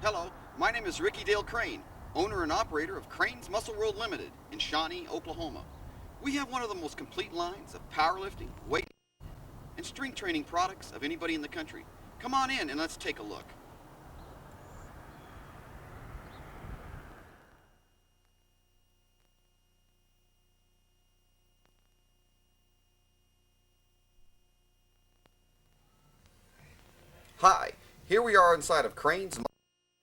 Hello, my name is Ricky Dale Crane, owner and operator of Crains Muscle World Limited in Shawnee, Oklahoma. We have one of the most complete lines of powerlifting, weight, and strength training products of anybody in the country. Come on in and let's take a look. Hi, here we are inside of Crains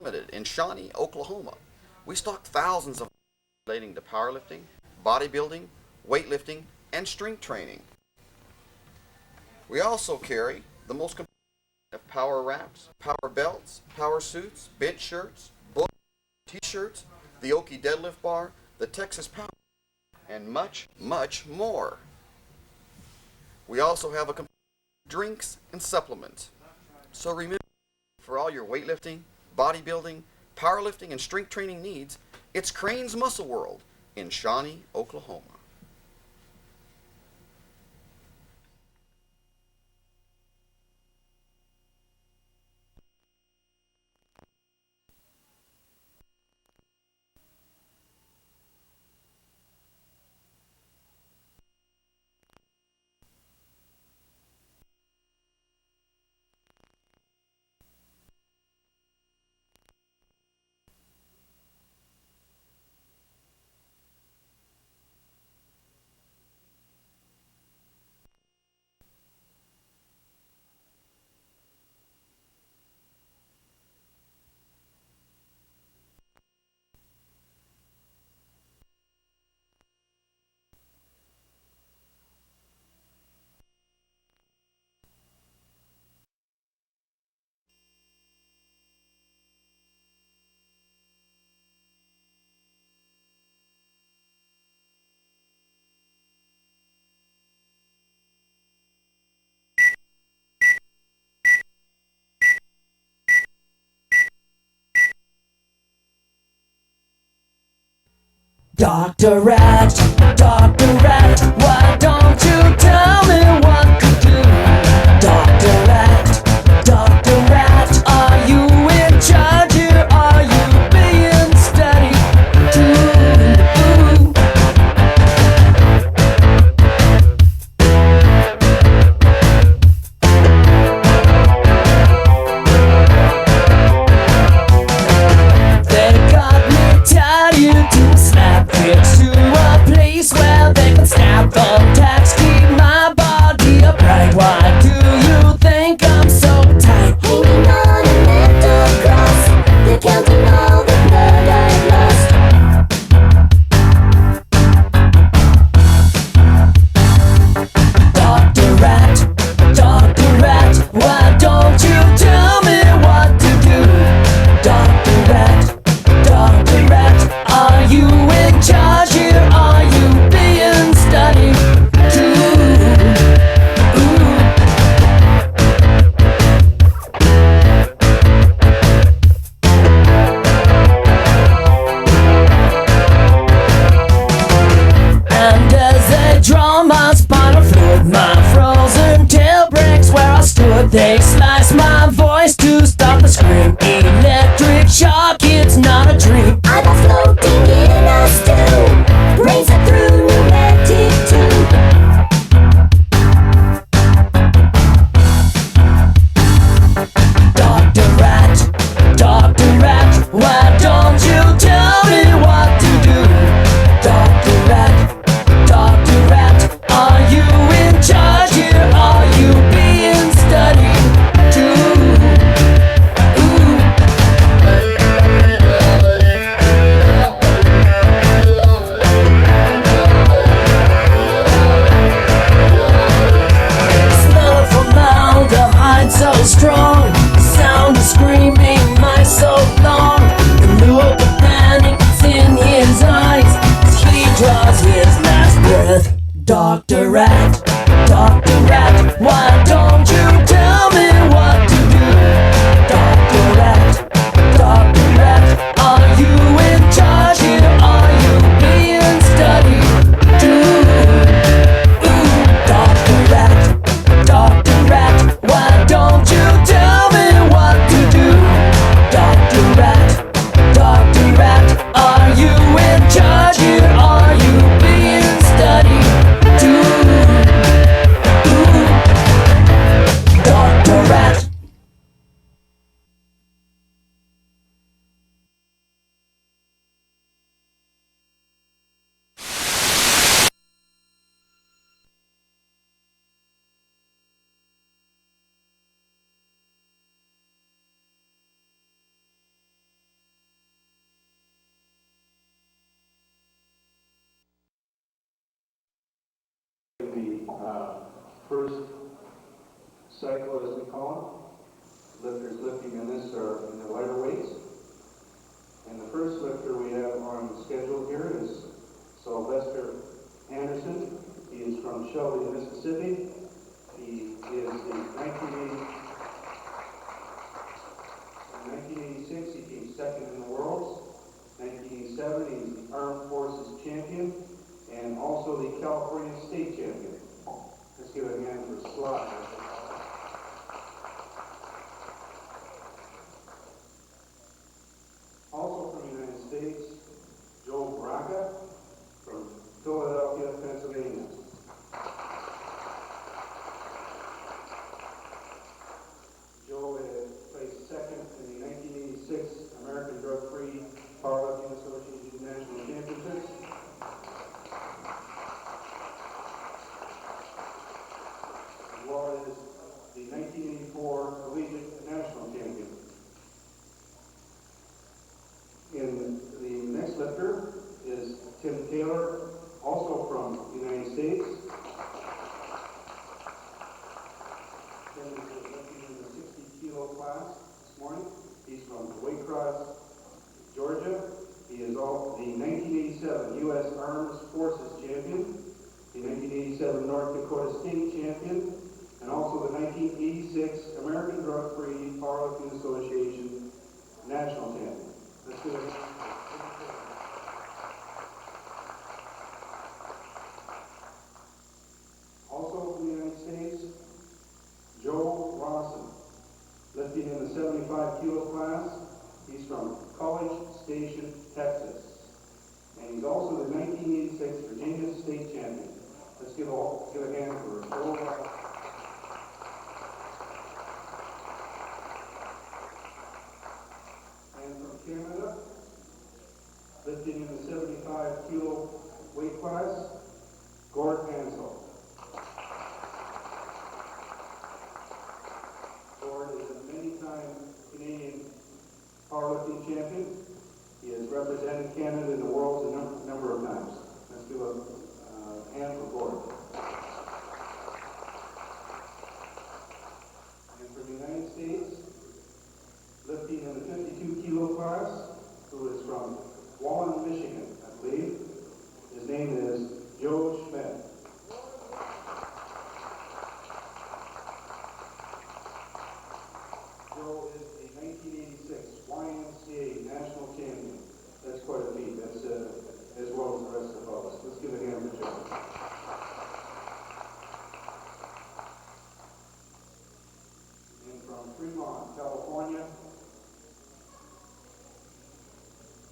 Limited in Shawnee, Oklahoma. We stock thousands of relating to powerlifting, bodybuilding, weightlifting, and strength training. We also carry the most complete of power wraps, power belts, power suits, bench shirts, books, t-shirts, the Oki deadlift bar, the Texas Power, and much, much more. We also have a complete drinks and supplements. So remember, for all your weightlifting, bodybuilding, powerlifting, and strength training needs, it's Crains Muscle World in Shawnee, Oklahoma. Dr. Rat, why don't you tell me what to do? Dr. Rat, are you in charge here? Are you being studied too? They got me tied to snap fix to a place where they can snap thumbtacks, keep my body upright. Why do you think I'm so tight? Hanging on a metal cross, they're counting all the blood I've lost. Dr. Rat, why don't you tell me what to do? Dr. Rat, are you in charge here? Are you being studied too? And as they draw my spinal fluid, my frozen tail breaks where I stood. They slice my voice to stop the scream. Electric shock, it's not a dream. I'm floating in a stew, brains are through pneumatic tube. Dr. Rat, why don't you tell me what to do? Dr. Rat, are you in charge here? Are you being studied too? Smell of formaldehyde so strong, sound of screaming my so long. The look of panic is in his eyes as he draws his last breath. Dr. Rat, why don't you tell me what to do? Dr. Rat, are you in charge here? Are you being studied too? Dr. Rat, why don't you tell The first cycle, as we call them, lifters lifting in this are in the lighter weights. And the first lifter we have on schedule here is Sylvester Anderson. He is from Shelby, Mississippi. He is the 1986, he came second in the Worlds. 1987, he's the Armed Forces champion and also the California State champion. Let's give a hand for Slot. Also from the United States, Joe Braga from Philadelphia, Pennsylvania. Joe placed second in the 1986 American Drug-Free Powerlifting Association National Championships. As well as the 1984 Collegiate National Champion. And the next lifter is Tim Taylor, also from the United States. Tim is lifting in the 60-kilo class this morning. He's from Waycross, Georgia. He is all the 1987 U.S. Armed Forces champion, the 1987 North Dakota State champion, and also the 1986 American Drug-Free Powerlifting Association National champion. Let's do it. Also from the United States, Joe Rawson, lifting in the 75-kilo class. He's from College Station, Texas. And he's also the 1986 Virginia State champion. Let's give a hand for Joe Rawson. And from Canada, lifting in the 75-kilo weight class, Gord Hansel. Gord is a many-time Canadian powerlifting champion. He has represented Canada in the Worlds a number of times. Let's give a hand for Gord. And from the United States, lifting in the 52-kilo class, who is from Wallen, Michigan, I believe. His name is Joe Schmidt. Joe is the 1986 YMCA National Champion. That's quite a feat. That's as well as the rest of us. Let's give a hand for Joe. And from Fremont, California,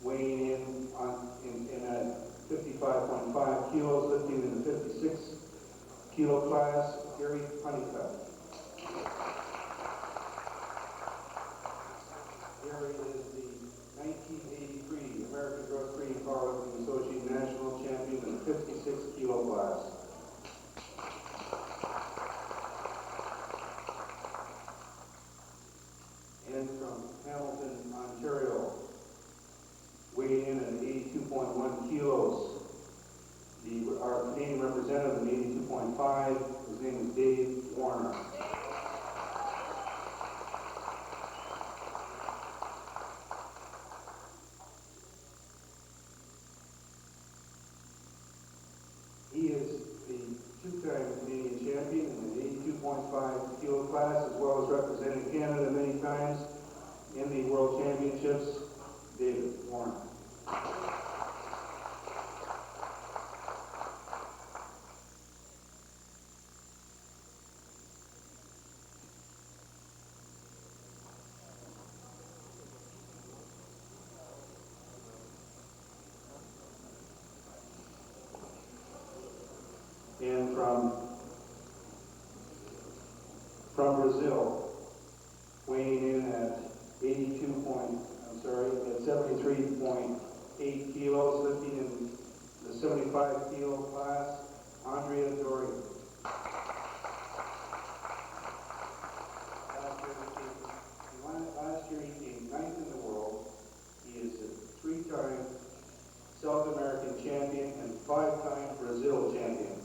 weighing in at 55.5 kilos, lifting in the 56-kilo class, Gary Honeycutt. Gary is the 1983 American Drug-Free Powerlifting Association National Champion in the 56-kilo class. And from Hamilton, Ontario, weighing in at 82.1 kilos. Our Canadian representative in 82.5, his name is Dave Warner. He is the two-time Canadian champion in the 82.5 kilo class, as well as representing Canada many times in the World Championships, David Warner. And from Brazil, weighing in at 73.8 kilos, lifting in the 75-kilo class, Andrea Doria. Last year he came ninth in the world. He is a 3-time South American champion and 5-time Brazil champion.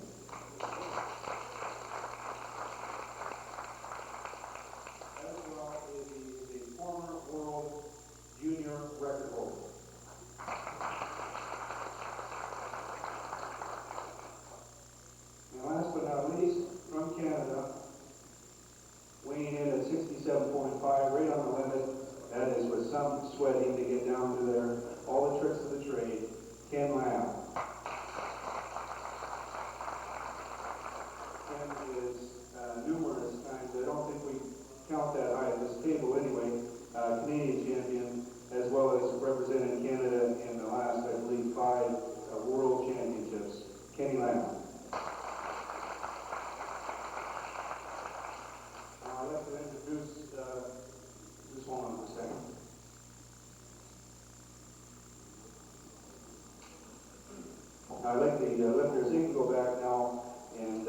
the lifters, they can go back now and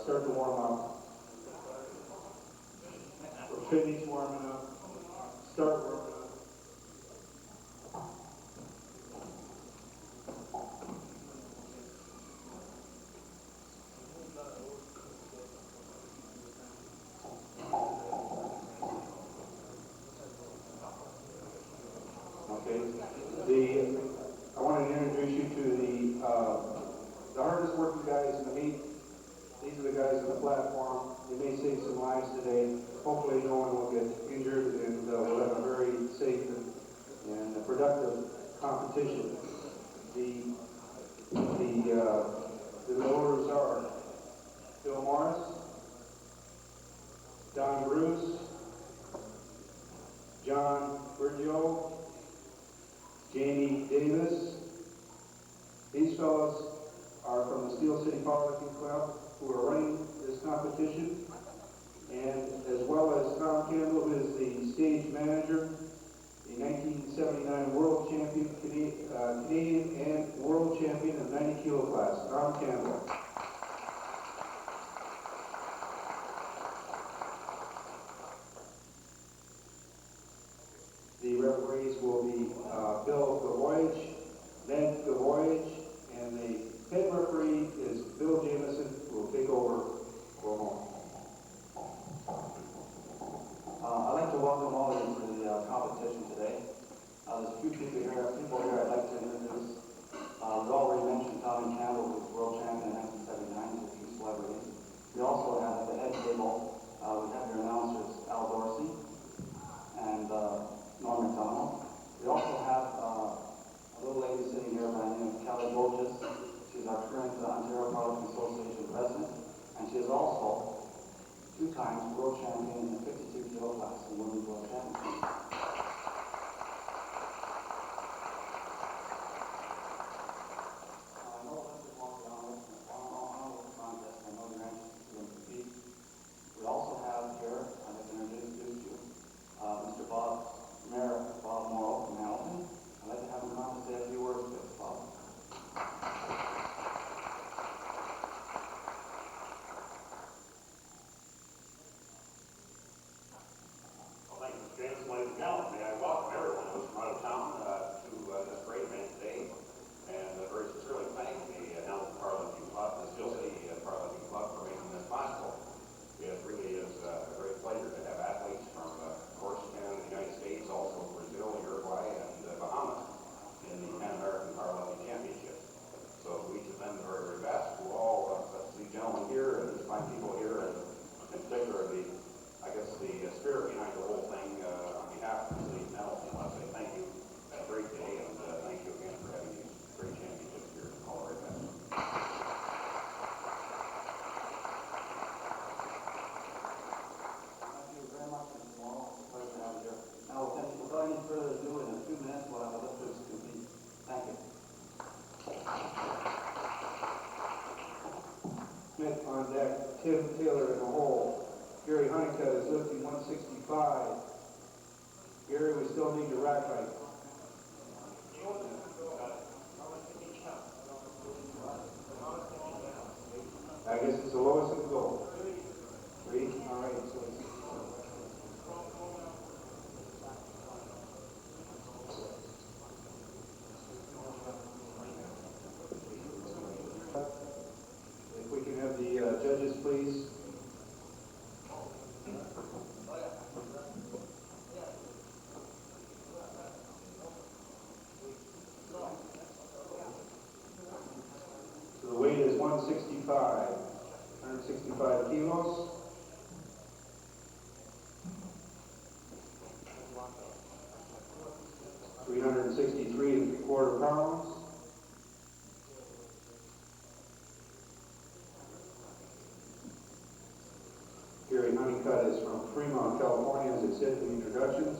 start to warm up. We're finished warming up. Start warming up. Okay. I wanted to introduce you to the hardest working guys in the meet. These are the guys on the platform. They may save some lives today. Hopefully no one will get injured, and we'll have a very safe and productive competition. The rowers are Bill Morris, Don Bruce, John Bergio, Jamie Davis. These fellows are from the Steel City Powerlifting Club who are running this competition, and as well as Tom Campbell, who is the stage manager, the 1979 world champion, Canadian and world champion of 90 kilo class, Tom Campbell. The referees will be Bill Gavoyage, Ned Gavoyage, and the head referee is Bill Jamison, who will take over for home. I'd like to welcome all of you to the competition today. There's a few people here I'd like to introduce. We've already mentioned Tommy Campbell, who was world champion in 1979, with a few celebrities. We also have at the head table, we have your announcers, Al Dorsey and Norm McDonald. We also have a little lady sitting here by the name of Kelly Borges. She's our current Ontario Powerlifting Association president, and she is also 2 times world champion in the 52 kilo class in women's world championship. I know lifters walk around with the contest. I know you're anxious to compete. We also have here, I'd like to introduce you, Mr. Mayor Bob Morrow from Hamilton. I'd like to have him come out and say a few words to us, Bob. Ladies and gentlemen, may I welcome everyone who's from out of town to this great event today, and very sincerely thank the Hamilton Powerlifting Club, the Steel City Powerlifting Club, for making this possible. It really is a great pleasure to have athletes from, of course, Canada, the United States, also Brazil, Uruguay, and Bahamas in the Pan American Powerlifting Championship. So to each of them the very, very best. To all these gentlemen here and these fine people here, and in particular the spirit behind the whole thing, on behalf of the city of Hamilton, I want to say thank you. Had a great day, and thank you again for having these great championships here in Colorado. Thank you very much, Mr. Morrow. It's a pleasure to have you here. Now, without any further ado, in a few minutes, we'll have the lifters compete. Thank you. Smith on deck, Tim Taylor in the hole. Gary Honeycutt is lifting 165. Gary, we still need your rack height. I guess it's the lowest it can go. 3? All right. So if we can have the judges, please. So the weight is 165 kilos. $363.75 pounds. Gary Honeycutt is from Fremont, California, as I said in the introductions.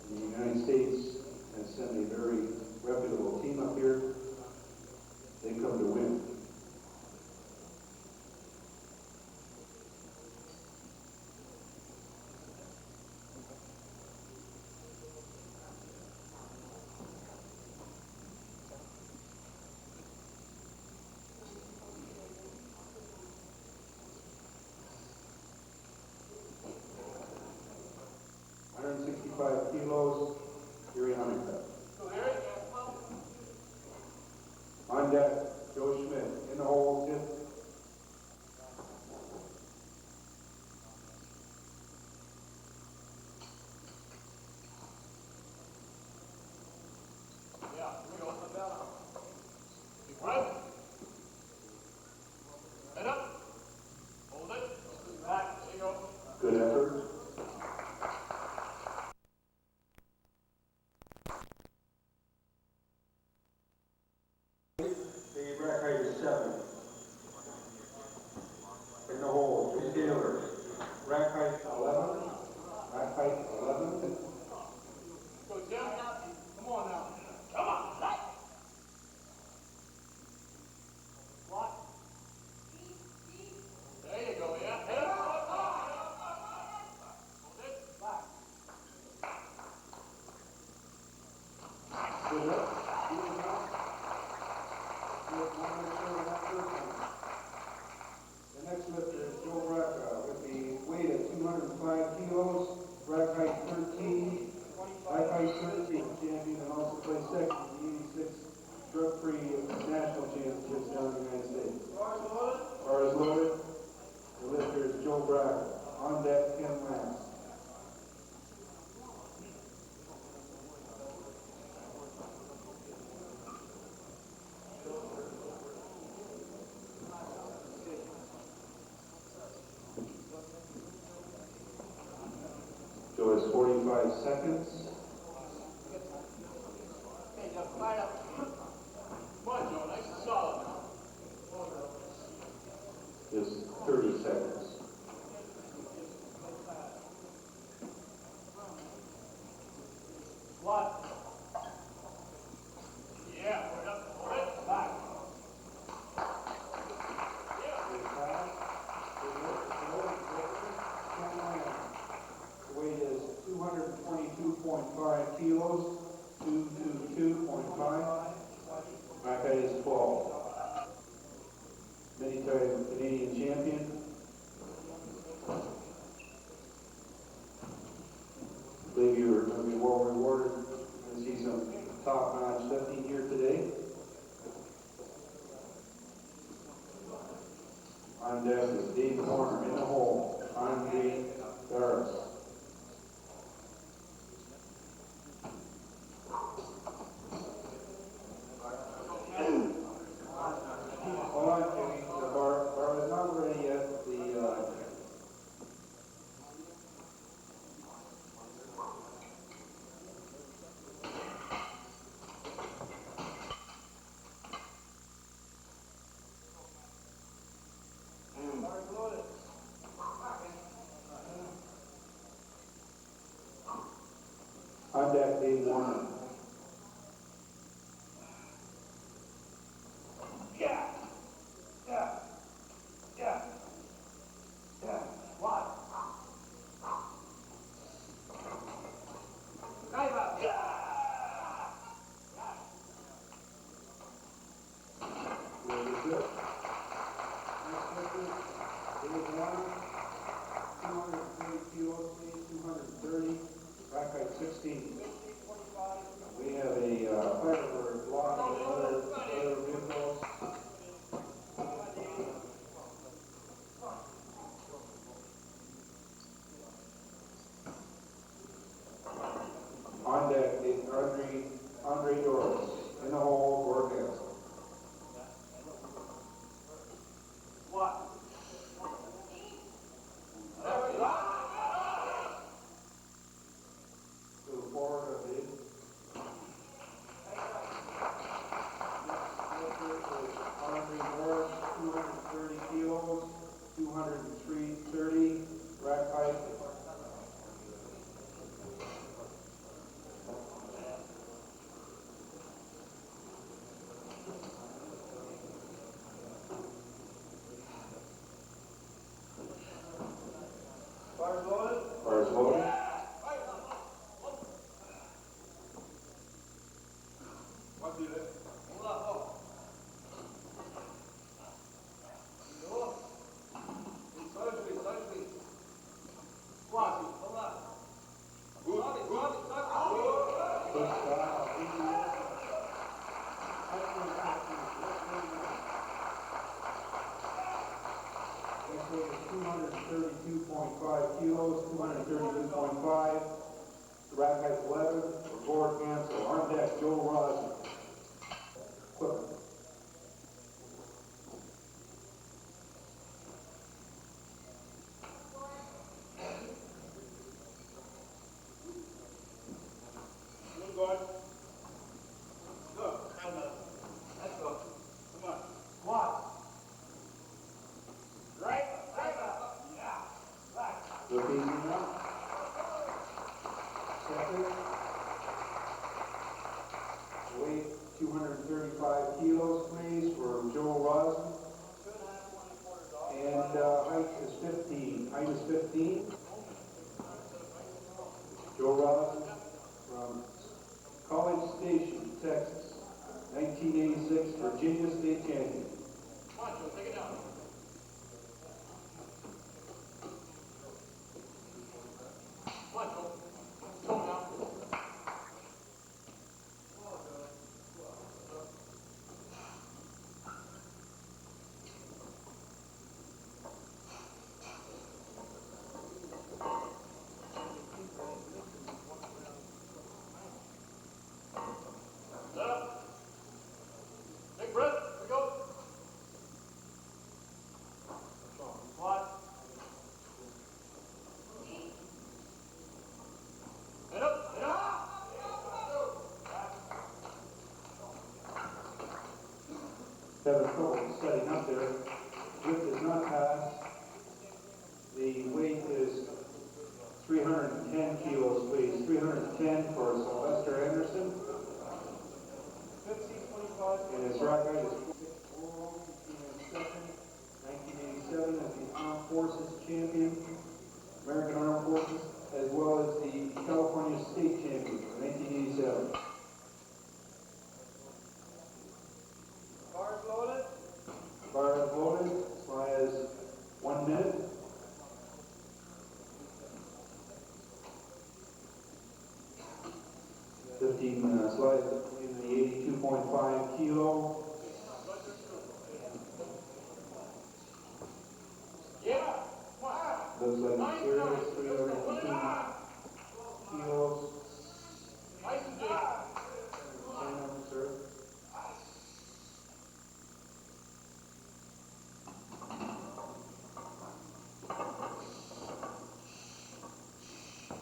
The United States has sent a very reputable team up here. They come to win. kilos, Gary Huntington. On deck, Joe Schmidt. In the hole, Tip. Good effort. The rack height is 7. In the hole, 2 scalers. Rack height 11. Rack height 11. Go, Tim. Come on now. Come on. What? There you go, yeah. Hit him. Hold it. Back. Good up. Good up. The next lifter is Joe Braca with the weight of 205 kilos, rack height 13, rack height 13, champion, and also placed second in the 86 drug-free national championships down in the United States. Bar is loaded. The lifter is Joe Braca. On deck, Ken Lance. Joe has 45 seconds. Hey, just fire up. Come on, Joe. Nice and solid. Just 30 seconds. What? Yeah, put it up. Hold it. Back. The weight is 222.5 kilos, 222.5. Back height is 12. Many-time Canadian champion. I believe you are going to be well rewarded. I see some top-notch lifting here today. On deck is Dave Warner. In the hole, Andre Darris. Hold on, Jimmy. The bar is not ready yet. On deck, Dave Warner. Yeah. Yeah. Yeah. Yeah. What? Knife out. Yeah. Very good. Next lifter, Dave Warner. 230 kilos, 230. Back height 16. We have a fiber block of other vehicles. On deck is Andre Doris. In the hole, Gorgas. What? To the forward raising up. Second. Weight 235 kilos, please, for Joe Rosen. And height is 15. Height is 15. Joe Rosen from College Station, Texas. 1986 Virginia State Champion. Come on, Joe, take it down. Come on, Joe. Come on now. Set up. Big breath. Here we go. Squat. Head up. Head up. Having trouble setting up there. Width is not passed. The weight is 310 kilos, please. 310 for Sylvester Anderson. And his right height is 1987 as the Armed Forces Champion, American Armed Forces, as well as the California State Champion for 1987. Bars loaded. Bar is loaded, as high as 1 minute. Slides in the 82.5 kilo. Yeah. Wow. Looks like it's serious, 315 kilos. Nice and big. Stand up, sir.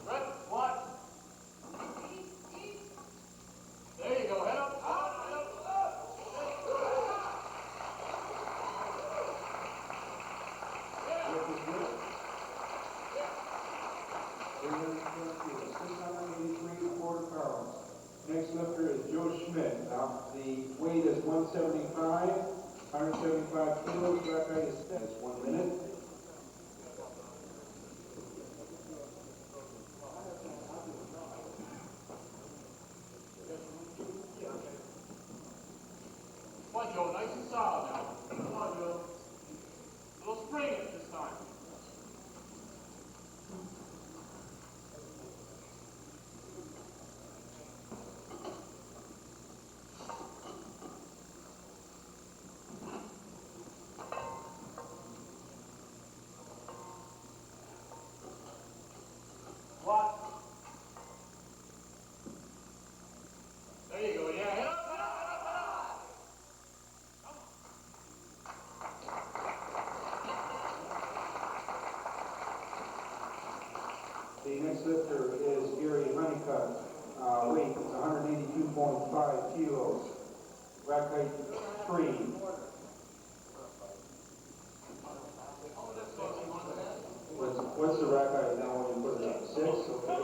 Breath. Squat. There you go. Head up. Head up. Width is good. 683 pounds. Next lifter is Joe Schmidt. Now, the weight is 175, 175 kilos. Back height is 1 minute. Come on, Joe. Nice and solid now. Come on, Joe. A little spring it this time. Squat. There you go. Yeah, head up, head up, head up, head up. The next lifter is Gary Honeycutt. Weight is 182.5 kilos. Rack height 3. What's the rack height now when you put it up? 6? Okay.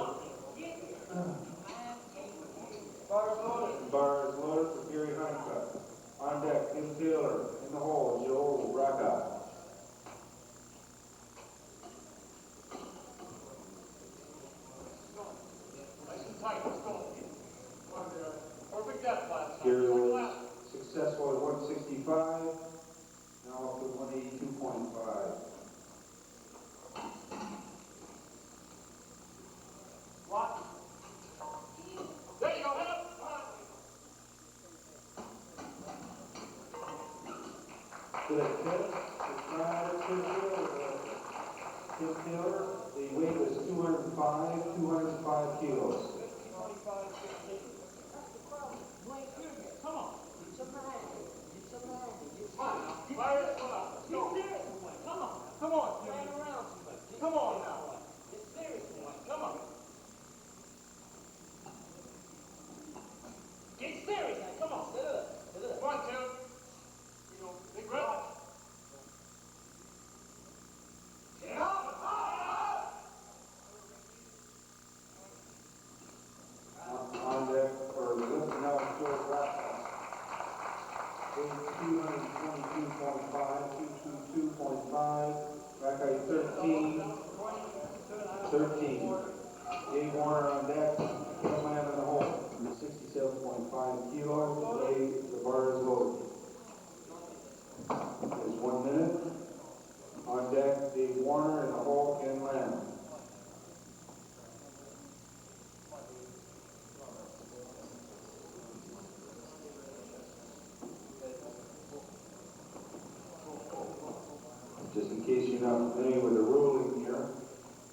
Bar is loaded for Gary Honeycutt. On deck, Tim Taylor. In the hole, Joe Raka. Nice and tight. Let's go. Perfect depth last time. Gary was successful at 165. Now up to 182.5. Squat. There you go. Head up. To that test, Tim Taylor, the weight was 205 kilos. Come on. Fire it up. Let's go. Come on. Come on, Jimmy. Come on now. Come on. Get serious. Come on. Come on, Tim. You go. Big breath. Get up. 17. Dave Warner on deck, Ken Lamb in the hole. 67.5 kilos. Today the bar is loaded. There's 1 minute. On deck, Dave Warner in the hole, Ken Lamb. Just in case you're not familiar with the ruling here,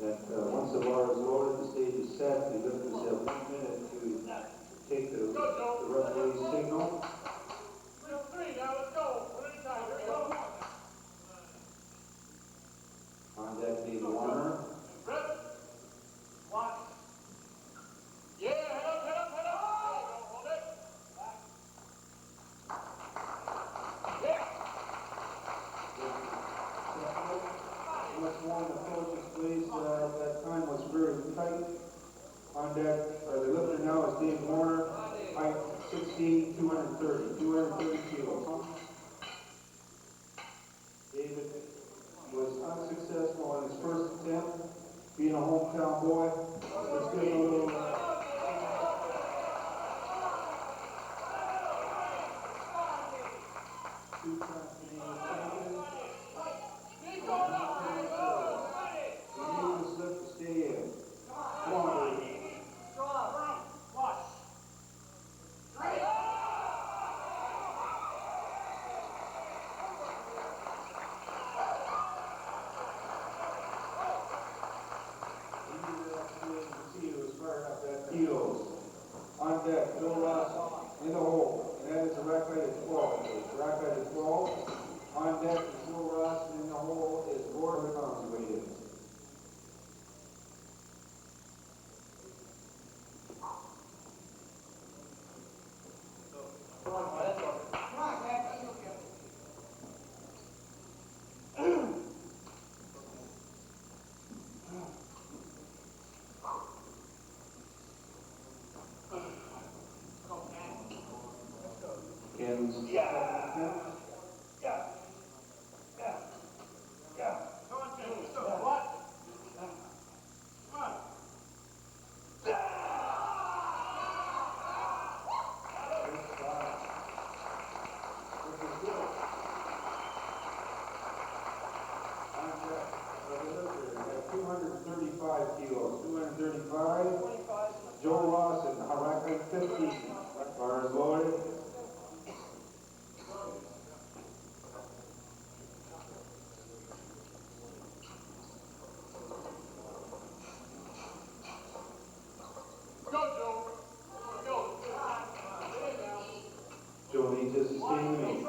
that once the bar is loaded, the stage is set, the lifters have 1 minute to take the referee's signal. On deck, Dave Warner. Let's warn the coaches, please. That time was very tight. On deck, the lifter now is Dave Warner, height 16, 230 kilos. David was unsuccessful on his first attempt, being a hometown boy. Let's give him a little. Two-time Canadian champion. The Eagles lift to stay in. Come on, David. Kilos. On deck, Bill Ross in the hole, and that is a rack height of 12. Rack height of 12. On deck, Bill Ross in the hole is 400 pounds weighted. Ken's kilos, 235. Joe Ross in rack height 15. Bar is loaded. Joe needs to sustain the meet.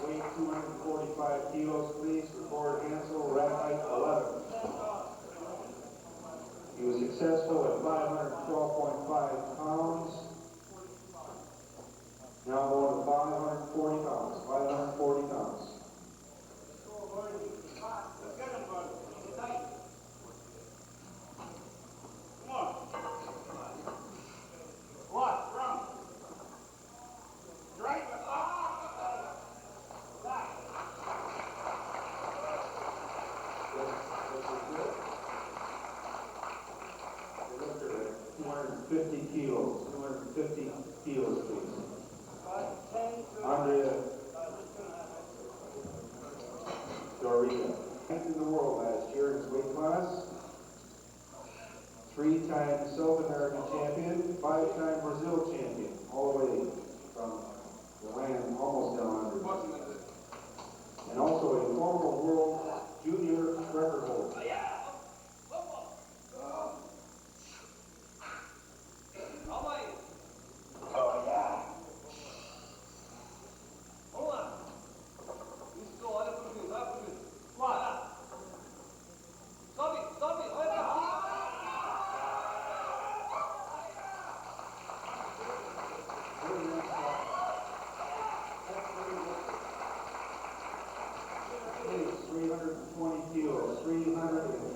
Weight 245 kilos, please. Record Hansel, rack height 11. He was successful at 512.5 pounds. Now going to 540 pounds. 540 pounds. Kilos, 250 kilos, please. Andrea Dorita, ninth in the world last year in his weight class. 3-time South American champion, 5-time Brazil champion, all the way from the land almost down under. And also a former world junior record holder. Kilos, 320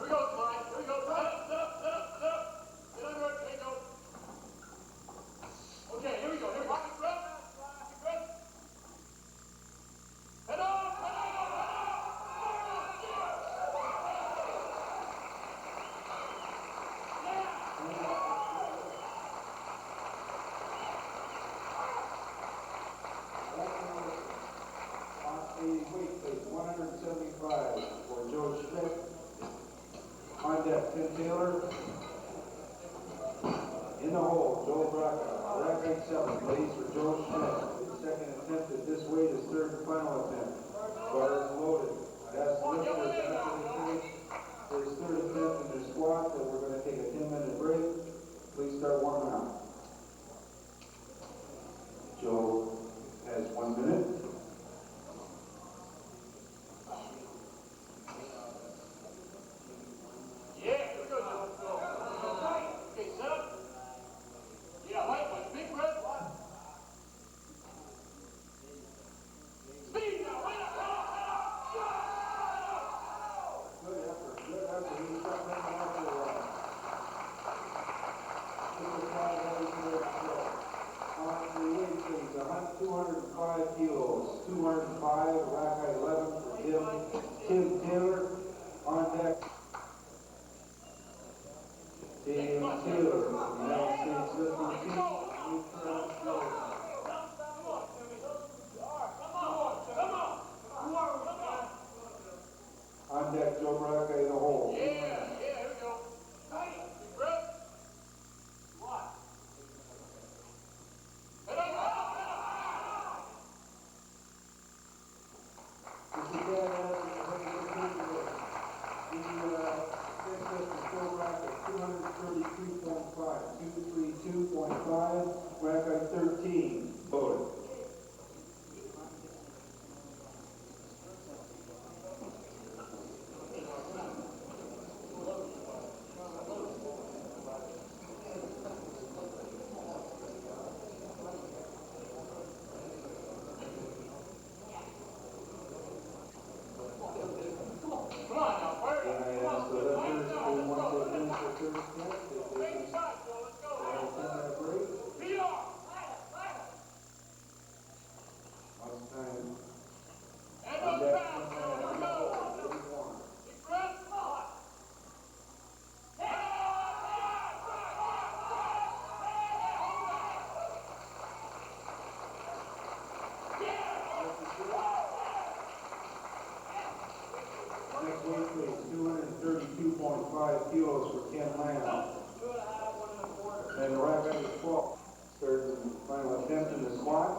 we go, Clyde. Here we go. Up. Get under it, Jacob. Okay, here we go. Here we go. Head on. On the weight plate, 175 for Joe Schmidt. On deck, Tim Taylor. In the hole, Joe Braca. Rack height 7, ladies for Joe Schmidt. Second attempt at this weight is third and final attempt. Bar is loaded. That's Sylvester after the finish for his third attempt in the squat, and we're going to take a 10-minute break. Please start warming up. Joe has 1 minute. Yeah, here we go, Joe. Okay, set up. Yeah, light one. Big breath. Speed now. Right up. Good effort. Good effort. He's got that one out there. On the weight please, 205 kilos. 205, rack height 11 for Tim Taylor. On deck. Tim Taylor from the United States lifting team. On deck, Joe Braca in the hole. Yeah, here we go. Tight. Big breath. What? Head up. This is bad Joe Braca, 232.5. 232.5. Rack height 13. Loaded. Come on now, fire. And I asked the lifters if they want to finish the third step, if they Take can shot, Joe. Let's go. have a 10-minute break. Feet off. Lots of time. Head On up deck, fast, Joe. Here we go. Big breath. Come on. Next weight please, 232.5 kilos for Ken Lamb. And the rack height is 12. Third and final attempt in the squat.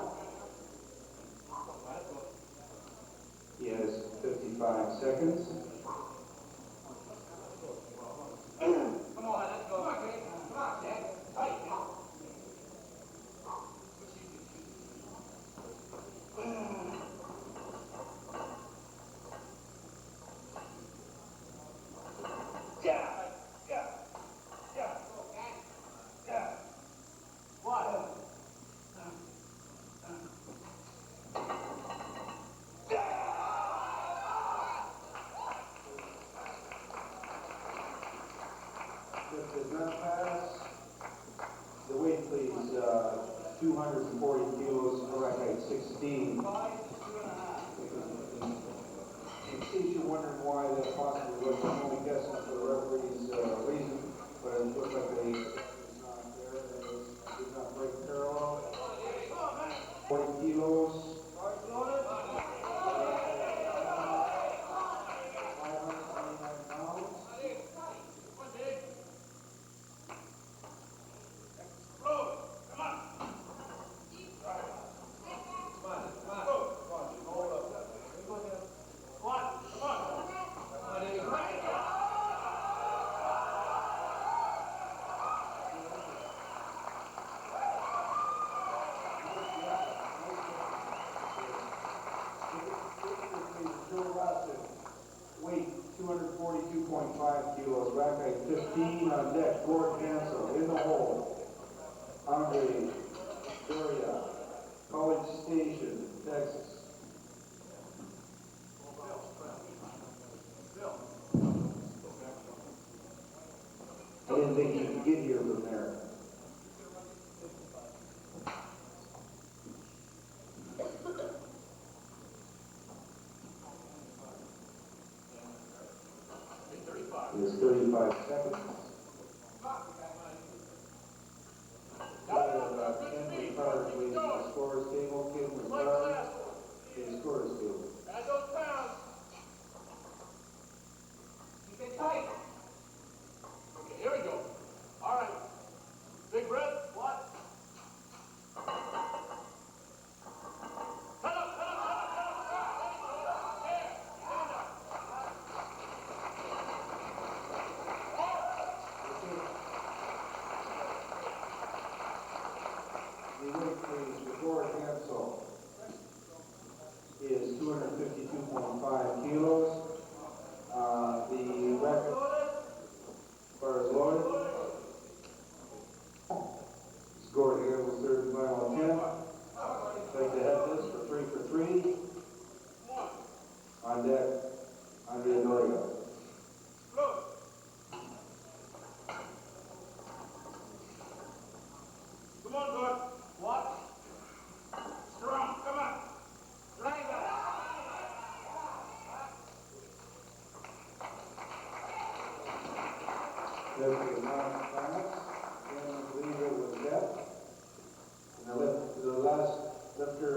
He has 55 seconds. Come on, let's go. Come on, Dad. Tight. What? If does not pass, the weight please, 240 kilos, rack height 16. In case you're wondering why that possibly was, I'm only guessing for the referee's reason, but it looked like they was not there, it did not break parallel. 40 kilos. 529 pounds. Weight 242.5 kilos, rack height 15 on deck, Gord Cancel in the hole. Andre Doria, College Station, Texas. didn't think you could get here from there. It's 35 seconds. Ken McCarr, please, the scores table. Ken McCarr, the scores table. Add those pounds. Keep it tight. Okay, here we go. All right. Big breath. What? Cut up. There. Stand up. The weight please before cancel is 252.5 kilos. The record as far as loaded, score here was 35 on 10. I'd like to have this for 3 for 3. On deck, Andrea Doria. Come on, bud. What? Strong. Come on. Right back. This is not climax. Again, I believe it was depth. And the last lifter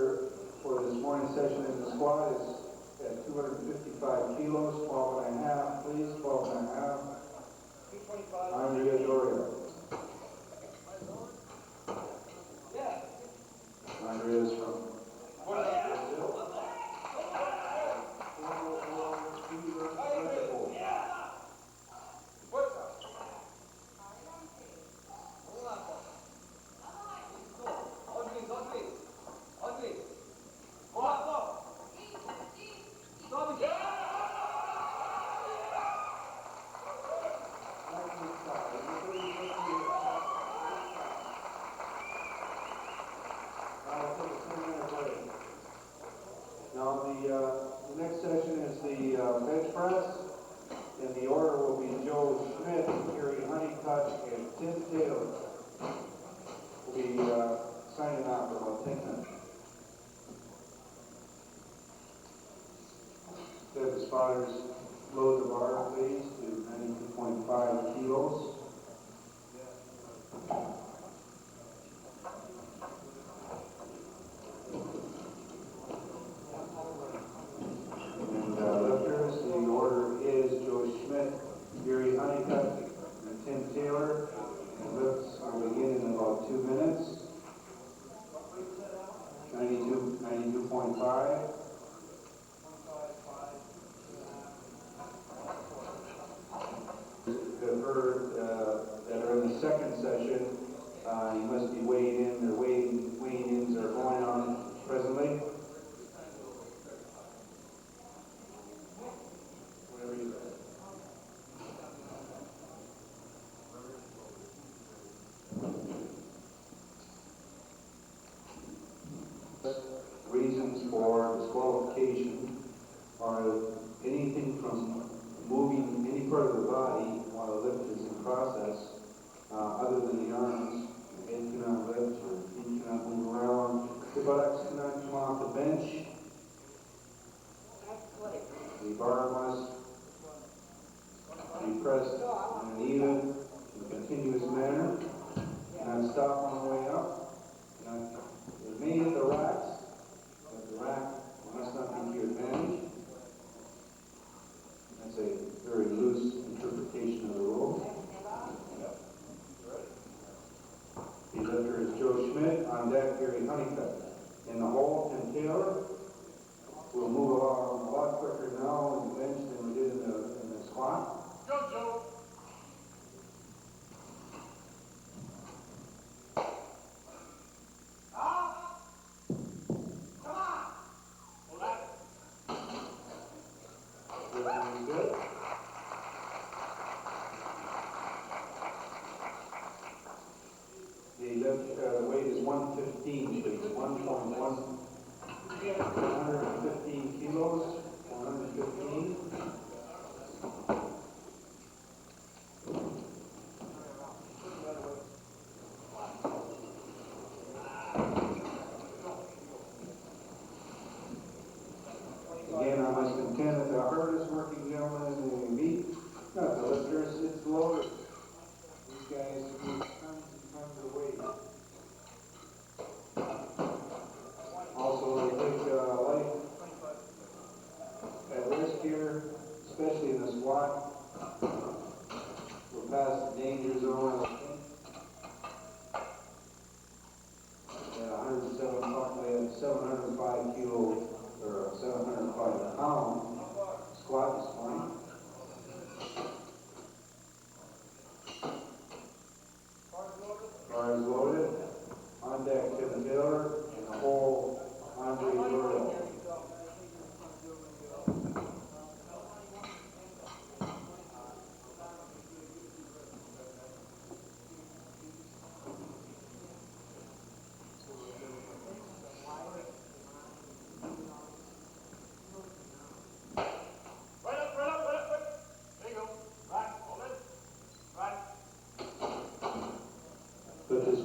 for this morning's session in the squat is at 255 kilos, 12 and a half, please, 12 and a half. 225. Andrea Doria. Andrea's from Brazil. What's up? Ugly. Go up. Stop it. Now the next session is the bench press, and the order will be Joe Schmidt, Gary Honeycutt, and Tim Taylor. We'll be signing off for about 10 minutes. Have the spotters load the bar, please, to 92.5 kilos. Lifters, the order is Joe Schmidt, Gary Honeycutt, and Tim Taylor. And lifts will begin in about 2 minutes. 92.5. Have heard that are in the second session, you must be weighing in. Their weighing-ins are going on presently. Whatever you say. Reasons for disqualification are anything from moving any part of the body while the lift is in process, other than the arms. The head cannot lift, or feet cannot move around. The buttocks cannot come off the bench. The bar must be pressed in an even and continuous manner. Cannot stop on the way up. It may hit the racks, but the rack must not be to your advantage. That's a very loose interpretation of the rule. The lifter is Joe Schmidt. On deck, Gary Honeycutt. In the hole, Tim Taylor. We'll move along a lot quicker now in the bench than we did in the squat. Go, Joe. Everything good? The weight is 115, please. 115 kilos. 115.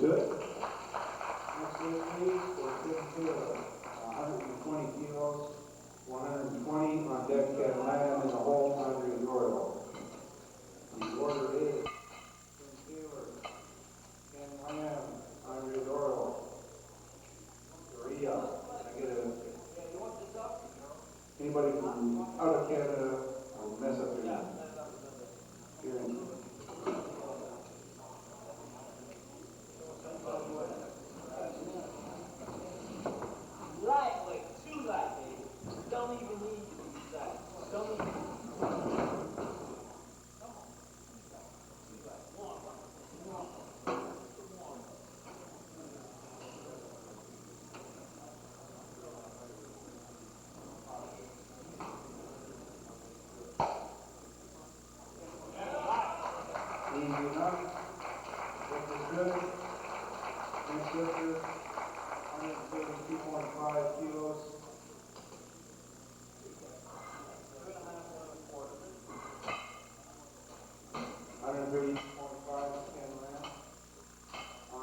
Understood. Next lift, please, for Tim Taylor, 120 kilos, 120 on deck, Ken Lamb in the hole, Andre Doyle. The order is Tim Taylor, Ken Lamb, Andre Doyle. Korea. Can I get a... Anybody from out of Canada will mess up your hearing. Lightweight, too lightweight. Don't even need to be exact. Don't even. Easy enough. Lift is good. Next lifter, 132.5 kilos.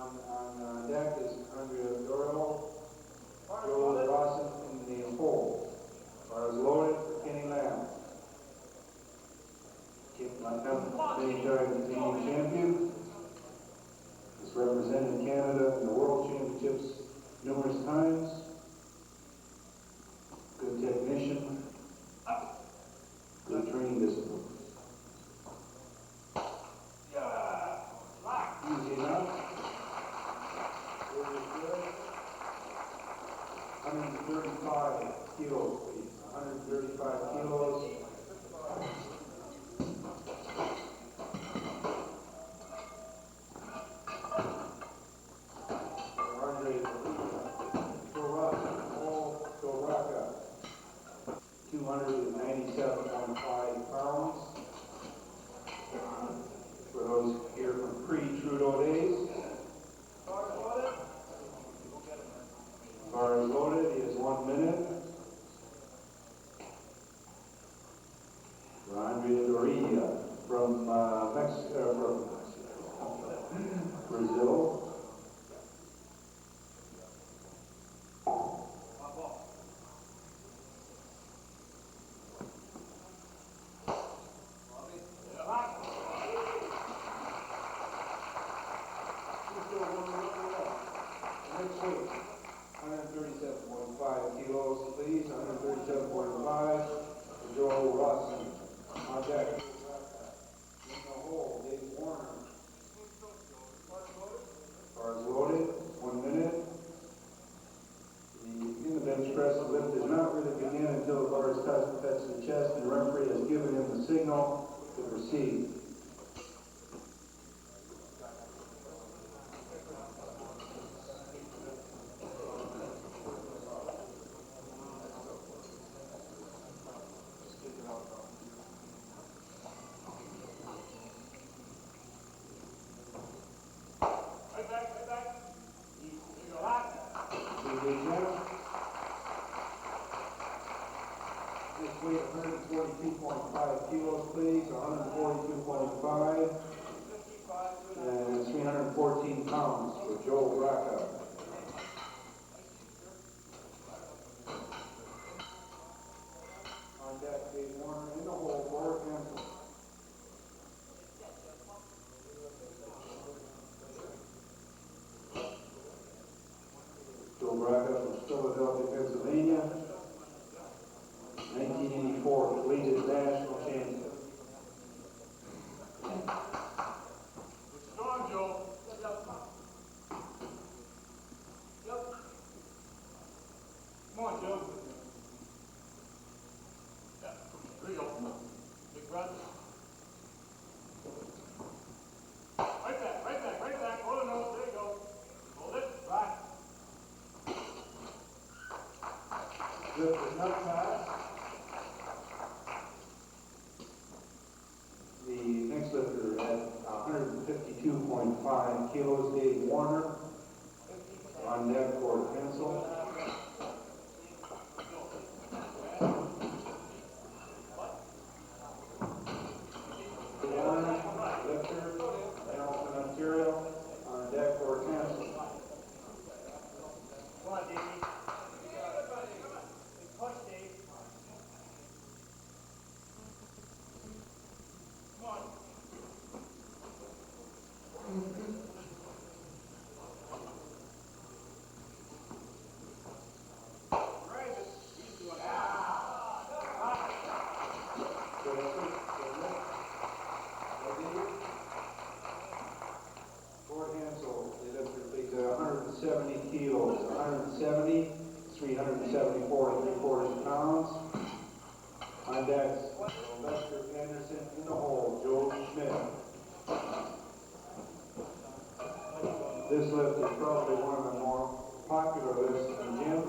On deck is Andrea Doyle, Joel Rawson in the hole. Bars loaded for Kenny Lamb. Kenny Lamb, being Canadian champion. Has represented Canada in the World Championships numerous times. Good technician. Good training discipline. Easy enough. 135 kilos, please. 135 kilos. Andre Toraka, 297.5 pounds. For those here from pre-Trudeau days. Bar is loaded. He has 1 minute. For Andre Doria from Brazil. Next week, 137.5 kilos, please. 137.5 for Joel Rawson. On deck. In the hole, Dave Warner. Bar is loaded. 1 minute. In the bench press, the lift does not really begin until the bar is touched the chest, and the referee has given him the signal to proceed. This weight 142.5 kilos, please. 142.5 and 314 pounds for Joel Racca. On deck, Dave Warner in the hole for cancel. Joel Racca from Philadelphia, Pennsylvania. 1984 collegiate national champion. Strong, Joe. Come on, Joe. Yeah, here we go. Big breath. Right back. Hold it up. There you go. Hold it. Right. Lift is not passed. The next lifter at 152.5 kilos, Dave Warner. On deck for cancel. Warner, lifter, Hamilton, Ontario. On deck for cancel. lift is probably one of the more popular lifts in the gym.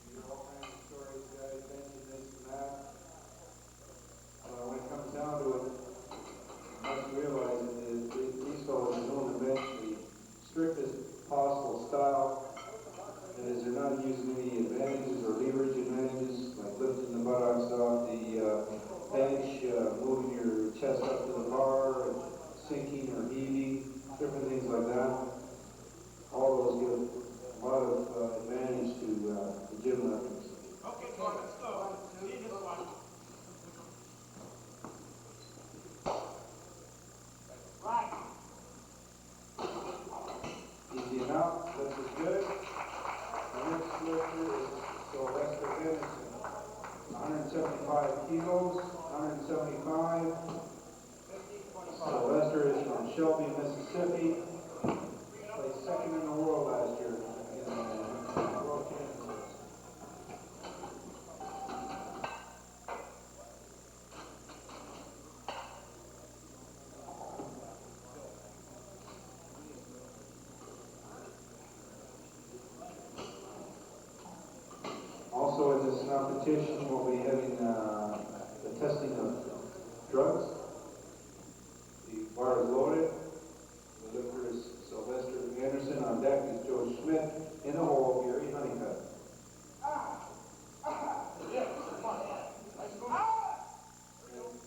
You hear all kinds of stories, guys benching this and that. When it comes down to it, you must realize that these fellows are doing the bench the strictest possible style. That is, they're not using any advantages or leverage advantages, like lifting the buttocks off the bench, moving your chest up to the bar, sinking or heaving, different things like that. All those give a lot of advantage to the gym lifters. Okay, Clark, let's go. Lead this one. Right. Easy enough, this is good. The next lifter is Sylvester, 175 kilos, 175. Sylvester is from Shelby, Mississippi. Placed second in the world last year in the World Championships. Also in this competition, we'll be having the testing of drugs. The bar is loaded. The lifter is Sylvester Anderson. On deck is Joe Schmidt. In the hole, Gary Honeycutt.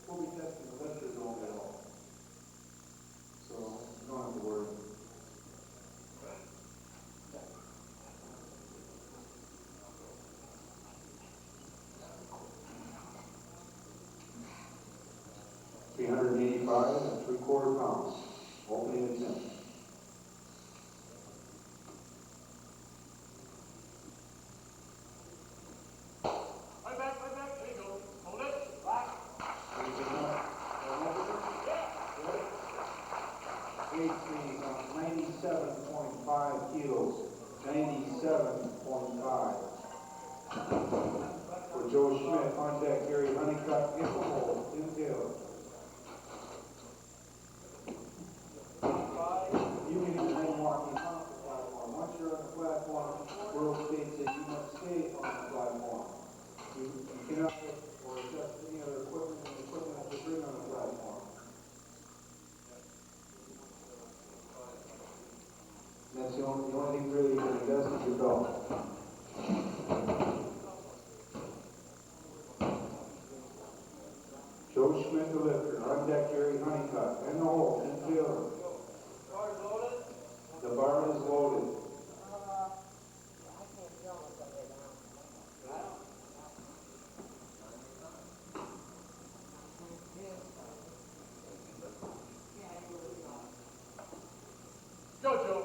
We'll be testing the lifters all day long. So you don't have to worry. £385.75 opening attempt. Right back, there you go. Hold it, back. Weight training on 97.5 kilos. 97.5. For Joe Schmidt, on deck, Gary Honeycutt, in the hole, Tim Taylor. You can even walking off the platform. Once you're on the platform, world states that you must stay on the platform. You cannot lift or adjust any other equipment and equipment that you bring on the platform. And that's the only thing really you can adjust is your belt. Joe Schmidt, the lifter. On deck, Gary Honeycutt. In the hole, Tim Taylor. The bar is loaded. Go, Joe.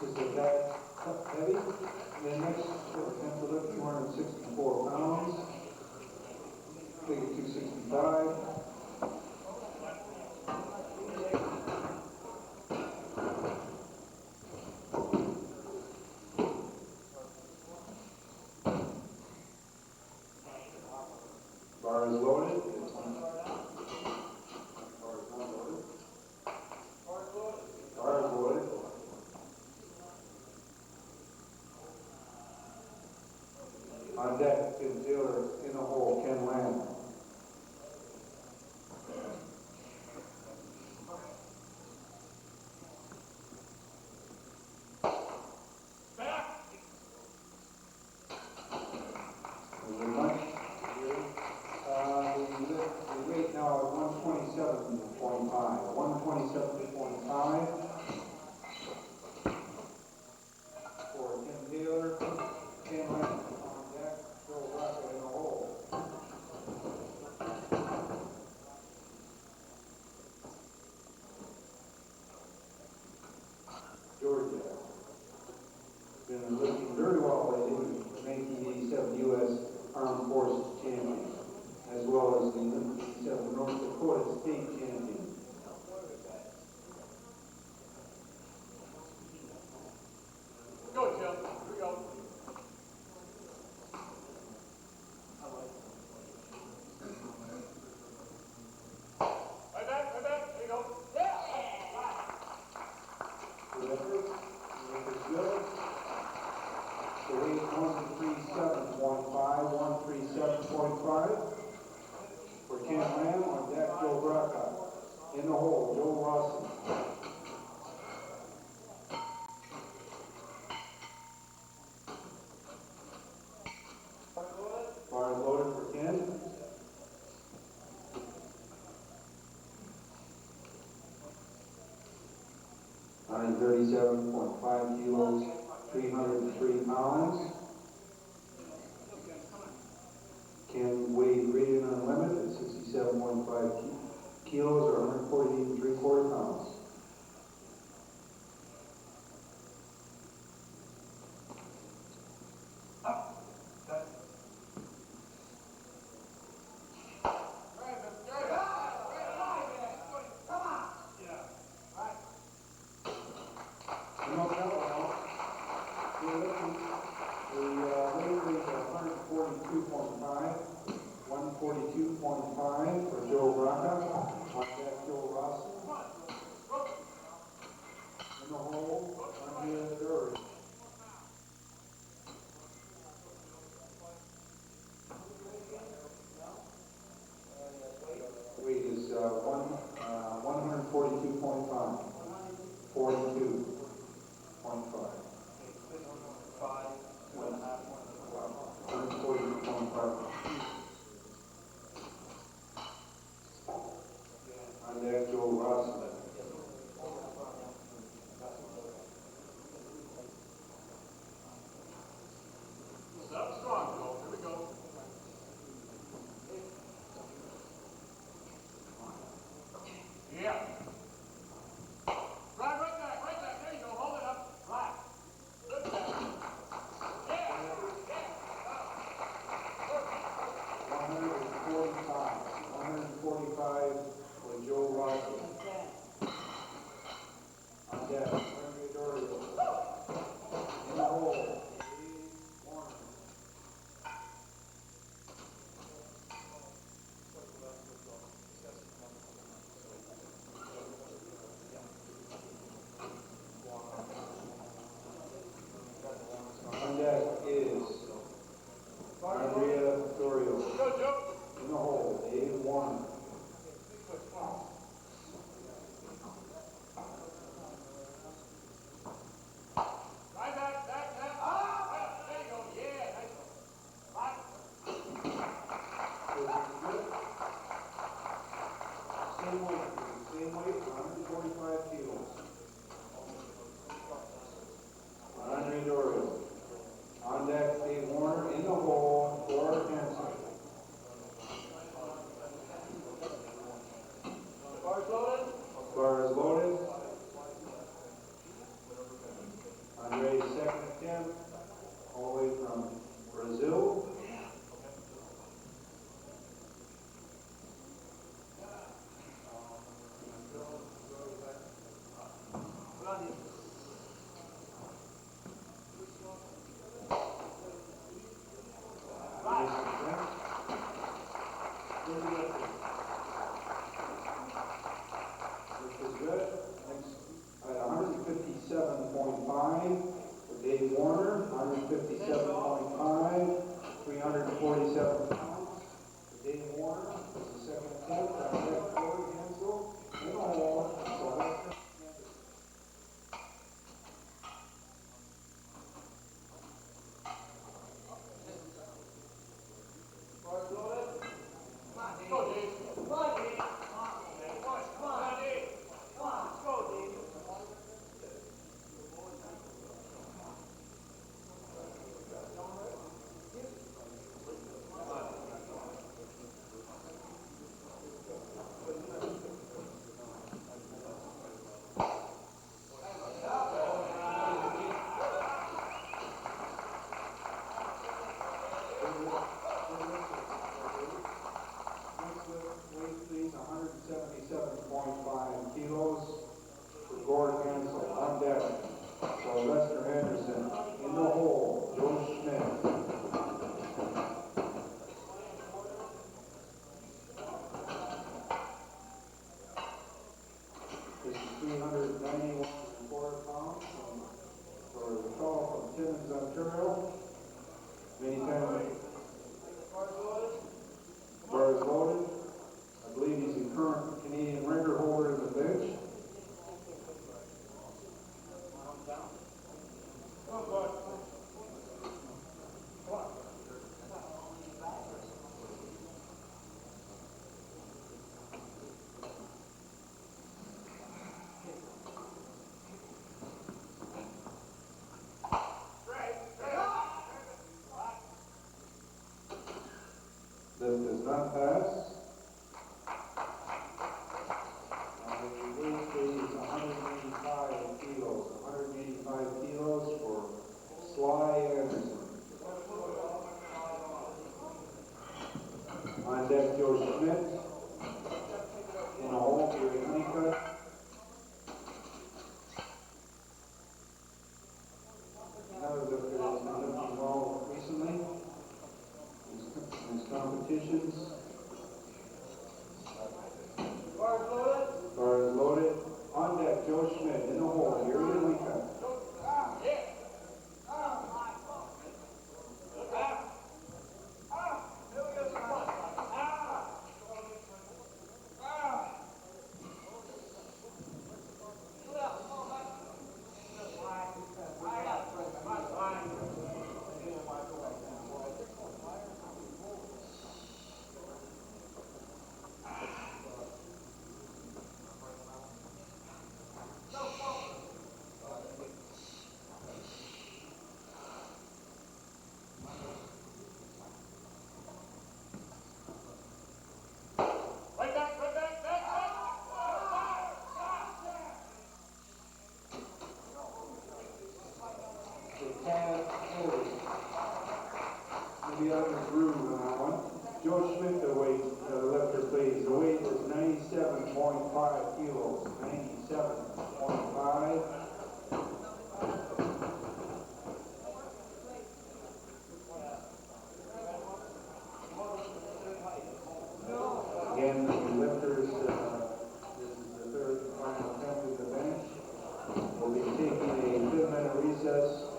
Is it that heavy? The next attempt to lift 264 pounds. Take it 265. Bar is loaded. Bar is not loaded. Bar is loaded. On deck, Tim Taylor. In the hole, Ken Lamb. Very much. The weight now is 127.5. 127.5 for Tim Taylor. Ken Lamb on deck. Joe Rocca in the hole. Georgia. Been lifting very well lately. 1987 U.S. Armed Forces champion, as well as the 1987 North Dakota State champion. In the hole, Joe Rossi. Bars loaded for Ken. $137.5 kilos, 303 pounds. Ken weighed rated unlimited at 67.5 kilos or 148.75 pounds. For Joe Braca, on deck Joe Rossi. In the hole, Andrea Dury. Weight is 142.5. 42.5. 142.5. On deck Joe Rossi. Stop strong, Joe. Here we go. Yeah. Right back. There you go. Hold it up. Right. Good back. Yeah. 145 for Joe Rossi. On deck, Andrea Dury. In the hole, Warner. On deck is Andrea Dorio. Go, Joe. In the hole, Dave Warner. Right back. Ah! There you go. Yeah, nice one. Right. Same weight, 145 kilos. Andrea Dorio. On deck, Dave Warner. In the hole, Laura Hansen. Bars loaded. Bars loaded. Andre's second attempt, all the way from Brazil. Nice attempt. Which is good. Next, at 157.5 for Dave Warner, 157.5, 347 pounds for Dave Warner. This is the second attempt. That's it. Corey Hansel in the hole. Sylvester. Bars loaded. Come on, Dave. Go, Dave. Come on, Dave. Come on, Dave. Come on, let's go, Dave. Come on. Lift does not pass. The weight is 185 kilos. 185 kilos for Sly Anderson. On deck, Joe Schmidt. In a hole, Gary Honeycutt. Another lifter that's been lifting well recently. In his competitions. Bar is loaded. On deck, Joe Schmidt. In the hole, Gary Honeycutt. Maybe out of the groove on that one. Joe Schmidt, the weight, the lifter, please. The weight is 97.5 kilos. 97.5. Again, the lifters, this is the third and final attempt at the bench. We'll be taking a 2-minute recess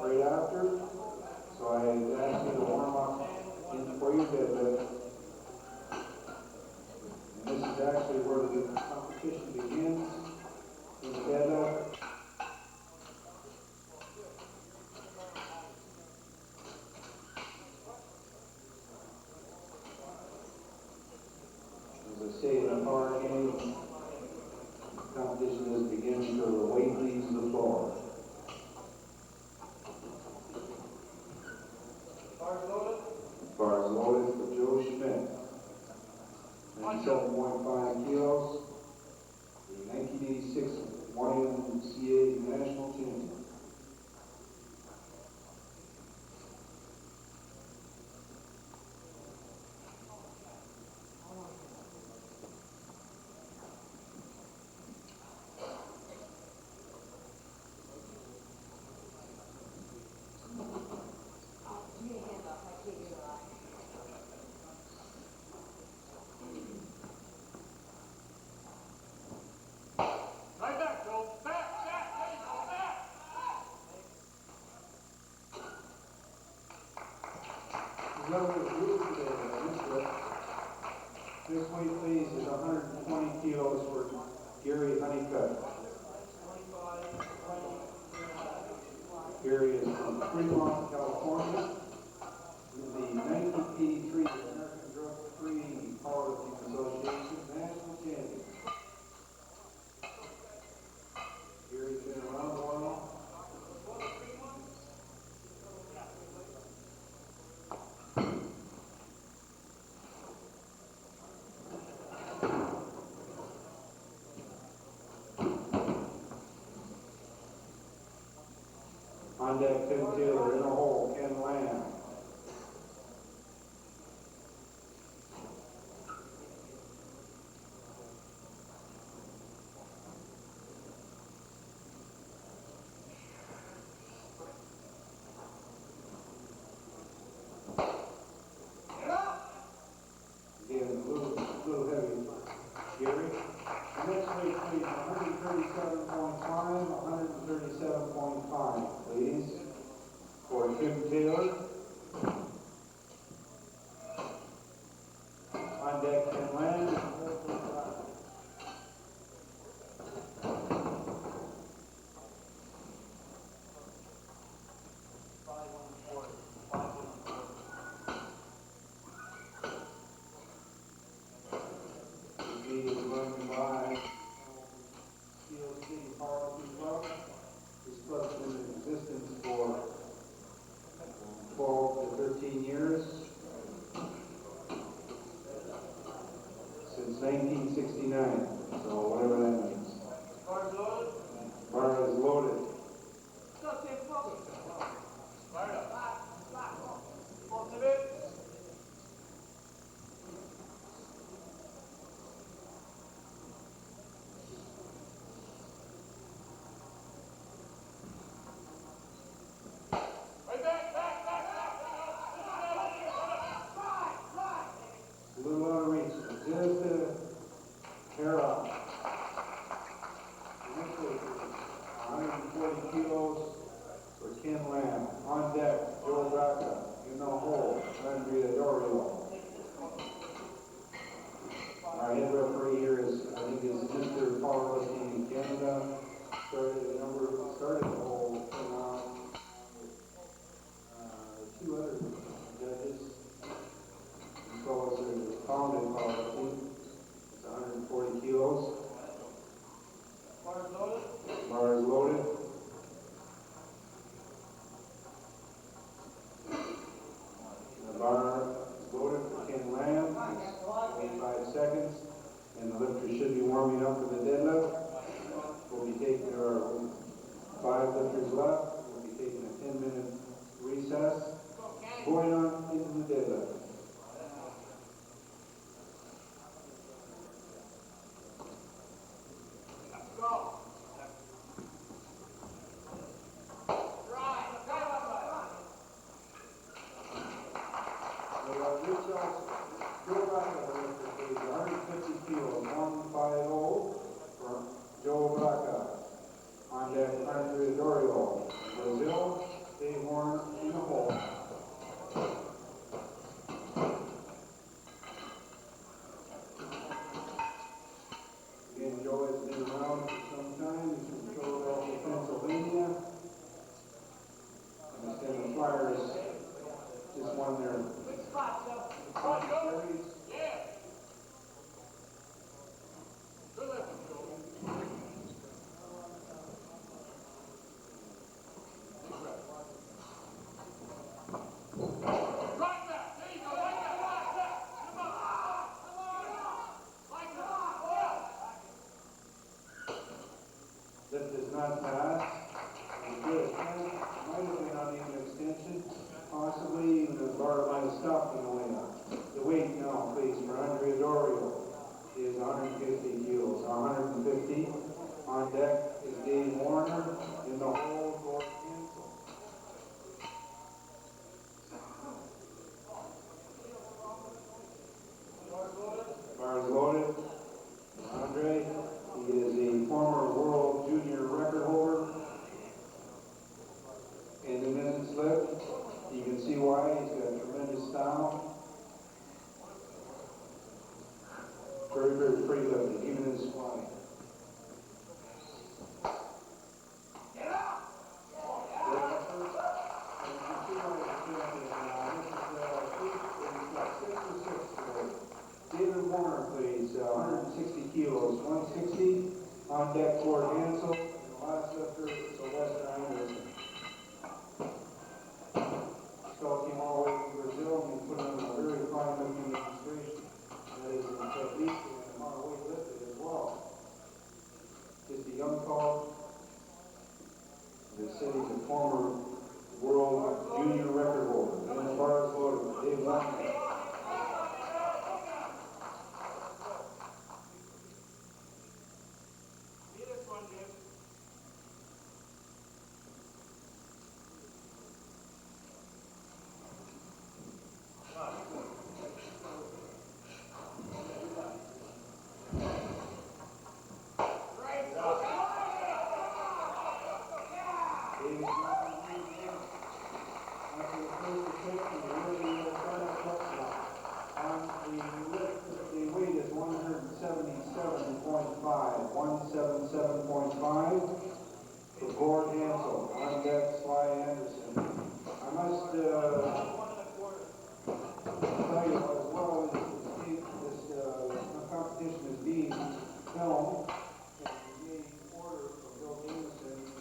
right after. So I ask you to warm up for your deadlift. And this is actually where the competition begins in the deadlift. As I say in a power game, competition doesn't begin until the weight leaves the floor. Bar is loaded for Joe Schmidt. 97.5 kilos. The 1986 YMCA National Champion. This weight, please, is 120 kilos for Gary Honeycutt. Gary is from Fremont, California. He's the 1983 American Drug-Free Powerlifting Association National Champion. Gary's been around a while. On deck, Tim Taylor. In a hole, Ken Lamb. Again, a little heavy, Gary. The next weight, please, 137.5, 137.5, please, for Tim little out of reach. Sylvester, hair up. The next weight is 140 kilos for Ken Lamb. On deck, Joe Braca. In the hole, Andrea Dorio. Our head referee here is, I think, is Mr. Powerlifting in Canada. Started the whole thing out. Two other judges. These fellows are founded powerlifting. It's 140 kilos. Bar is loaded. The bar is loaded for Ken Lamb. It's 25 seconds. And the lifter should be warming up for the deadlift. We'll be taking our 5 lifters left. We'll be taking a 10-minute recess. Going on into the deadlift. Joe Braca. On deck, Andrea Dorio. Brazil, Dave Warren in the hole. Again, Joe has been around for some time. He's from Philadelphia, Pennsylvania. And the Flyers just won their series. Lift is not fast. It's good. Might have been on the extension. Possibly even the bar might have stopped on the way up. The weight now, please, for Andrea Dorio is 150 kilos. 150. On deck is Dave Warner in the hole for cancel. Bar is loaded. Andre, he is a former world junior record holder in the men's lift. You can see why. He's got tremendous style. Very, very free lifting, even in his flying. David Warner, please. 160 kilos. 160 on deck for Hansel. And the last lifter, Sylvester Anderson. This fellow came all the way from Brazil and he put on a very fine lifting demonstration. That is in technique and the amount of weight lifted as well. Just a young fellow. The city's a former world junior record holder. And the bar is loaded. Dave Warner. The weight is 177.5 for Gord Hansel. On deck, Sly Anderson. I must tell you as well as this competition is being filmed, and we made order for Bill Jameson a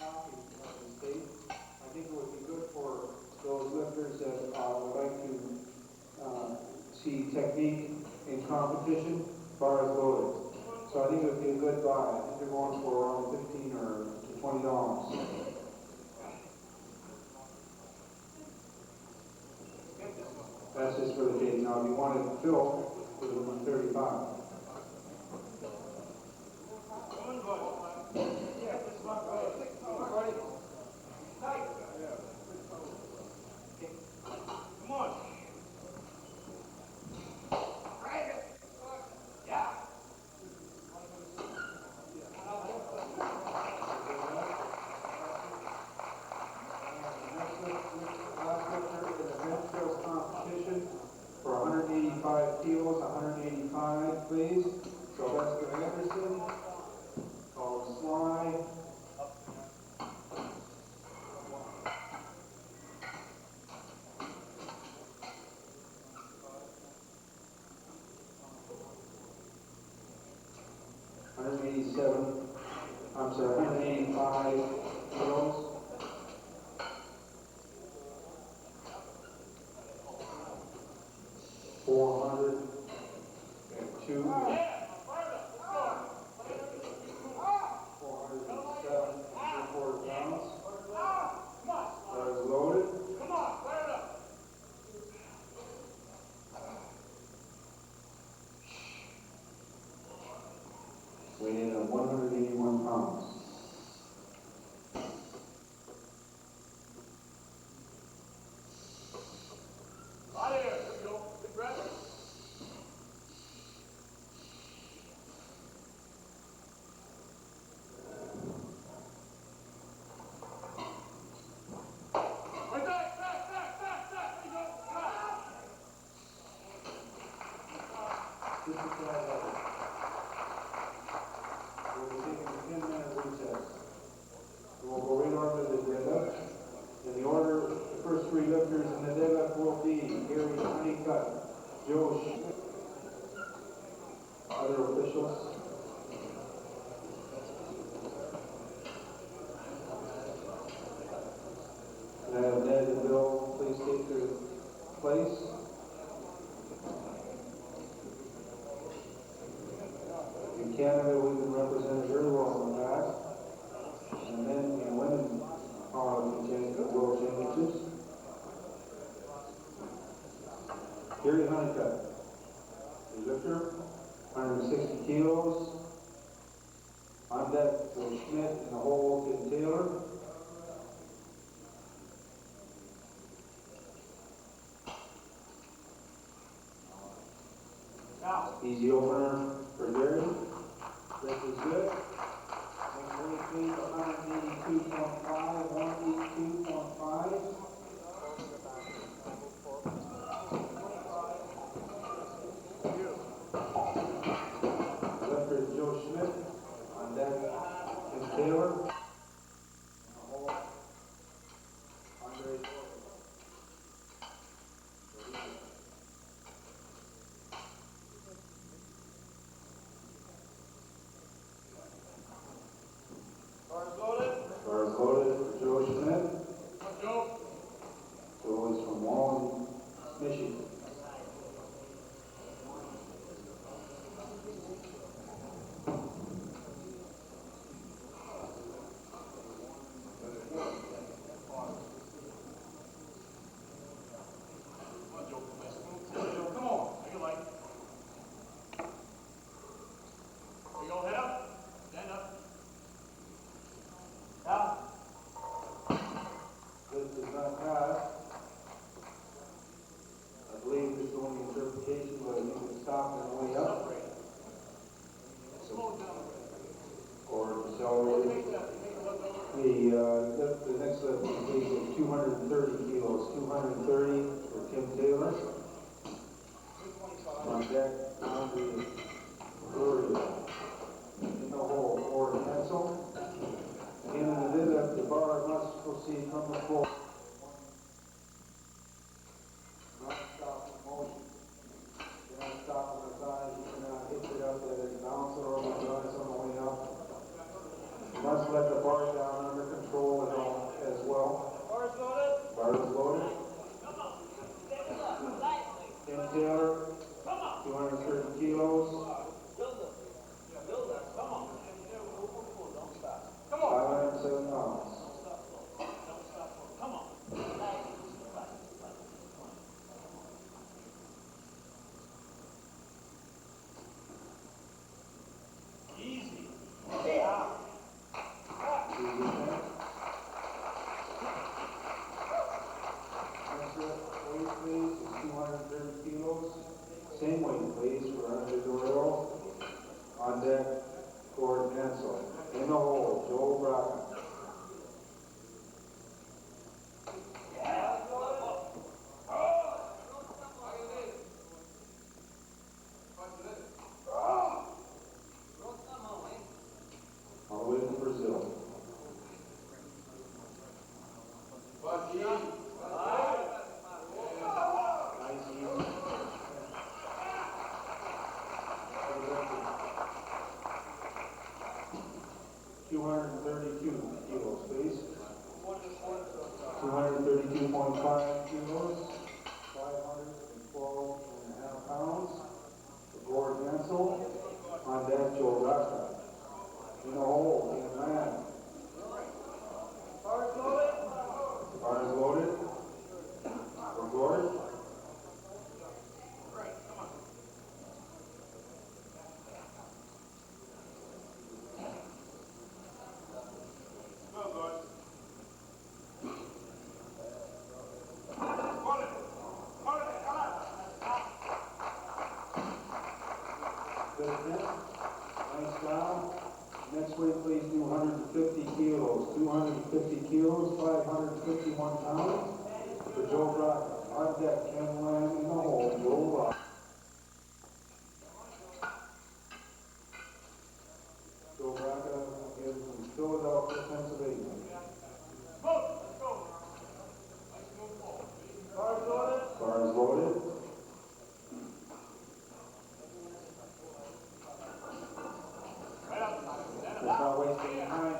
copy of the state. I think it would be good for those lifters that would like to see technique in competition. Bar is loaded. So I think it would be a good buy. I think they're going for around $15 or $20. That's just for the case. Now, if you wanted to fill, it would be $35. Come on. 185 kilos. 402. 407 3/4 pounds. That is loaded. Weighing in at 181 pounds. This is we'll be taking a 10-minute recess. We'll go right on to the deadlift. In the order, the first three lifters in the deadlift will be Gary Honeycutt, Joe Schmidt, other officials. Can I have Ned and Bill please take their place? In Canada, we've been represented very well in the past. And then in women's powerlifting world championships. Gary Honeycutt, the lifter, 160 kilos. On deck, Joe Schmidt in the hole, Tim Taylor. Easy opener for Gary. This is good. Next weight please, 182.5, 182.5. Lifter is Joe Schmidt. On deck, Tim Taylor. Andre. Bars loaded for Joe Schmidt. Joe is from Wallen, Michigan. This does not pass. I believe this is only interpretation, but you can stop on the way up. Or accelerate. The next lift is 230 kilos. 230 for Tim Taylor. On deck, Andre in the hole for pencil. In the deadlift, the bar must proceed from the floor. Not stop the motion. You cannot stop on the side. You cannot hit it up that it bounces or runs on the way up. You must let the bar down under control as well. Bar is loaded. Tim Taylor, 230 kilos. 507 pounds. Easy. Yeah. Next weight please is 230 kilos. Same weight please for Andre Dorero. On deck, Gordon Hansel. In the hole, Joel Bracken. All the way to Brazil. Nice easy. Good attempt. Nice job. Next weight, please do 150 kilos. 250 kilos, 551 pounds. For Joe Brock. On deck, Ken Lamb in the hole. Joe Brock. Joe Brock is from Philadelphia, Pennsylvania. Bar is loaded. Let's not waste any time.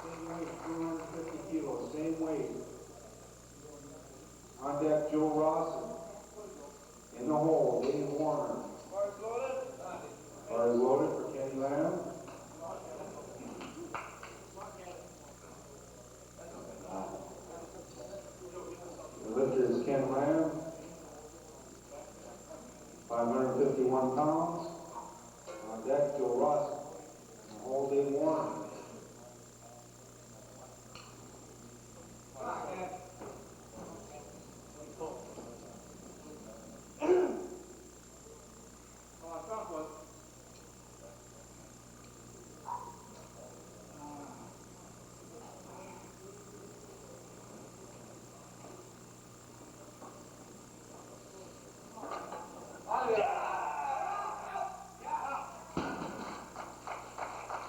Same weight, 250 kilos, same weight. On deck, Joe Rawson. In the hole, Dave Warner. Bar is loaded for Kenny Lamb. The lifter is Ken Lamb. 551 pounds. On deck, Joe Rawson. In the hole, Dave Warner.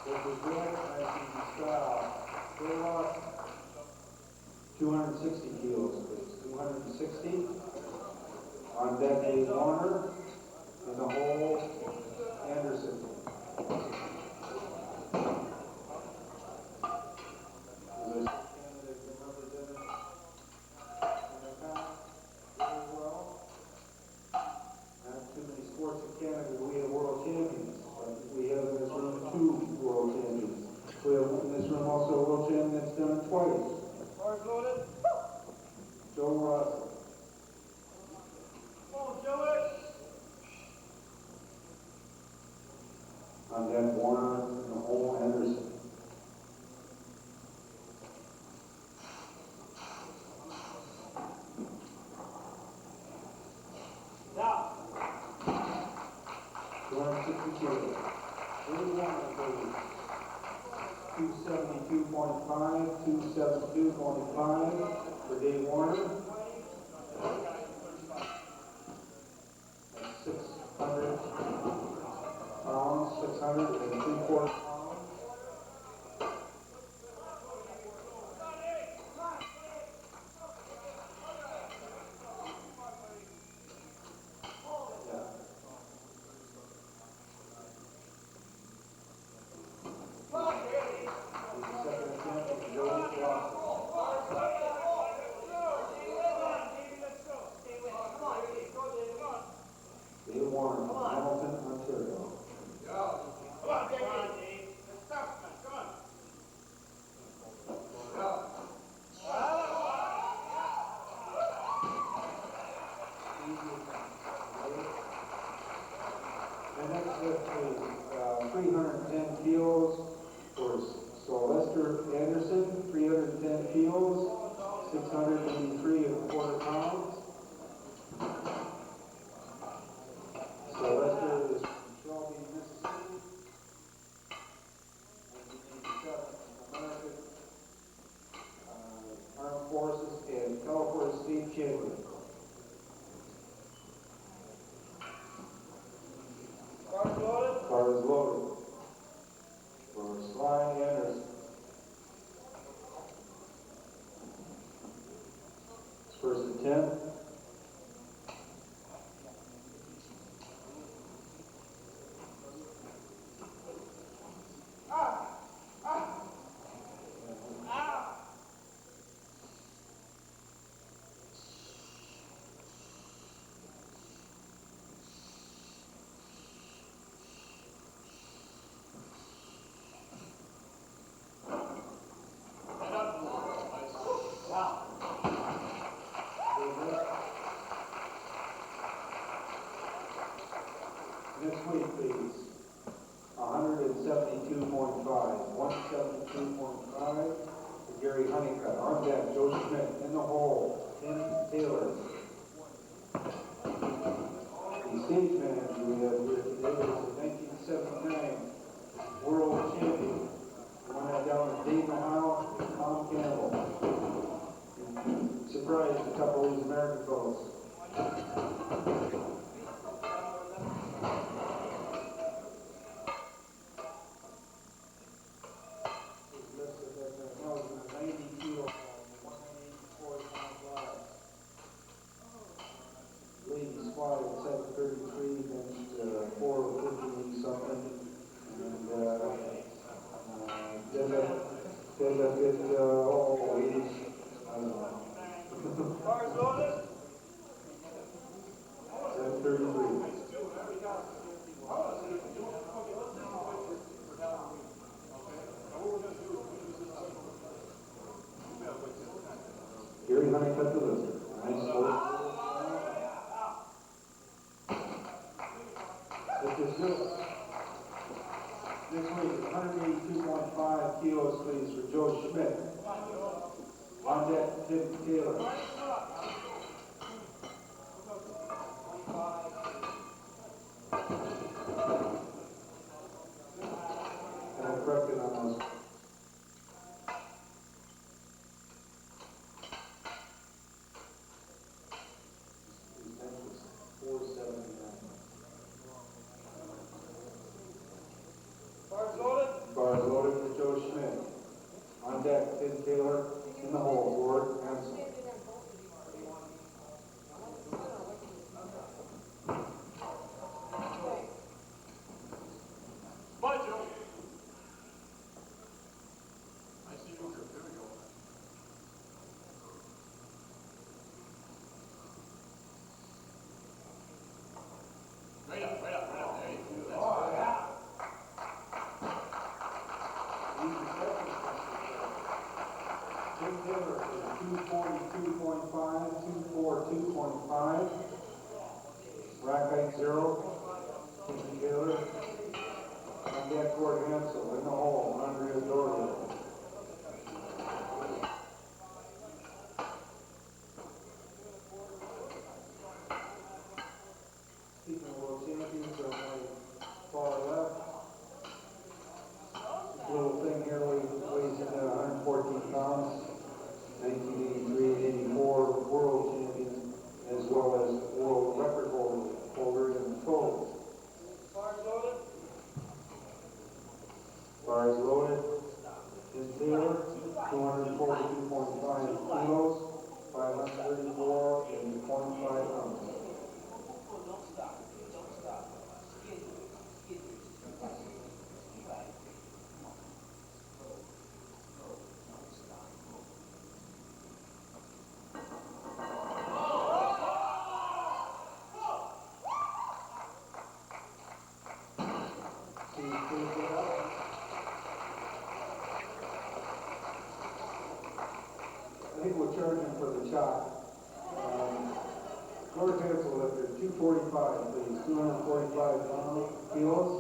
This is good. Nice easy style. Joe Rawson. 260 kilos, please. 260. On deck, Dave Warner. In the hole, Anderson. Not too many sports in Canada we have world champions, but we have in this room 2 world champions. We have in this room also a world champion that's done it twice. Joe Rawson. On deck, Warner, in the hole, Anderson. Now. 260 kilos. 272.5, 272.5 for Dave Warner. That's 600 pounds, 603 pounds. Dave Warner, Hamilton, Ontario. Come on, Dave. Let's stop, man. Come on. And next lift is 310 kilos for Sylvester Anderson. 310 kilos, 683 pounds. Sylvester is from Shelby, Mississippi. 1987 American Armed Forces and California State Champion. Car is loaded for Sly Anderson. First and 10. Next week, please. 172.5. 172.5 for Gary Honeycutt. On deck, Joe Schmidt. In the hole, Tim Taylor. stage manager we have here today is the 1979 world champion. The one that down in Dayton, Ohio, Tom Campbell. Surprised a couple of these American folks. Ladies squat at 733, benched 450 something, and deadlift at 80s. I don't know. 733. Gary Honeycutt the lifter. Nice work. This is good. This week is 182.5 kilos, please, for Joe Schmidt. On deck, Tim Taylor. And I corrected on those. His bench was 479. Bars loaded for Joe Schmidt. On deck, Tim Taylor. In the hole, Ward Hanson. Tim Taylor is 242.5, 242.5. Rack height 0. Tim Taylor. On deck, Ward Hansel. In the hole, Andrea Doria. Speaking of world champions, on my far left. This little thing here weighs in at 114 pounds. 1983 and 84 world champion, as well as world record holder in total. Bars loaded. Tim Taylor, 242.5 kilos, 534 and 0.5 ounces. I think we'll charge him for the chop. George Hansel lifter, 245, please, 245 kilos.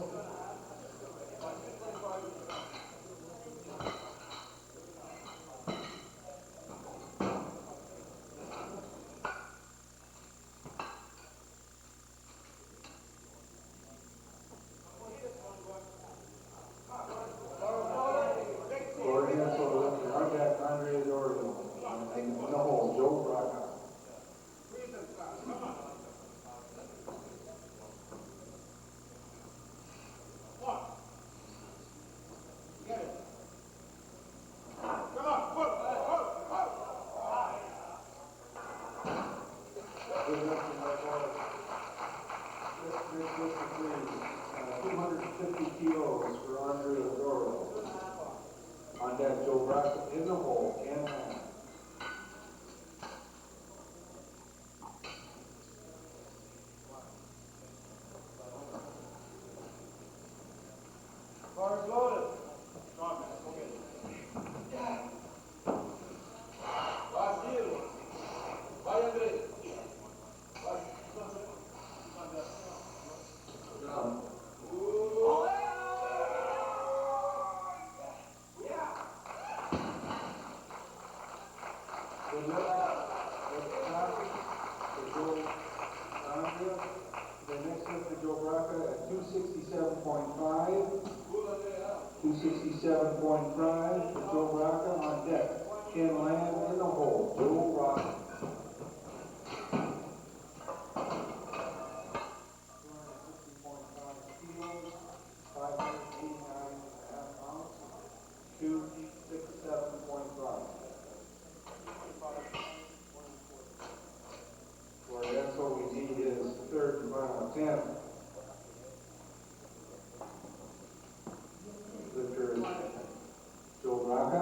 George Hansel lifter, on deck, Andrea Dorio. And in the hole, Joe Braca. Good lifting by George. 250 kilos for Andrea Dorio. On deck, Joe Braca in the hole, and hand. Bars loaded. Strong man, go get it. Brasil. Vai, André. Good luck. Good job. For Joe Andrea. The next one for Joe Braca at 267.5. 267.5 for Joe Braca on deck. Ken Lamb in the hole. Joe Braca. 260.5 kilos, 589.5 pounds. 267.5. For that's what we need is third and final attempt. Lifter Joe Braca.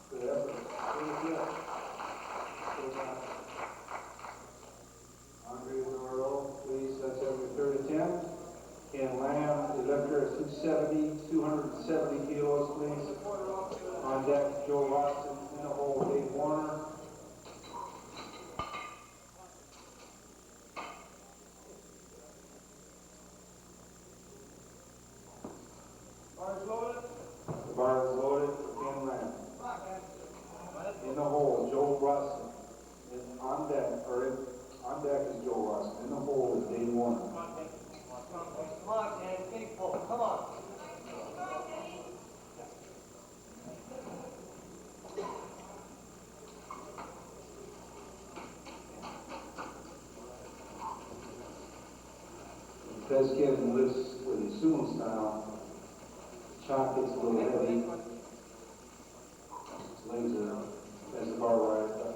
Good effort. Andre Zoro, please, that's every third attempt. Ken Lamb, the lifter at 270 kilos, please. On deck, Joe Watson, in the hole, Dave Warner. The bar is loaded for Ken Lamb. In the hole, Joe Watson. On deck is Joe Watson. In the hole is Dave Warner. Come on, man. Big pull. Come on. Because Kevin lifts with his sumo style, shot gets a little heavy. His legs are as the bar rises up.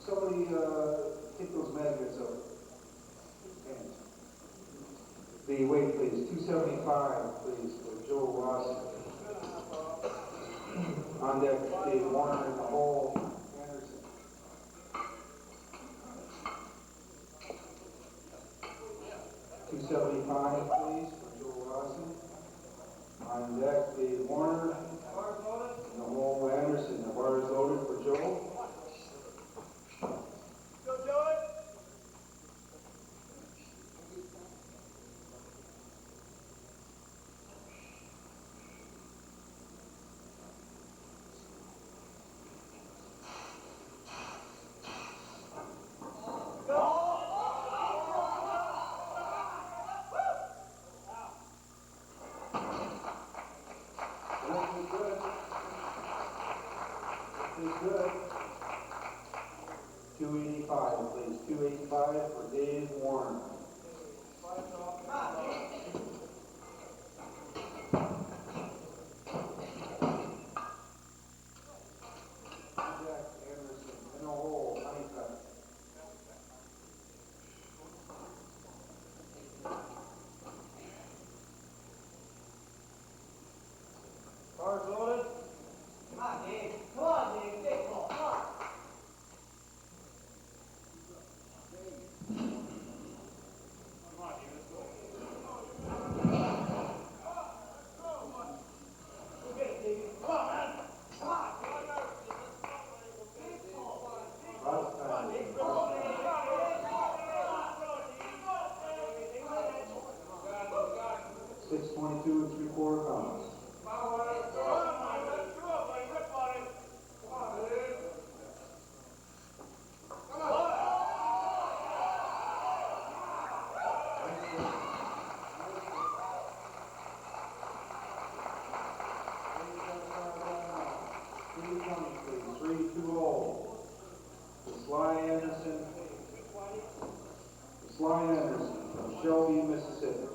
Somebody take those magnets up. The weight, please. 275, please, for Joe Ross. On deck, Dave Warner in the hole. Anderson. 275, please, for Joe Rossi. On deck, Dave Warner. In the hole, Anderson. The bar is loaded for Joe. Good. 285, please. 285 for Dave Warren. Jack Anderson in the hole, honeycut. Cars loaded. Come on, Dave. Come on, Dave. Big pull. Come on. Okay, Dave. Come on, man. Come on. Big pull. Last Come on, time. Dave. Come on, Dave. 622 and 3/4 pounds. Sly Anderson from Shelby, Mississippi.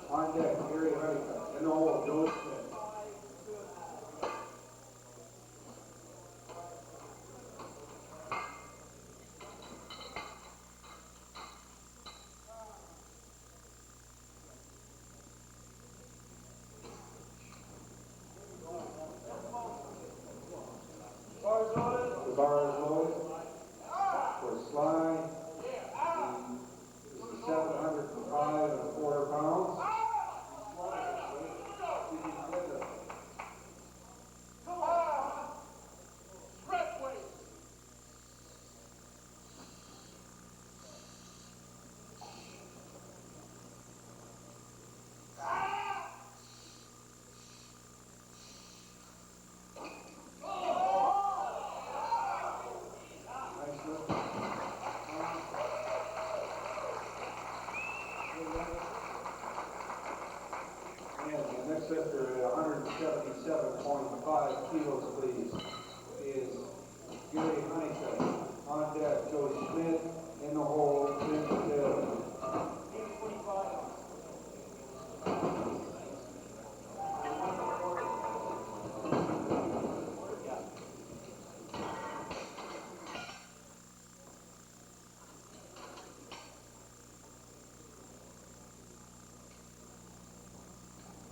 On deck, Gary Honeycutt. In the hole, Joe Smith. The bar is loaded. For Sly, this is 705 1/4 pounds. Next lifter at 177.5 kilos, please, is Gary Honeycutt. On deck, Joe Schmidt. In the hole, Vince Taylor.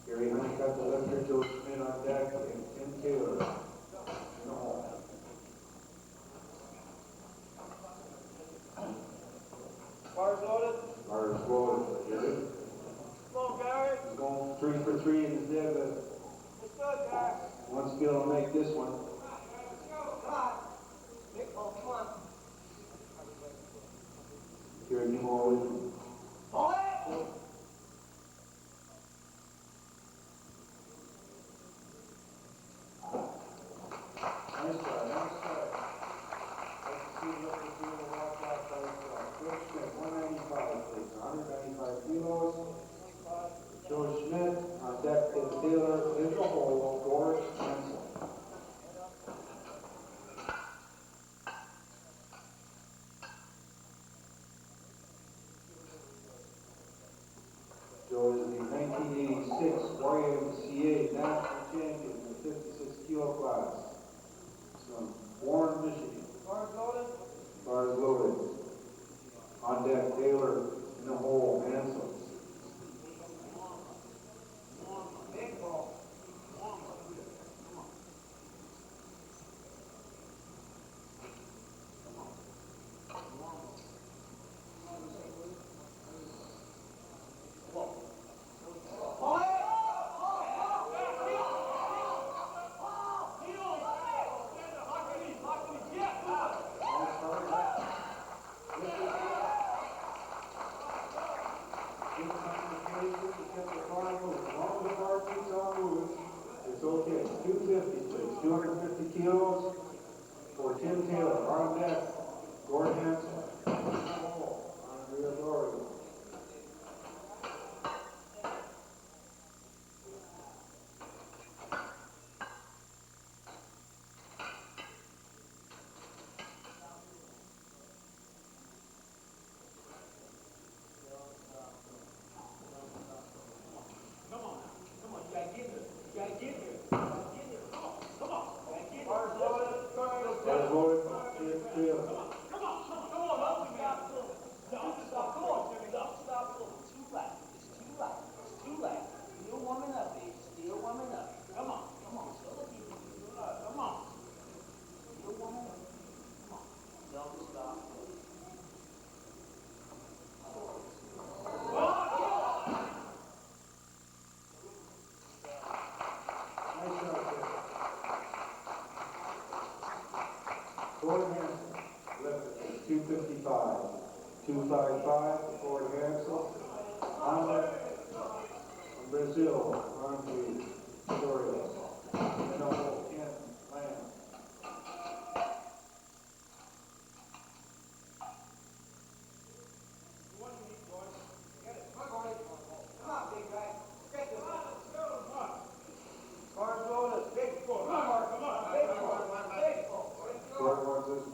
Gary Honeycutt, the lifter, Joe Schmidt on deck, and Tim Taylor in the hole. Bars loaded. Bar is loaded, Gary. Come on, Gary. He's going 3 for 3 in his deadlift. Let's go, Gary. Wants to be able to make this one. Come on. Big ball, come on. Gary, you more with him. Hold it. Nice try, nice try. Let's see what we're doing to walk off by George Schmidt, 195, please, 195 kilos. George Schmidt on deck, Tim Taylor, in the hole, George Hansen. Joe is the 1986 YMCA national champion in the 56 kilo class. He's from Warren, Michigan. Bars loaded. Bar is loaded. On deck, Taylor in the hole, Hansen. Big ball. It's okay. 250, please. 250 kilos for Tim Taylor. On deck, Gordon Hansen. Andrea Dory. Bars loaded. Bar is loaded. Tim Taylor. Gordon Hansen, left at 255. 255 for Gordon Hansen. On deck, from Brazil, on to Victoria. In the hole, Kent Lamb. Bars loaded. Big ball. Come on. Big ball. Big ball. Gordon wants this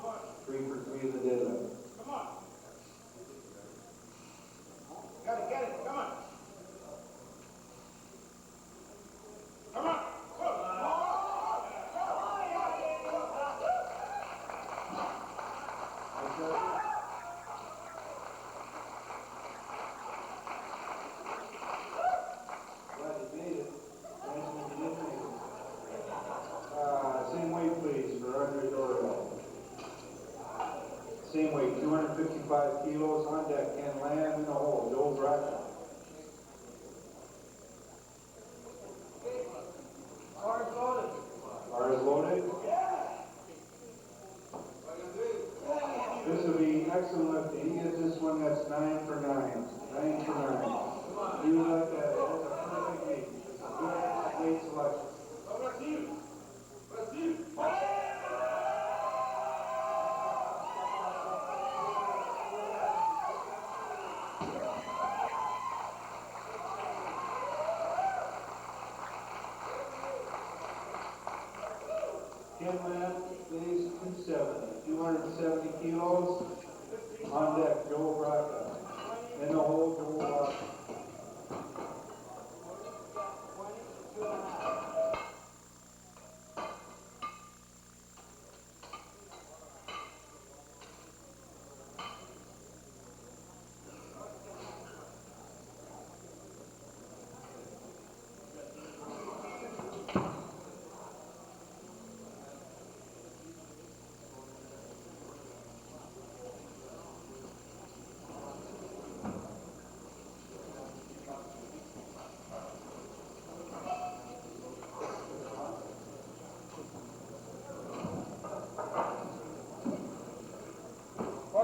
one. 3 for 3 in the deadlift. Same weight, 255 kilos on deck, Ken Lamb in the hole, Joe Bracken. Bars loaded. Bars loaded. This will be excellent lifting. He gets this one, that's 9 for 9. 9 for 9. You like that, that's a perfect weight. It's a good weight selection. Ken Lamb weighs 270 kilos. On deck, Joe Bracken. In the hole, Joe Bracken.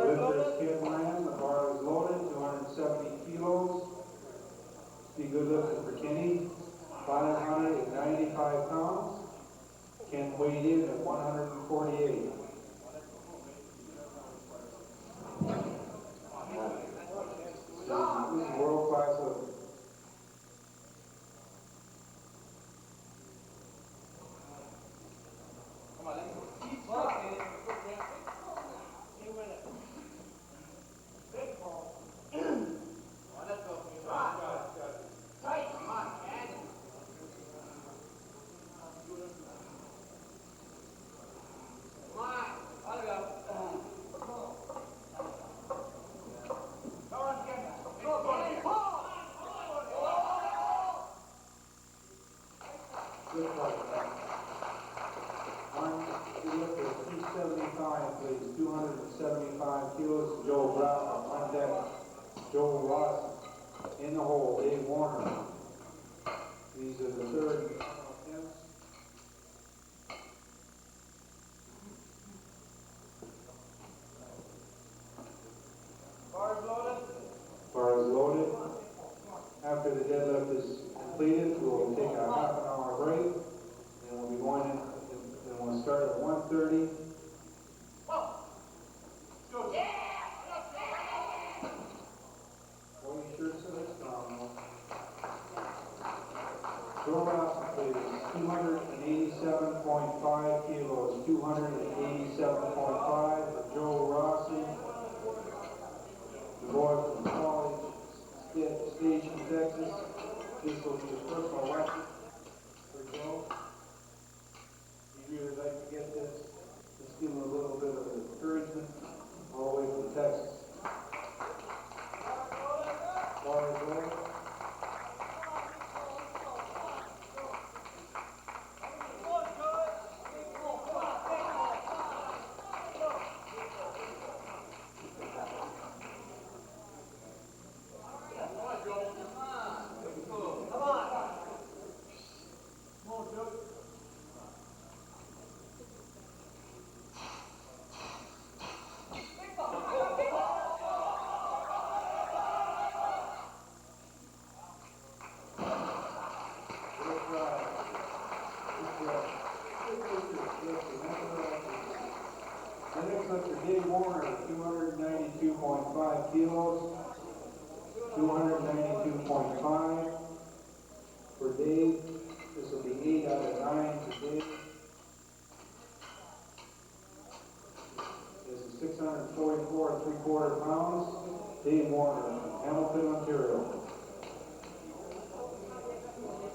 Lifters Ken Lamb, the bar is loaded, 270 kilos. Be good lifting for Kenny. 595 pounds. Ken weighed in at 148. This is world-class lifting. Please, 275 kilos, Joe Brown on deck, Joe Ross in the hole, Dave Warner. These are the third attempts. Bars loaded. Bar is loaded. After the deadlift is completed, we'll take a half-an-hour break, and we'll be going in, and we'll start at 1:30. Joe Ross, please. 287.5 kilos. 287.5 for Joe Rossi. The boy from College Station, Texas. This will be his personal record for Joe. He'd really like to get this. Just give him a little bit of encouragement all the way from Texas. Bar is loaded. The next lifter, Dave Warner, 292.5 kilos. 292.5 for Dave. This will be 8 out of 9 for Dave. This is 644 3/4 pounds. Dave Warner, Hamilton, Ontario.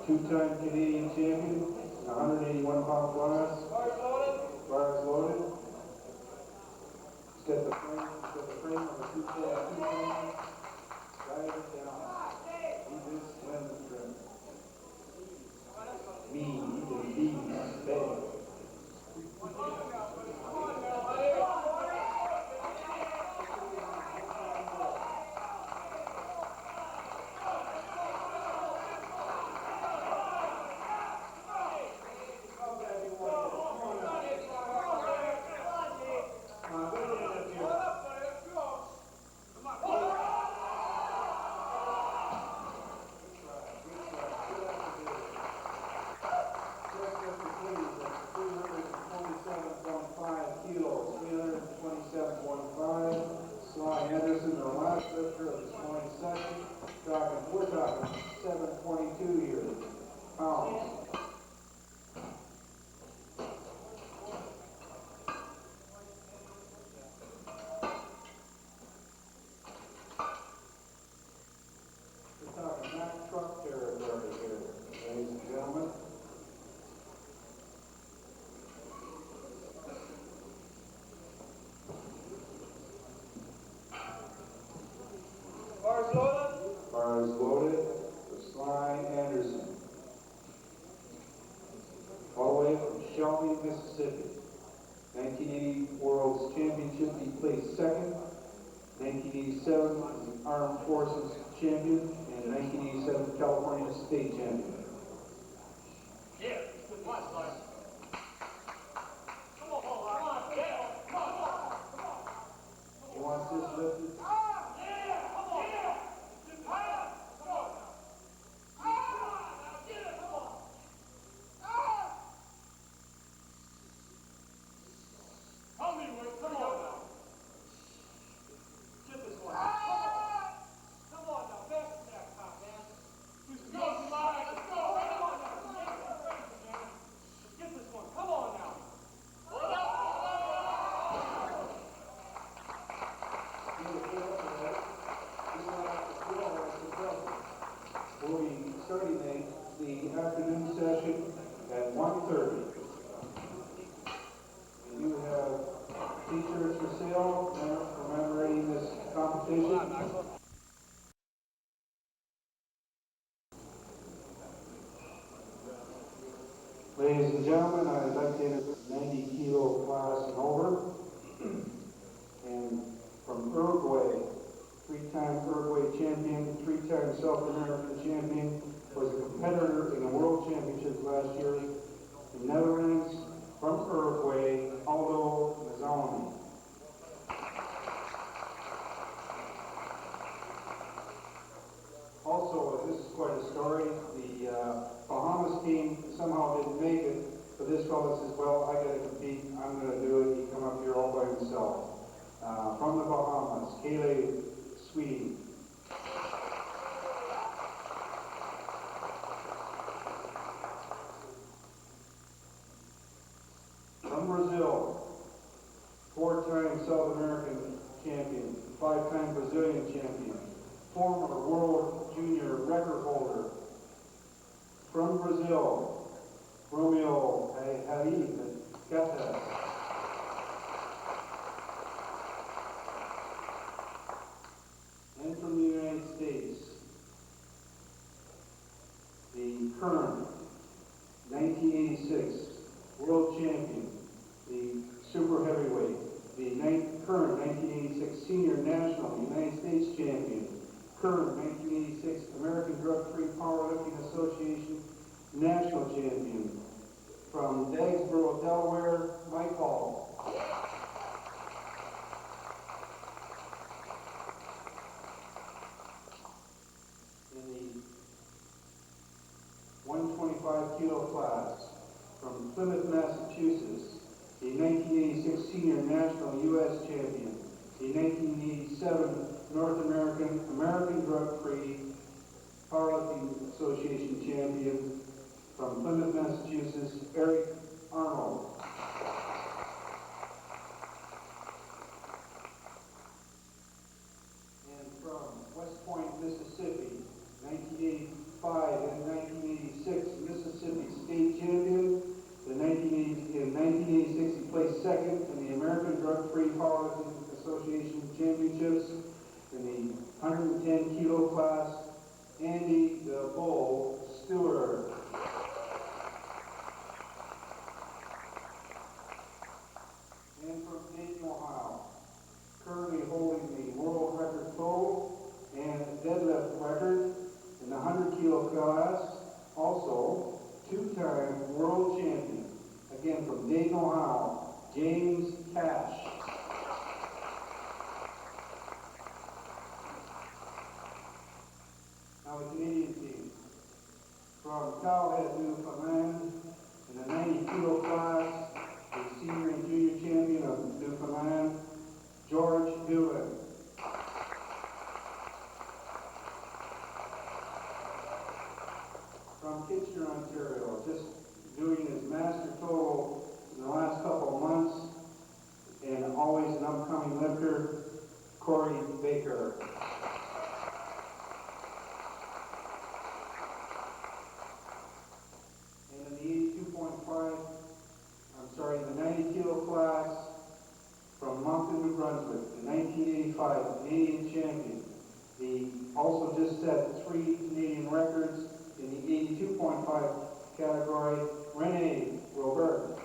Two-time Canadian champion, 181-pound class. Bar is loaded. Set the frame on the 242 pound. Drive it down. He just wins the trim. Me, the bees, bang. 722 here. Pounds. We're talking Mack truck territory here, ladies and gentlemen. Bars loaded. Bars loaded for Sly Anderson. All the way from Shelby, Mississippi. 1980 World's Championship, he placed second. 1987 Armed Forces Champion, and 1987 California State Champion. Yeah, good one, Sly. Come on, get it. Come on. He wants this lifted. We'll be starting the afternoon session at 1:30. We do have t-shirts for sale commemorating this competition. Ladies and gentlemen, I'd like to introduce 90 kilo class and over. And from Uruguay, three-time Uruguay champion, three-time South American champion, was a competitor in the World Championships last year in Netherlands. From Uruguay, Aldo Mazzoni. Also, this is quite a story. The Bahamas team somehow didn't make it, but this fellow says, well, I got to compete, I'm going to do it. He come up here all by himself. From the Bahamas, Kale Sweden. From Brazil, four-time South American champion, five-time Brazilian champion, former World Junior record holder. From Brazil, Romeo Harid Gatas. And from the United States, the current 1986 world champion, the super heavyweight, the current 1986 senior national United States champion, current 1986 American Drug-Free Powerlifting Association national champion, from Dagsboro, Delaware, Mike Hall. In the 125 kilo class, from Plymouth, Massachusetts, the 1986 Senior National U.S. Champion, the 1987 North American Drug-Free Powerlifting Association Champion, from Plymouth, Massachusetts, Eric Arnold. And from West Point, Mississippi, 1985 and 1986 Mississippi State Champion. In 1986, he placed second in the American Drug-Free Powerlifting Association Championships in the 110 kilo class. Andy the Bull Stewart. And from Dayton, Ohio, currently holding the world record total and deadlift record in the 100 kilo class. Also, two-time world champion, again from Dayton, Ohio, James Cash. Now the Canadian team, from Cowhead, Newfoundland, in the 90 kilo class, the senior and junior champion of Newfoundland, George Doolan. Baker. And in the 82.5, the 90 kilo class from Moncton, New Brunswick, the 1985 Canadian champion. He also just set 3 Canadian records in the 82.5 category, Rene Robert.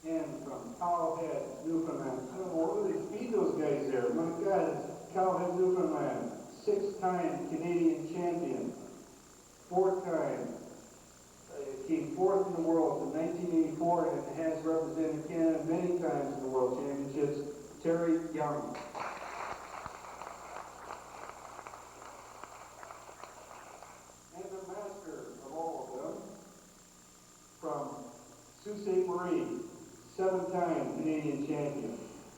And from Cowhead, Newfoundland. I don't know what do they feed those guys there? My God, Cowhead, Newfoundland, 6-time Canadian champion, 4-time. Came 4th in the world in 1984 and has represented Canada many times in the World Championships, Terry Young. And the master of all of them, from Sault Ste. Marie, 7-time Canadian champion,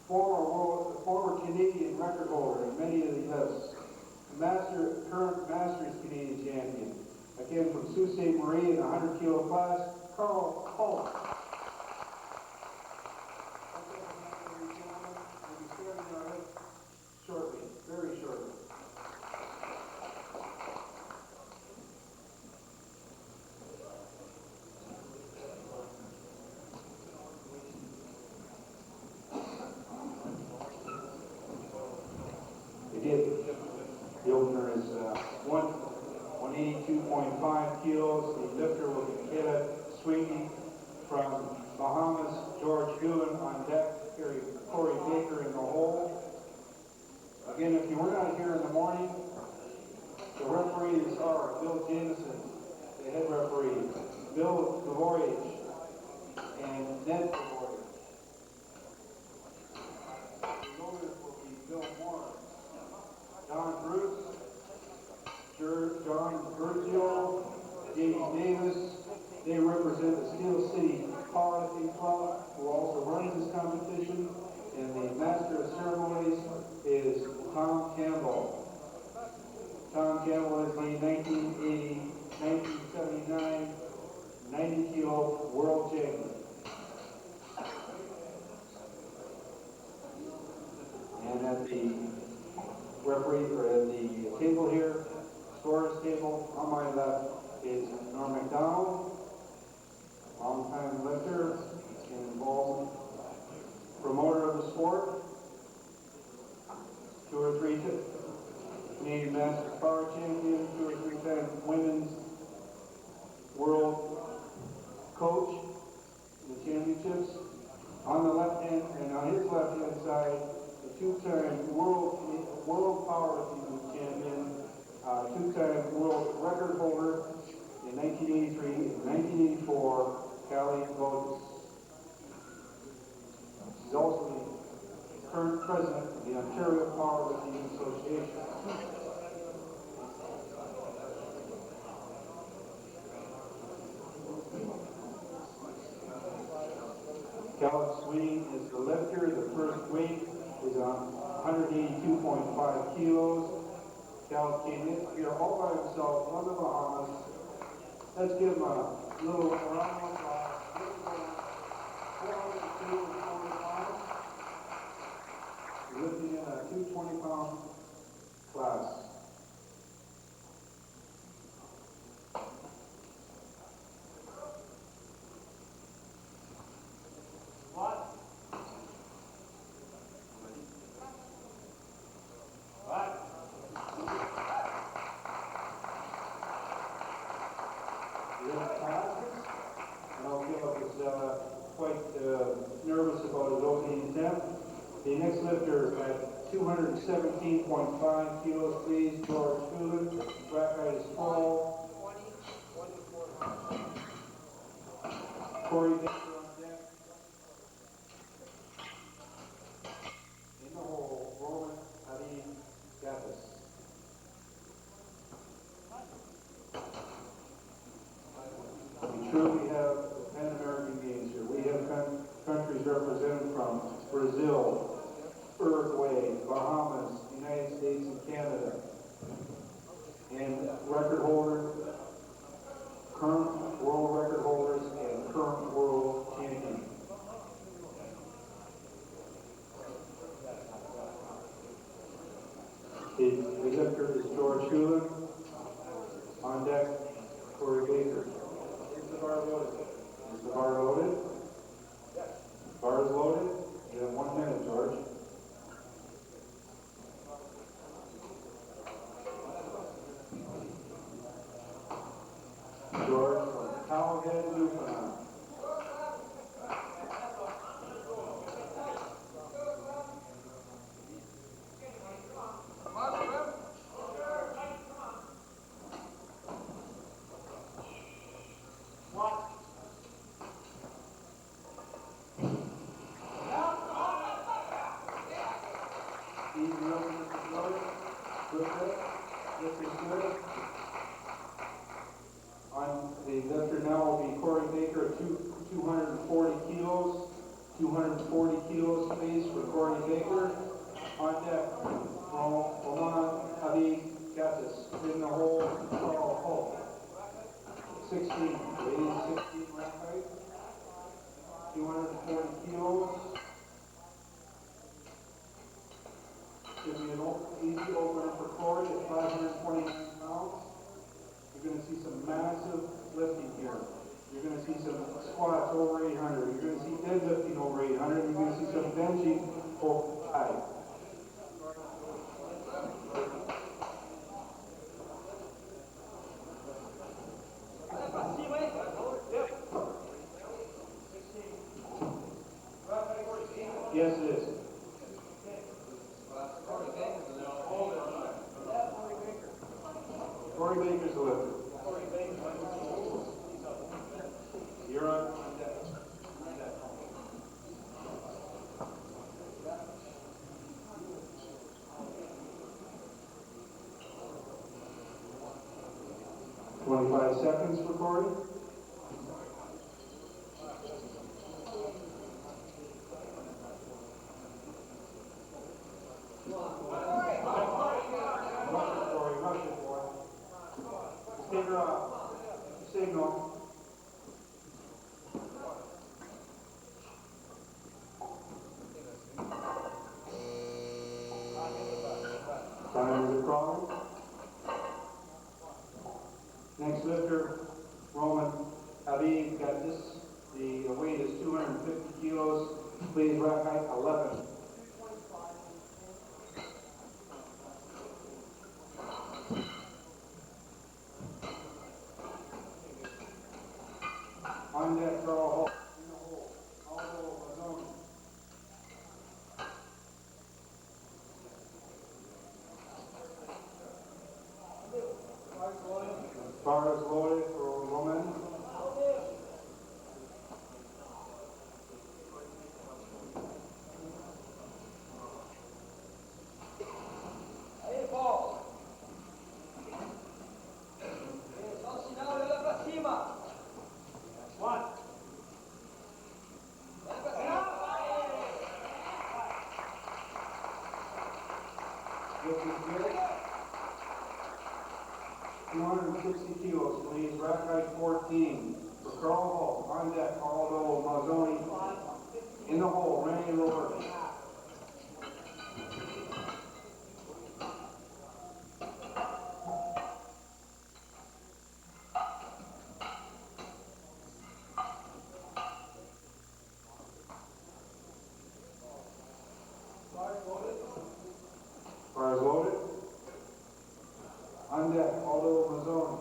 former Canadian record holder in many of the lists, current Masters Canadian champion. Again, from Sault Ste. Marie in the 100 kilo class, Carl Hull. We'll be starting our list shortly, very shortly. The opener is 182.5 kilos. The lifter will be Kayla Sweeney from Bahamas. George Gulen on deck. Corey Baker in the hole. Again, if you were not here in the morning, the referees are Bill Jameson, the head referee, Bill Dvorak, and Ned Dvorak. The owners will be Bill Morris, Don Bruce, John Virgil, Jamie Davis. They represent the Steel City Powerlifting Club, who also runs this competition. And the Master of Ceremonies is Tom Campbell. Tom Campbell is the 1980, 1979 90 kilo world champion. And at the referee, or at the table here, scorer's table, on my left is Norm McDonald, longtime lifter and involved promoter of the sport, 2 or 3 Canadian Masters Power Champion, 2 or 3 time women's world coach in the championships. On the left hand, and on his left hand side, the 2-time world powerlifting champion, 2-time world record holder in 1983 and 1984, Callie Lotus. She's also the current president of the Ontario Powerlifting Association. Callie Sweeney is the lifter. The first weight is on 182.5 kilos. Cal came in here all by himself from the Bahamas. Let's give him a little round of applause. 402 pounds. Lifting in a 220-pound class. Nervous about his opening attempt. The next lifter at 217.5 kilos, please, George Gulen. Back height is full. Corey Baker on deck. In the hole, Roman Adi Gathis. We truly have the Pan American Games here. We have countries represented from Brazil, Uruguay, Bahamas, United States, and Canada. And record holders, current world record holders, and current world champion. lifter is George Hewlin. On deck, Corey Baker. Is the bar loaded? Is the bar loaded? Yes. Bar is loaded. You have 1 minute, George. George from Cowhead, Newfoundland. On the lifter now will be Corey Baker at 240 kilos. 240 kilos, please, for Corey Baker. On deck, Roman Habib Gattis in the hole, Carl Hull. 16, ladies, 16 rack height. 240 kilos. Give me an easy opener for Corey at 529 pounds. You're going to see some massive lifting here. You're going to see some squats over 800. You're going to see deadlifting over 800. You're going to see some benching over 5. Yes, it is. Corey Baker's the lifter. You're on. 25 seconds for Corey. Signal. Time is crawling. Next lifter, Roman Habib Gattis. The weight is 250 kilos. Please rack height 11. On deck, Carl Hull. In the hole. Arnold. Bar is loaded for Roman. Aí, Paulo. Só o sinal, olha pra cima. One. Olha pra cima. 260 kilos, please. Rack height 14. For Carl Hull. On deck, Aldo Mazzoni. In the hole, Rennie Rover. Bar is loaded. On deck, Aldo Mazzoni.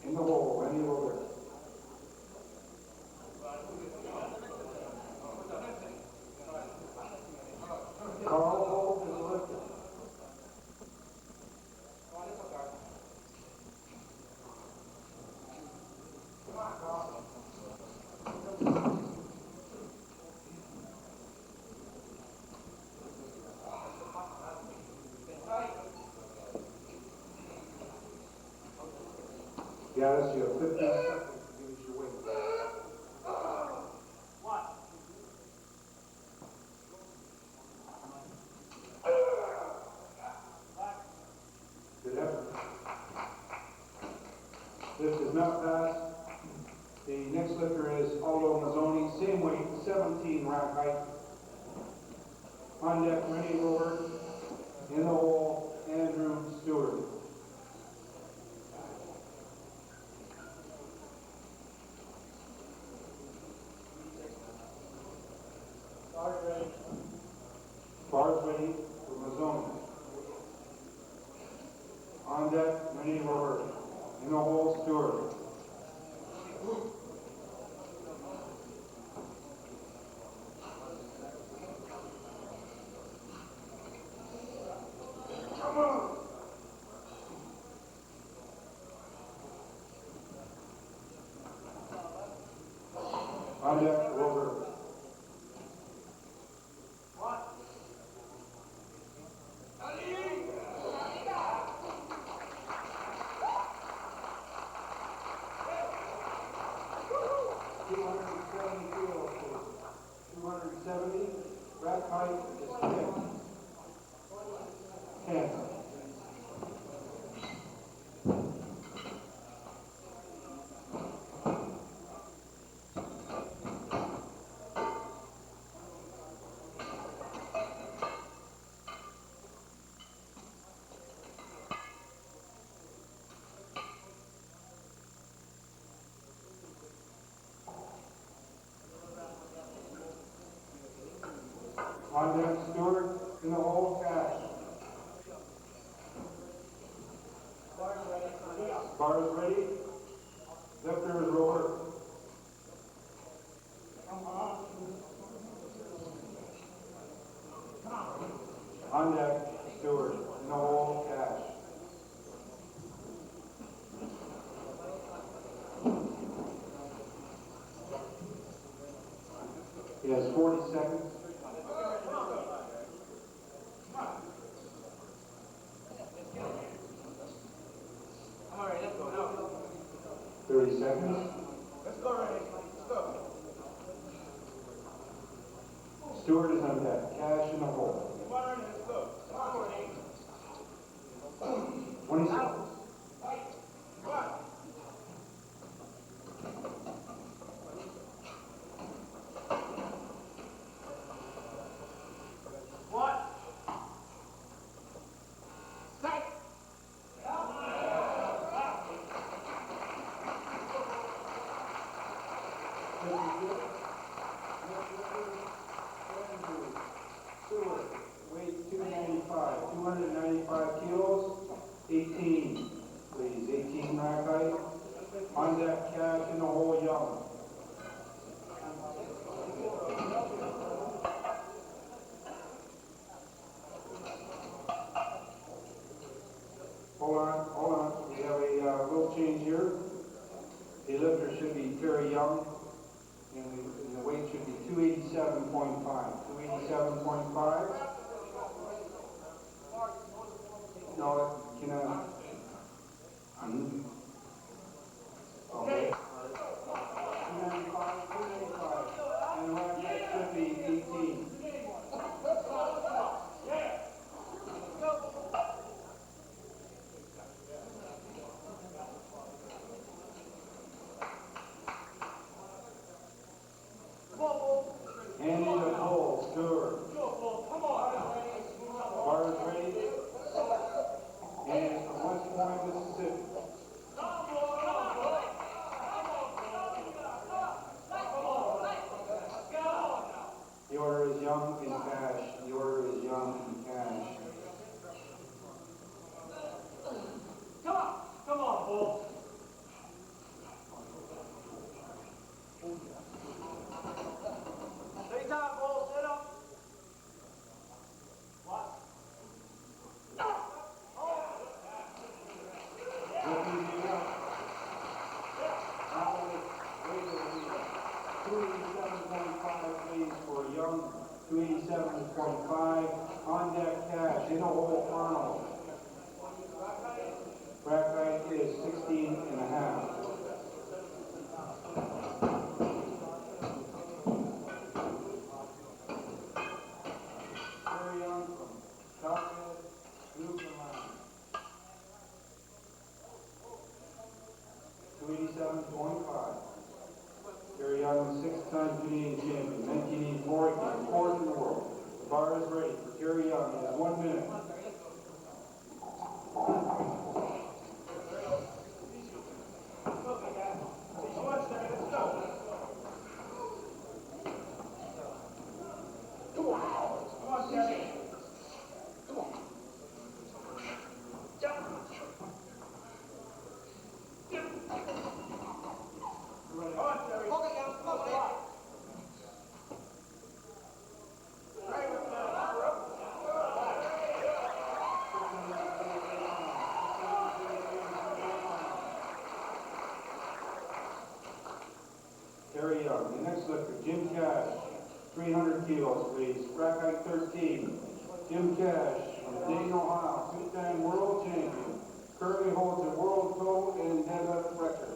In the hole, Rennie Rover. Carl Hull is the lifter. Yes, you have 15 seconds to finish your weight. Good effort. Lift is not passed. The next lifter is Aldo Mazzoni. Same weight, 17 rack height. On deck, Rennie Rover. In the hole, Andrew Stewart. Bars ready for Mazzone. On deck, Renee Robert. In the hole, Stewart. On deck, Robert. Rack height is 10. On deck, Stewart, in the hole, Cash. Bars ready. Lifter is Robert. On deck, Stewart, in the hole, Cash. He has 40 seconds. All right, let's go now. 30 seconds. Let's go, Renee. Let's go. Stewart is on deck. Cash in the hole. Come on, Renee, let's go. Come on, Renee. 20 seconds. Come on. What? Set. Stewart, weight 295 kilos, 18, please, 18 rack height. On deck, Cash in the hole, Young. Hold on, we have a little change here. The lifter should be Terry Young, and the weight should be 287.5. 287.5. No, it cannot. Okay. 295, 295. And the rack height should be 18. Andy the pole, Stewart. Bars ready. And from West Point, Mississippi. The order is Young and Cash. The order is Young and Cash. Come on, Bull. Stay down, Bull. Sit up. What? Looking to you. Arnold, wait a minute. 287.5, please, for Young. 287.5. On deck, Cash. In the hole, Arnold. Rack height is 16 and a half. Very Young from Southfield, Newfoundland. 287.5. Terry Young, six-time Canadian champion, 1984, he came fourth in the world. The bar is ready for Terry Young. He has 1 minute. Terry Young. The next lifter, Jim Cash, 300 kilos, please. Rack height 13. Jim Cash from Dayton, Ohio, two-time world champion. Currently holds a world toe and deadlift record.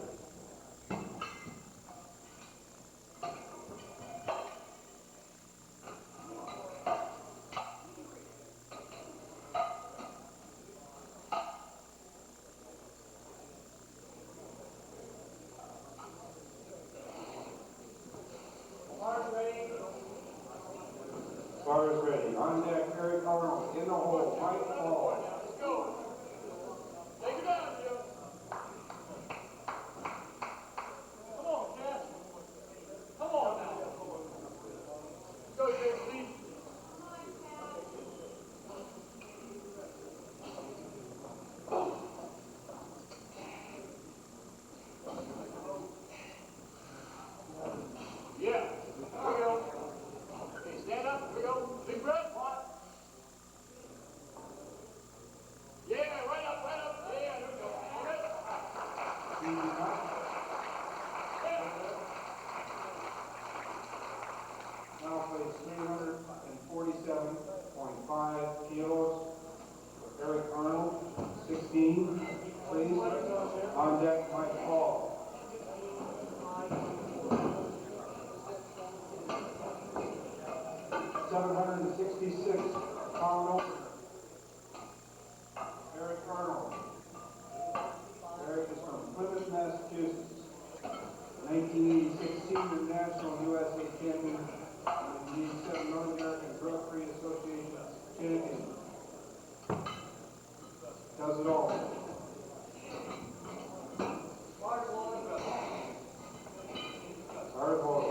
Bar is ready. On deck, Eric Arnold. In the hole, Mike Paul. Let's go. Take it down, Jim. Come on, Cash. Come on now. Let's go, JC. Yeah. Here we go. Okay, stand up. Here we go. Big breath. Yeah, right up, right up. Yeah, here we go. Now plays 347.5 kilos. Eric Arnold, 16, please. On deck, Mike Paul. £766 Eric Arnold. Eric is from Plymouth, Massachusetts. 1986 Senior National USA Champion. 1987 North American Drug Free Association Champion. Does it all. Hardball.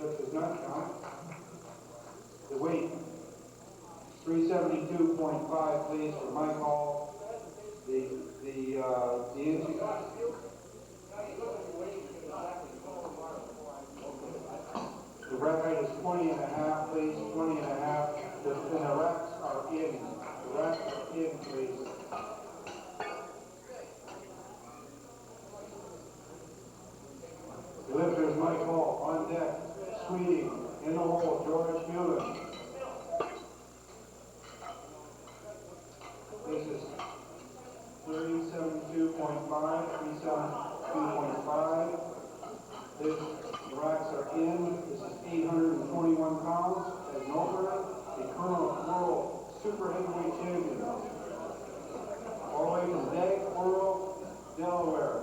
That does not count. The weight, 372.5, please, for Mike Hall. The inch. The rack height is 20 and a half, please, 20 and a half. And the racks are in. The racks are in, please. The lifter is Mike Hall. On deck, Sweeting. In the hole, George Mueller. This is 372.5, 372.5. The racks are in. This is 821 pounds. As an opener, the current world super heavyweight champion. All the way from Dag, World, Delaware.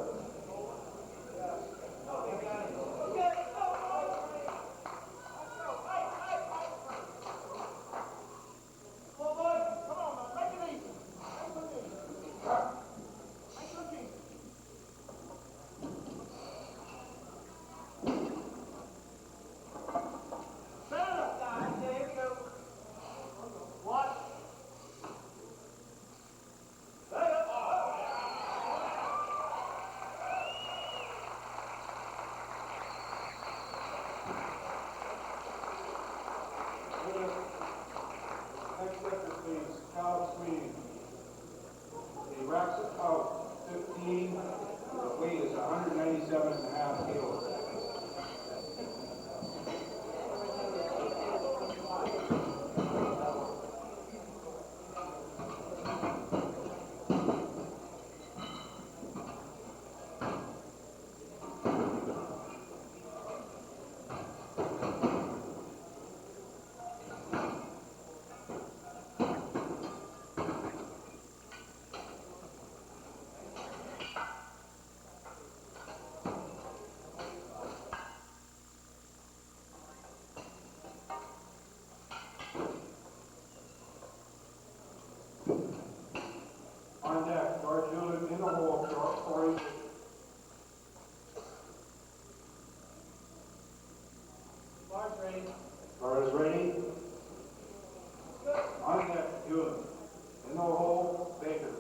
Corey. Bar's ready. Bar is ready. On deck, Ewan. In the hole, Baker.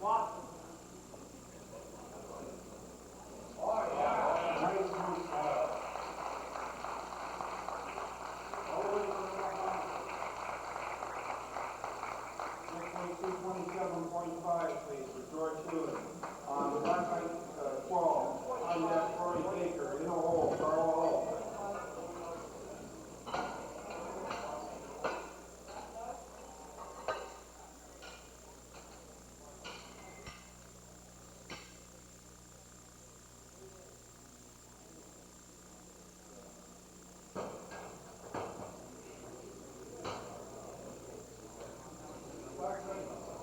Watt. Nice move, Scott. All the way to the line. 227.5, please, for George Ewan. On the black height, 12. On deck, Corey Baker. In the hole, Carl Hall.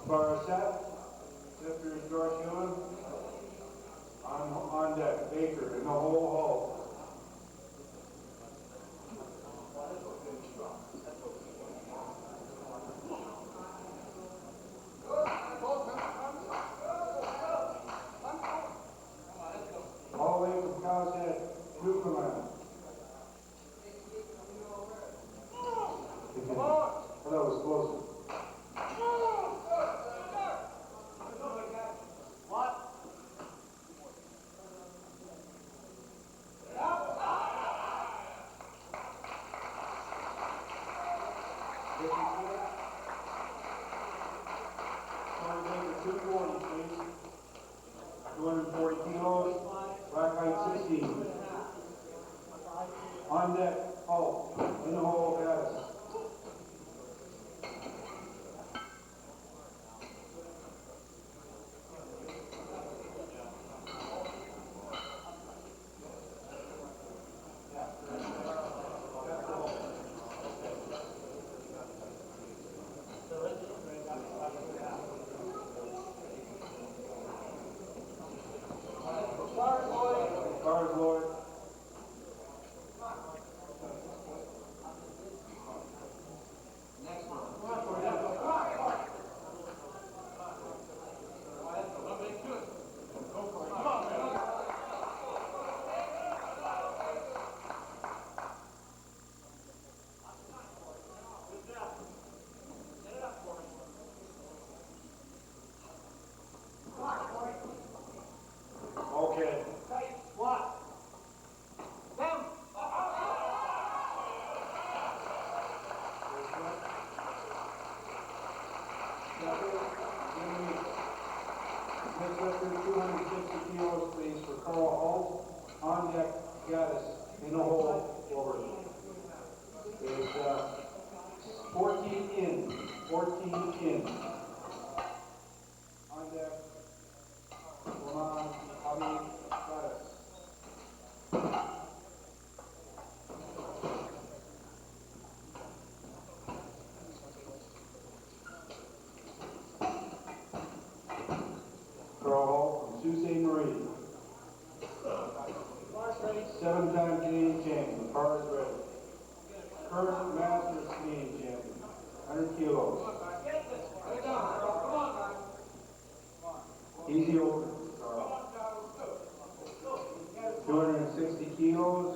Bar set. Sifter is George Ewan. On deck, Baker in the whole hull. All the way from Cow's Head, Newfoundland. That was closer. Corey Baker, 240, please. 240 kilos, black height 16. On deck, hull, in the hole, Gaddis. Cars, Lloyd. Okay. Sylvester, 260 kilos, please, for Carl Hall. On deck, Gaddis, in the hole, over. There's 14 in. 14 in. On deck, Roman, Javi, Gaddis. Carl Hall from Sault Ste. Marie. 7-time Canadian champion. Car is ready. Current Masters Canadian champion. 100 kilos. Easy over, Carl. 260 kilos.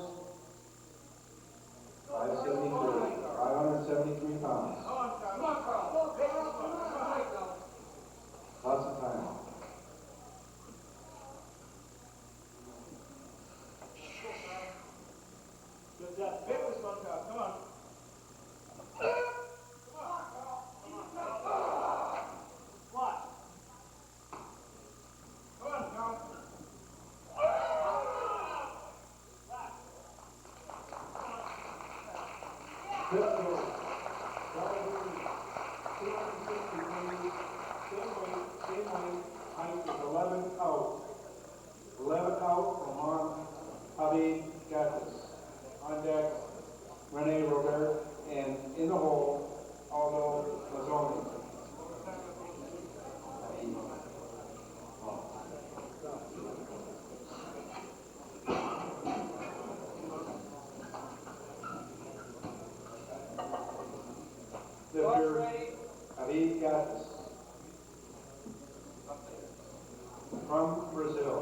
573 pounds. Lots of time. Good job. Hit this one, Carl. Come on. What? Come on, Carl. Good goal. 260 pounds. Same weight. Height is 11 out. 11 out from Javi Gaddis. On deck, Rene Robert, and in the hole, Aldo Mazzoni. Sifter, Dave Gattis. From Brazil.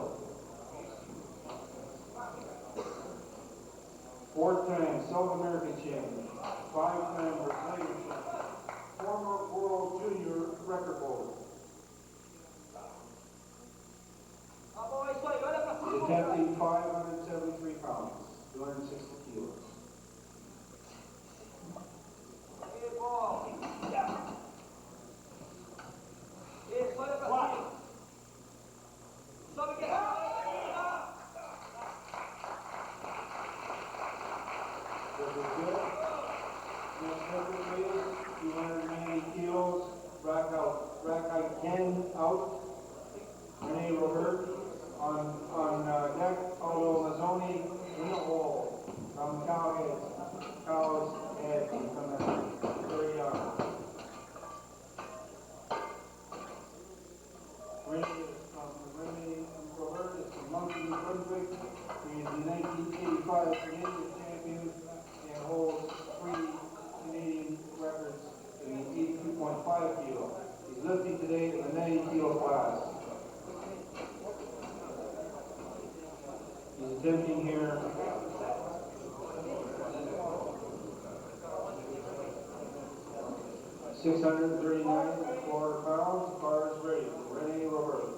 4-time South American champion, 5-time Brazilian champion, former World Junior record holder. He's attempting 573 pounds, 260 kilos. This is good. Next record is 290 kilos, rack height 10 out. Rene Robert on deck, Aldo Mazzoni in the hole from Cow's Head from the very young. Rene Robert is from Moncton, New Brunswick. He is the 1985 Canadian champion and holds 3 Canadian records in the 82.5 kilo. He's lifting today in the 90 kilo class. He's attempting here 639.25 pounds. Bar is ready. Rene Robert.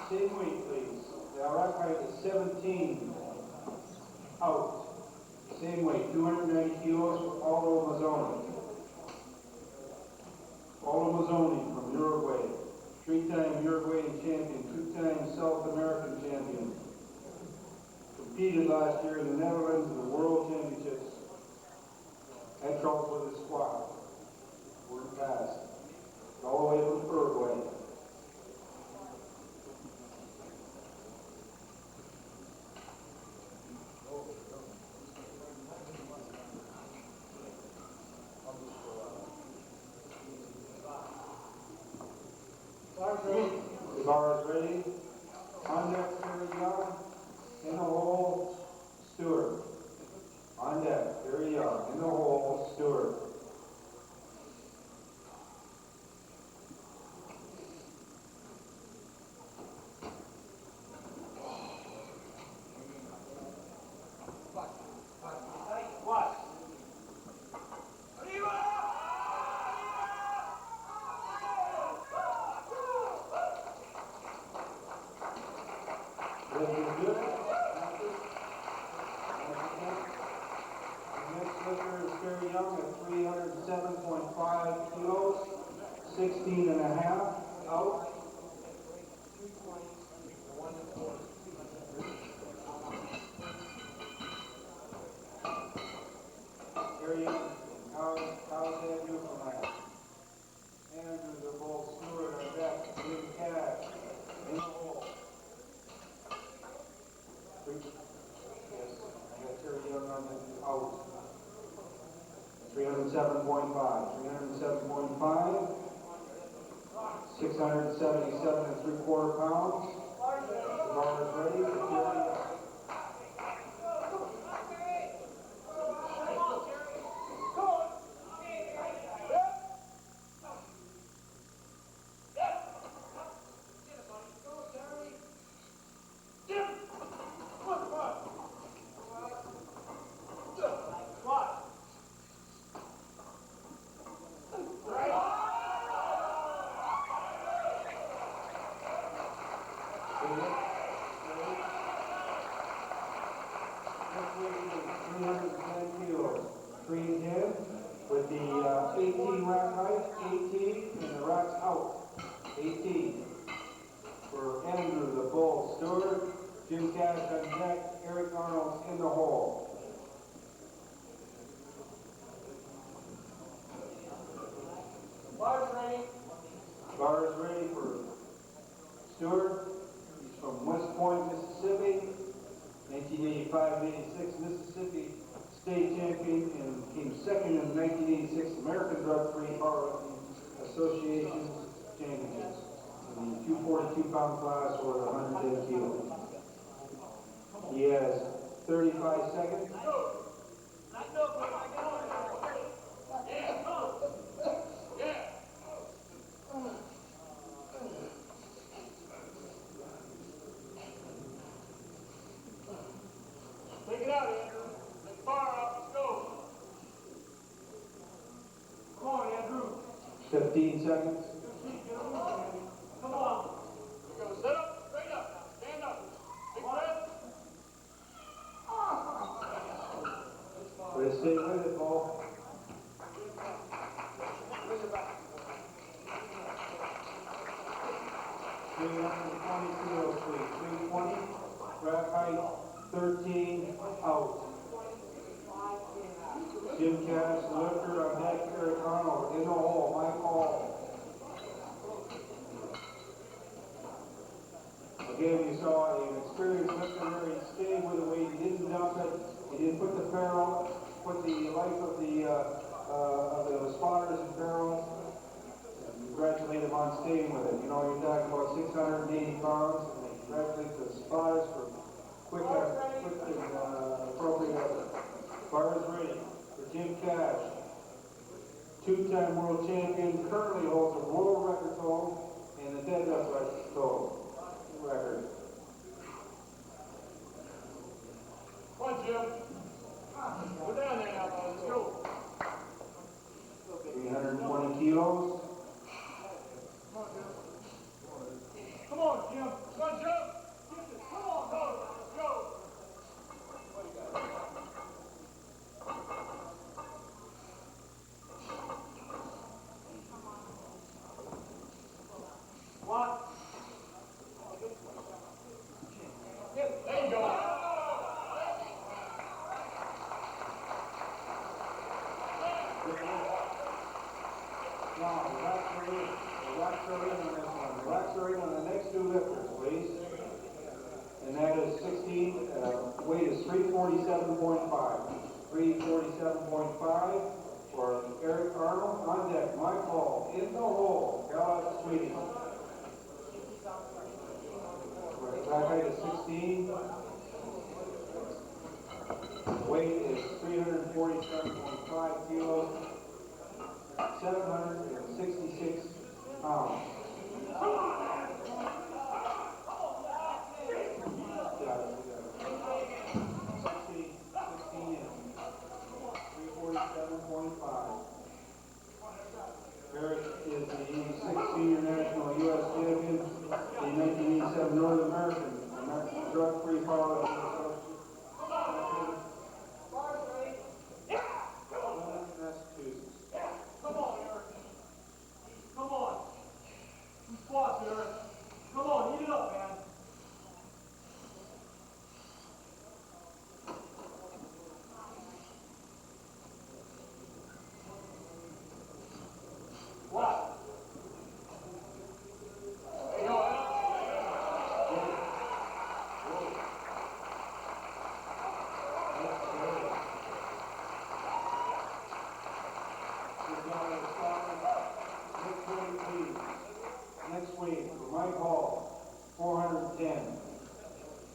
Same weight, please. The rack height is 17 out. Same weight, 290 kilos for Aldo Mazzoni. Aldo Mazzoni from Uruguay. 3-time Uruguayan champion, 2-time South American champion. Competed last year in the Netherlands in the World Championships. Had trouble with his squat. Word passed. All the way from Uruguay. The bar is ready. On deck, very young. In the hole, Stewart. On deck, very young. In the hole, Stewart. Young at 307.5 kilos, 16 and a half out. Very young. How's that do for my Andrew, the bull Stewart on deck, big cash in the hole. Yes, I got Terry Young on the out. 307.5, 677 and 3/4 pounds. The bar is ready for Terry. 310 kilos. Crains in with the 18 rack height, 18, and the racks out. 18. For Andrew, the bull steward, Jim Cash on deck, Eric Arnold in the hole. Bars ready. Bars ready for Stewart. He's from West Point, Mississippi. 1985-86 Mississippi State Champion and came second in the 1986 American Drug-Free Powerlifting Association Championships in the 242-pound class or the 110 kilos. He has 35 seconds. Take it out, Andrew. Let's fire up. Let's go. Come on, Andrew. 15 seconds. Come on. We go. Sit up. Straight up. Now. Stand up. Big breath. Let's stay with it, Paul. kilos, please. 320. Rack height, 13. Out. Jim Cash, lifter on deck, Eric Arnold, in the hole, my call. Again, you saw an experienced lifter where he stayed with the weight, he didn't dump it, he didn't put the barrel, put the life of the spotters and barrels. Congratulate him on staying with it. You know, you're talking about 680 pounds, and congratulate the spotters for quick and appropriate effort. Bars ready for Jim Cash, two-time world champion, currently holds a world record total and the deadlift record total. Record. Come on, Jim. Go down there now, let's go. 320 kilos. Come on, Jim. Come on, Jim. Come on, go. Let's go. One. There you go. Now, relax our in on this one. Relax our in on the next two lifters, please. And that is 16, weight is 347.5. 347.5 for Eric Arnold on deck. My call, in the hole, Cal Sweden. Rack height is 16. Weight is 347.5 kilos. 766 pounds. Got it. 16 in. 347.5. Eric is the 86 senior national U.S. champion, the 1987 North American Drug-Free Powerlifting Association. Massachusetts. Come on, Eric. Come on. Some squats, Eric. Come on, heat it up, man. What? There you go, Eric. Next week, for Mike Hall, 410.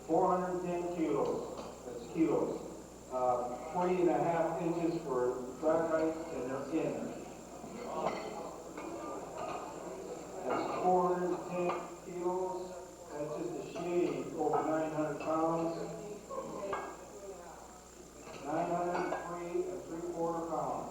410 kilos. That's kilos. 20.5 inches for rack height, and they're in. That's 410 kilos. That's just a shade over 900 pounds. 903 3/4 pounds.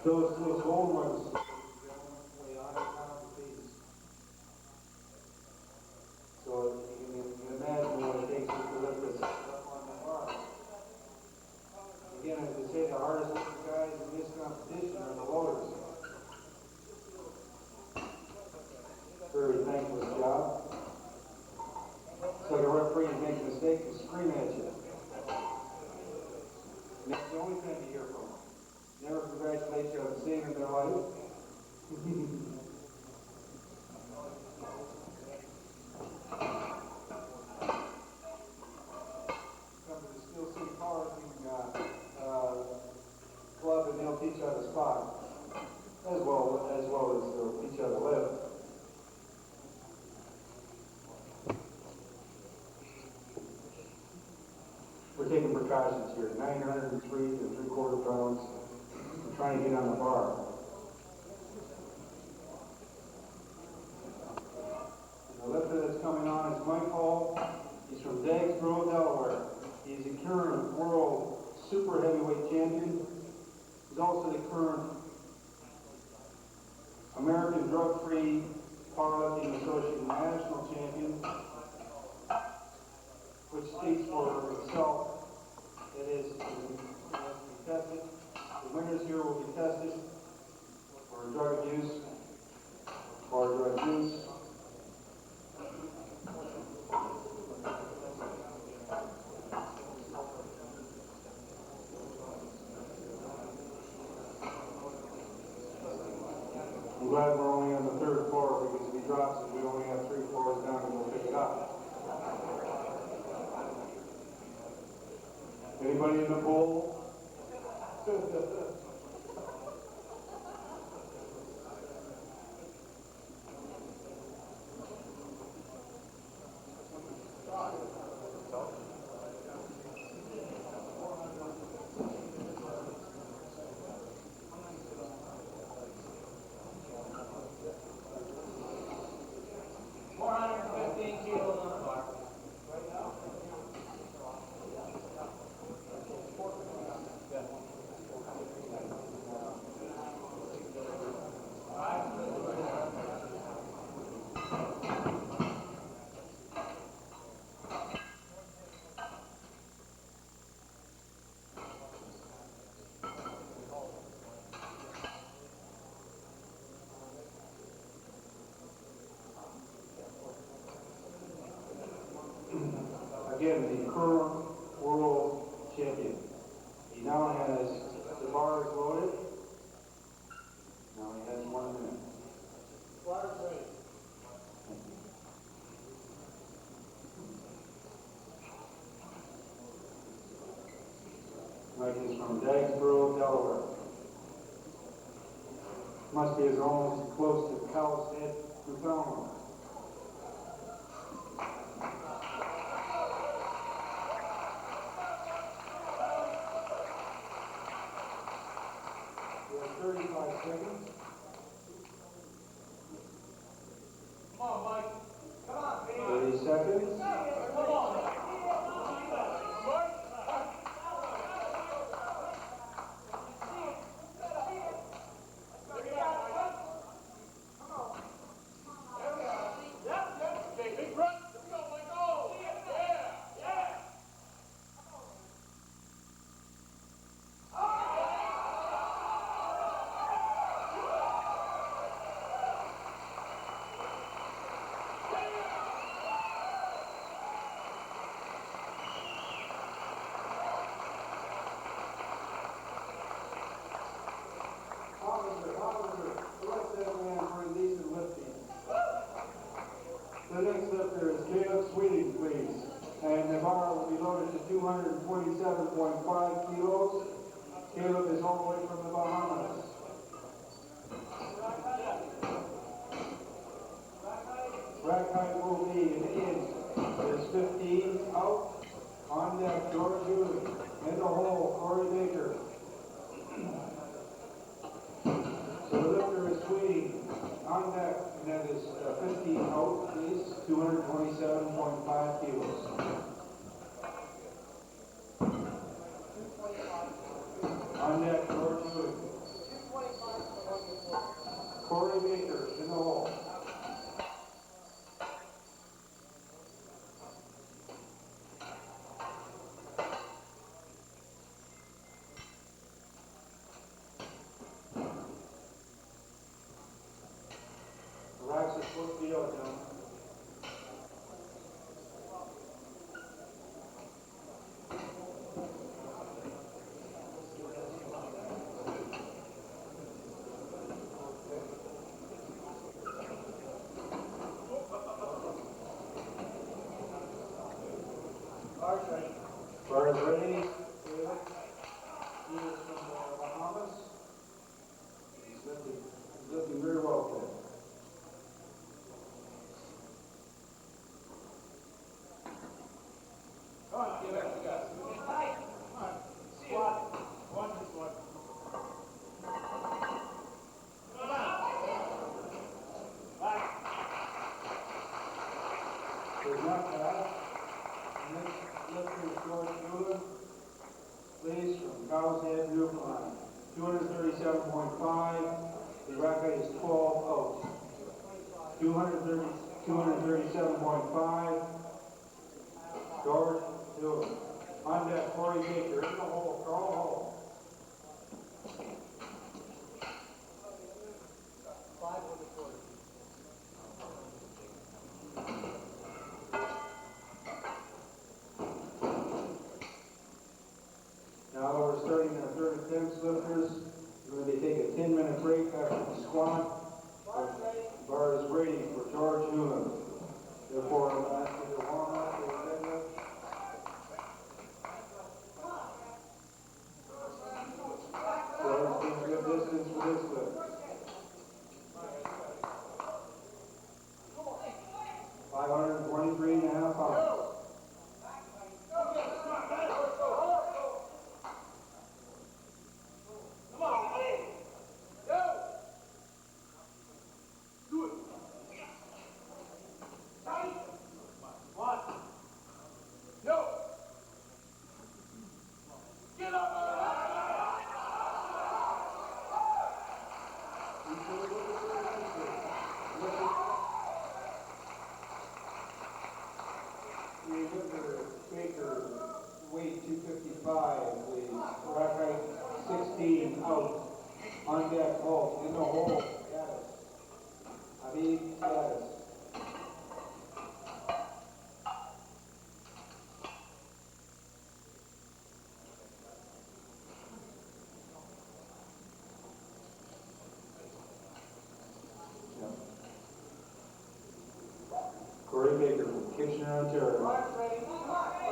Those old ones, weigh 100 pounds apiece. So you can imagine what it takes to lift this up on the bar. Again, as I say, the hardest lifting guys in this competition are the loaders. Very thankless job. It's like a referee makes a mistake and scream at you. And that's the only thing you hear from them. Never congratulate you on the same in their life. Come to the Steel City Powerlifting Club and they'll teach you how to spot as well as they'll teach you how to lift. We're taking precautions here. 903 and 3/4 pounds. We're trying to get on the bar. The lifter that's coming on is Mike Hall. He's from Dagsboro, Delaware. He's the current world super heavyweight champion. He's also the current American Drug-Free Powerlifting Association national champion, which speaks for itself. It has to be tested. The winners here will be tested for drug abuse, I'm glad we're only on the 3rd floor because if he drops it, we only have 3 floors down and we'll pick it up. Anybody in the pool? Again, the current world champion. He now has the bars loaded. Now he has 1 minute. Bars ready. Mike is from Dagsboro, Delaware. Must be as almost close to Cow's Head, Newfoundland. We have 35 seconds. Come on, Mike. Come on, baby. 30 seconds. Come on. Big breath. Here we go, Mike. Oh, yeah. Officer, select that man for indecent lifting. The next lifter is Caleb Sweeting, please. And the bar will be loaded to 227.5 kilos. Caleb is all the way from the Bahamas. Rack height will be an inch. There's 15 out. On deck, George Ewing. In the hole, Corey Baker. So the lifter is Sweeting. On deck, and that is 15 out, please. 227.5 kilos. On deck, George Ewing. in the hole. The racks are supposed to be out now. Bars ready. David. He is from the Bahamas. He's lifting very well today. Come on, give it to guys. Come on. Squat. One, two, one. Come on. Back. There's not bad. Next lifter is George Newland. Please, from Cow's Head, Newfoundland. 237.5. The rack height is 12 out. 237.5. George Newland. On deck, Corey Baker. In the hole, Carl Hall. Now that we're starting our third attempt, lifters, we're going to take a 10-minute break after the squat. Bar is ready for George Newland. Therefore, I'm asking you to warm up for the deadlift. George gives good distance for this lift. 523.5 pounds. Baker, weight 255, please. Rack height 16 out. On deck, halt. In the hole. Gaddis. Habib Gaddis. Corey Baker from Kitchener, Ontario.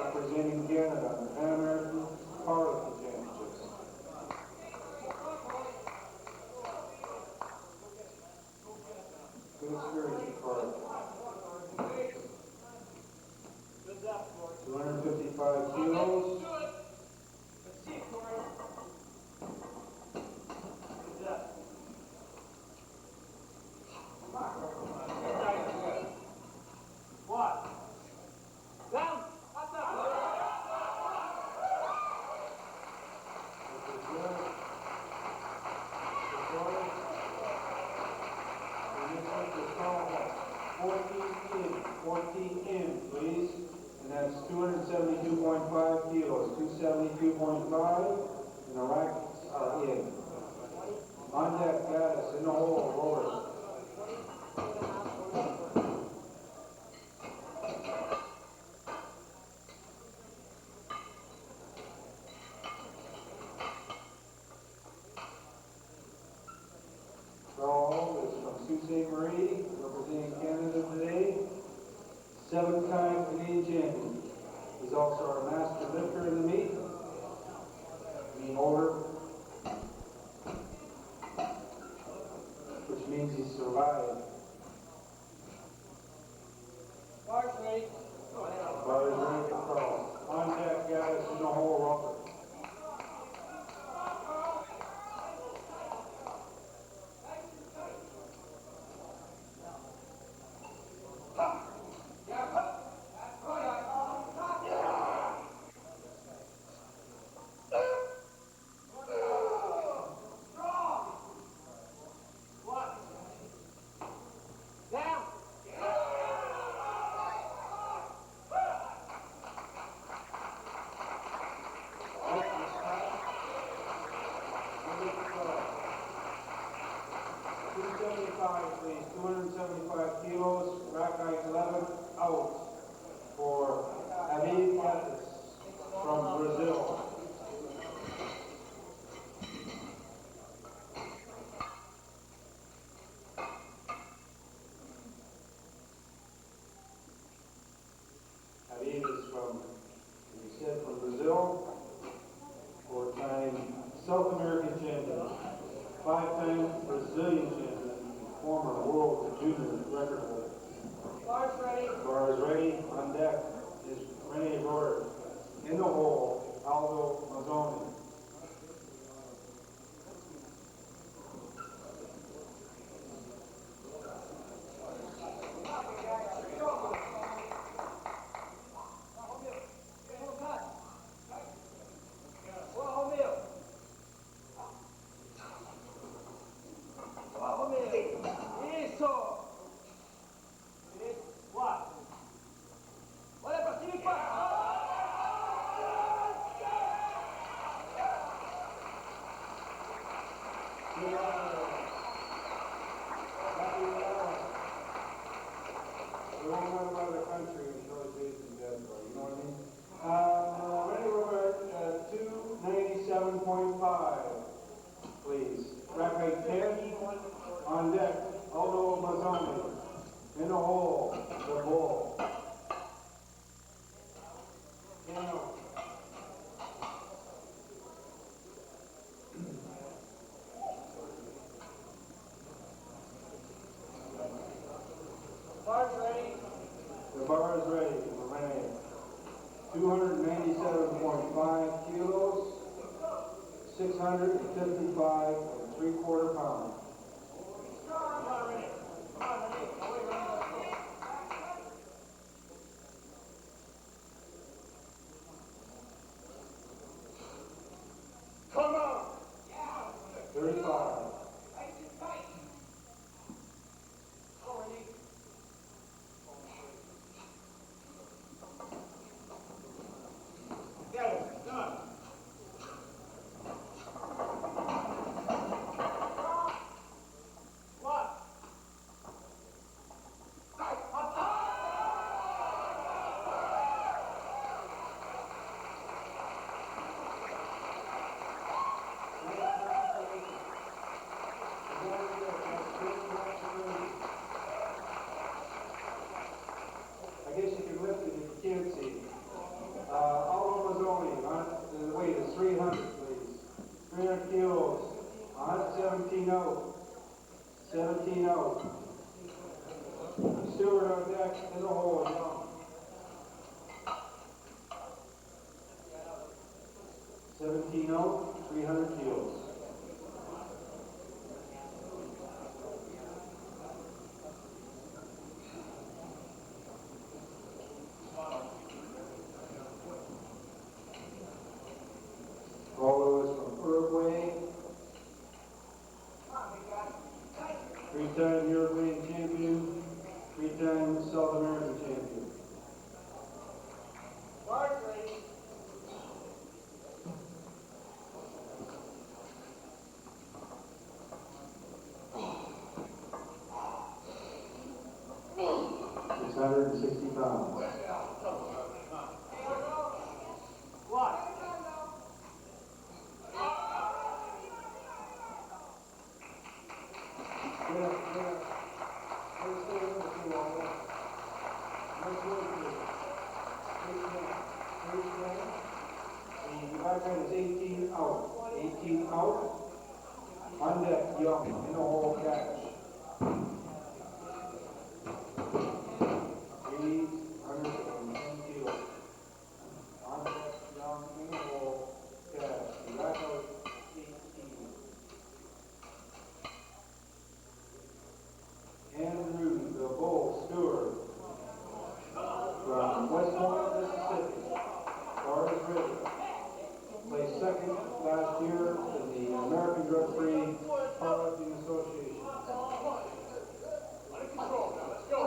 Representing Canada in the Pan American Powerlifting Championships. Good experience for Corey. 255 kilos. Let's see it, Corey. Good job. Come on. What? Down. Up, up. And 14 in, please. And that's 272.5 kilos. 272.5. And the racks are in. On deck, Gaddis, in the hole, rollers. Arnold is from Sault Ste. Marie, representing Canada today. 7-time Canadian champion. He's also our master lifter in the meet. Mean older, which means he survived. Bars ready. Bars ready for Carl. On deck, Gaddis, in the hole, Robert. record holder. Bar's ready. Bar is ready. On deck is Rene Gord. In the hole, Aldo Mazzoni. We won't run out of the country until Jason dead, though, you know what I mean? Ready, we're at 297.5, please. Rack height 10, on deck, Aldo Mazzoni. In the hole, the bull. Piano. Bar's ready. The bar is ready for Rene. 297.5 kilos, 655 and 3/4 pounds. Come on, Renee. Come on, Renee. Away, Renee. Come on. 35. Get it. Done. What? 300 kilos, 117 out, 17 out. Stewart on deck, in the hole, down. 17 out, 300 kilos. Paulo is from Uruguay. Three-time European champion, three-time South American champion. Bar's ready. It's 160 pounds. What? The background is 18 out. 18 out. On deck, Young, in the hole, catch. 310 kilos. On deck, Young, in the hole, catch. The background is 18. Andrew, the bull, Stewart, from Westmore, Mississippi. Bar is ready. Placed second last year in the American Drug-Free Powerlifting Association. Under control now. Let's go.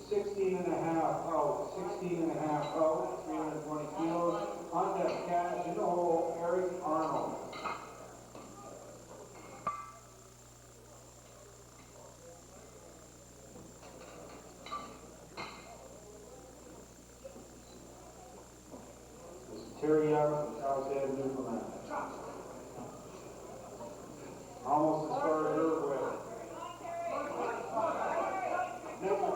16 and a half out, 16 and a half out, 320 kilos. On that cash in the hole, Eric Arnold. This is Terry Young from South End, Newfoundland. Almost as far as her way. Next one.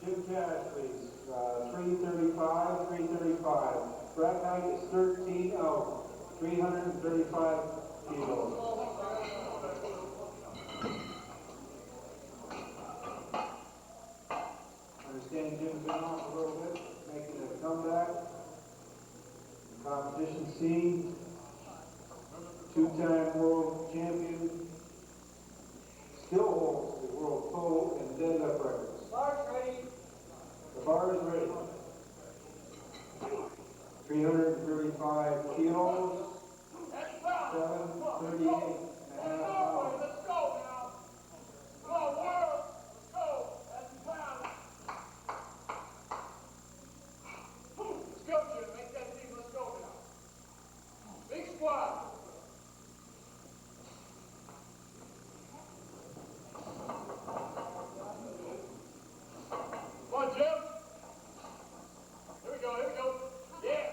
Jim Cash, please. 335, 335. Rack height is 13 out, 335 kilos. Understand Jim's been off a little bit, making a comeback. The competition scene. Two-time world champion. Still holds the world total and deadlift records. Bar's ready. The bar is ready. 335 kilos, 738 and a half pounds. Let's go now. Come on, world. Let's go. That's the pound. Let's go, Jim. Make that team. Let's go now. Big squad. Come on, Jim. Here we go, here we go. Yeah.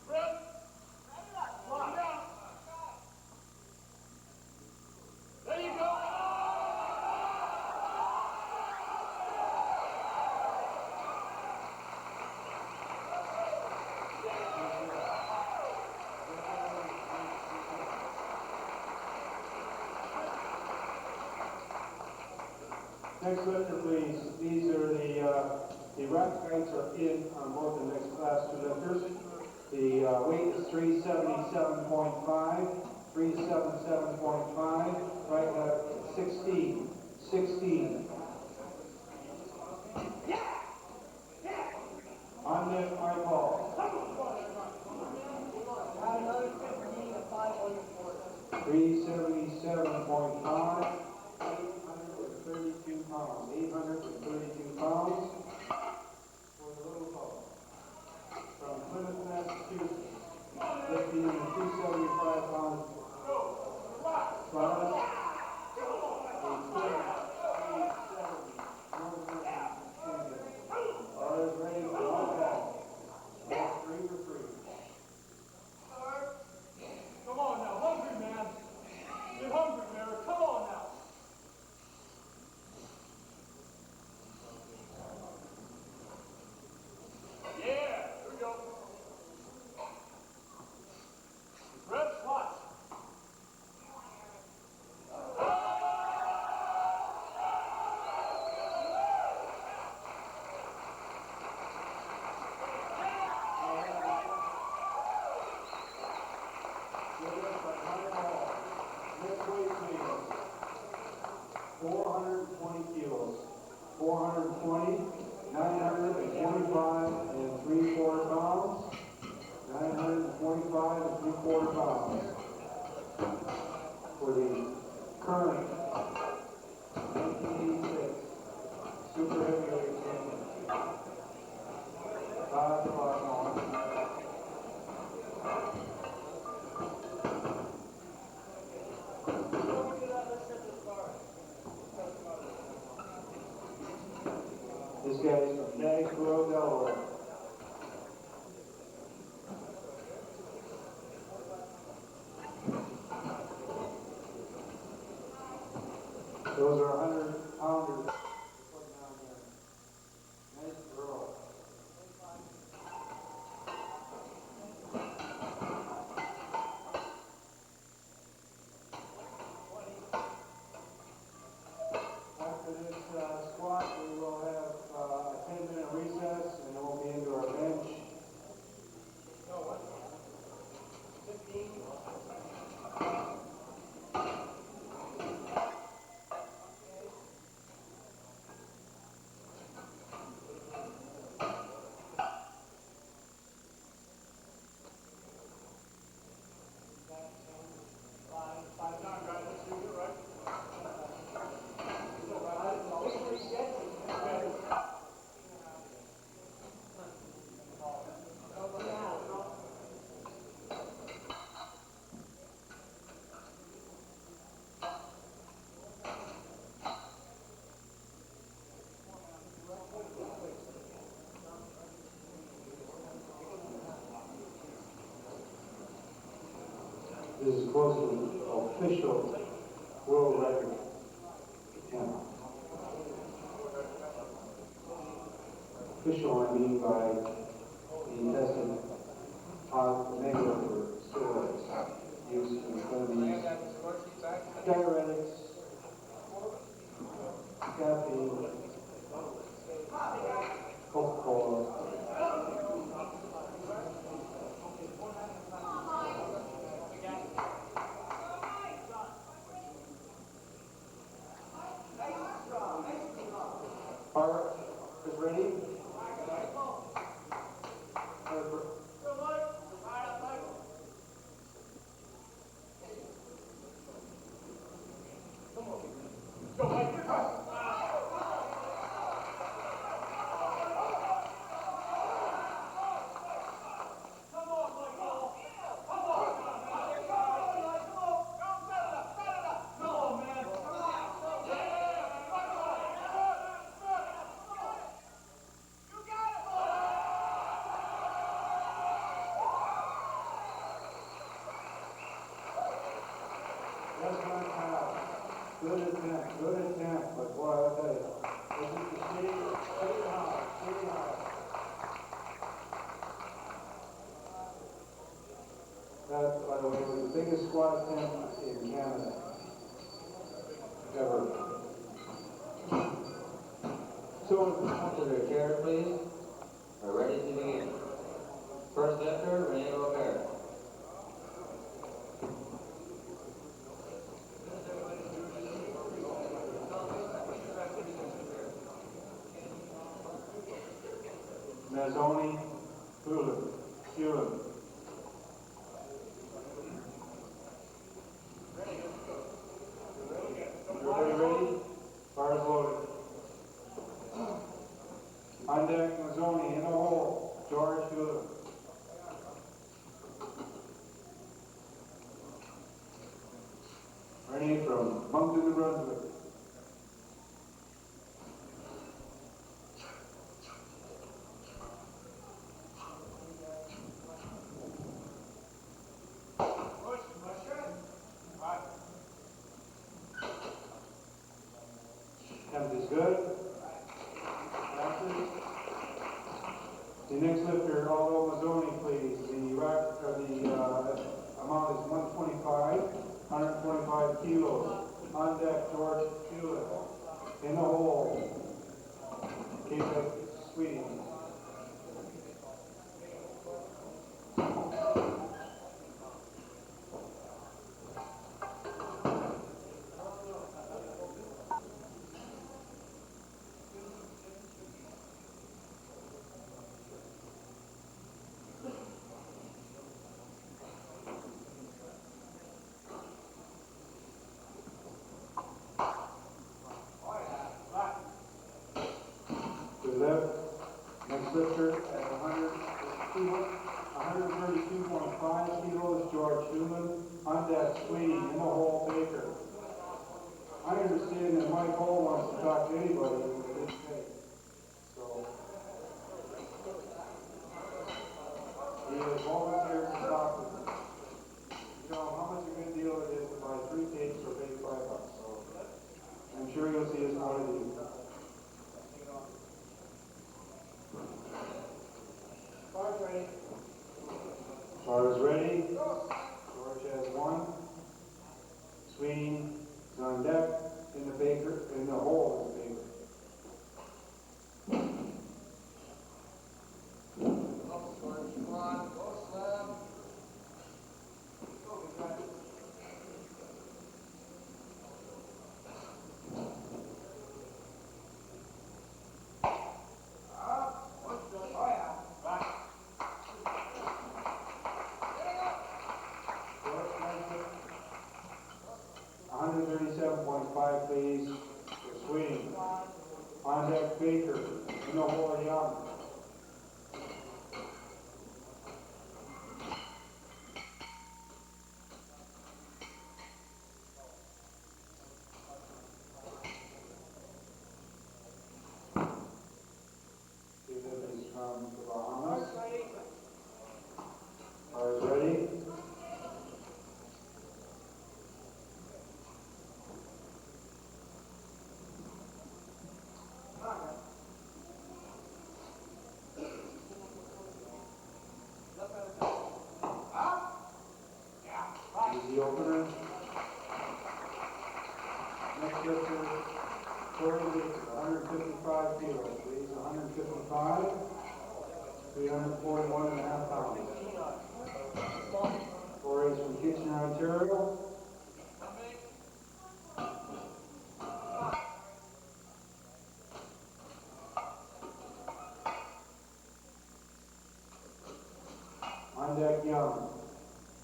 Press. Slide down. There you go. Next lifter, please. These are the rack heights are in on both the next class two lifters. The weight is 377.5, 377.5, right at 16, 16. On this, my ball. 377.5, 832 pounds, 832 pounds for the little fellow. From Plymouth, Massachusetts, lifting in the 275 pound class. Are ready for one back. That's 3 for 3. Come on now, hungry man. Get hungry, Mary. Come on now. Yeah, here we go. Red watch. Next weight, please. 420 kilos. 420, 925 and 3/4 pounds. 925 and 3/4 pounds. For the current 1986 super heavyweight champion. 5 o'clock on. This guy's from Nashville, Delaware. Those are 100-pounders. Nice girl. This is close to an official world record attempt. Official, I mean by being tested negative for steroids used in studies, diuretics, caffeine, Coca-Cola. Art is ready. Good attempt, but boy, I'll tell you, this is the city high. That, by the way, was the biggest squat attempt in Canada ever. So, come to their chair, please. We're ready to begin. First lifter, Renee Rivera. Mazzoni, Hewlett. Everybody ready? Bars loaded. On deck, Mazzoni, in the hole, George Hewlett. Renee from Moncton, New Brunswick. Attempt is good. Passes. The next lifter, although Mazzoni, please. The amount is 125 kilos. On deck, George Hewlett. In the hole. Keep it sweet. Left, next lifter at 132.5 kilos, George Schumann. On deck, Sweeney, in the hole, Baker. I understand that Mike Hall wants to talk to anybody with this tape. So, he has volunteered to talk with me. You know how much a good deal it is to buy 3 tapes for $5. So, I'm sure you'll see us one of these. Bar is ready. George has 1. Sweeney is on deck. In the hole is Baker. Bars ready? Easy opener. Next lifter, Corey gets 155 kilos. Please, 155. 341 and a half pounds. Corey's from Kitchener, Ontario. On deck, Young.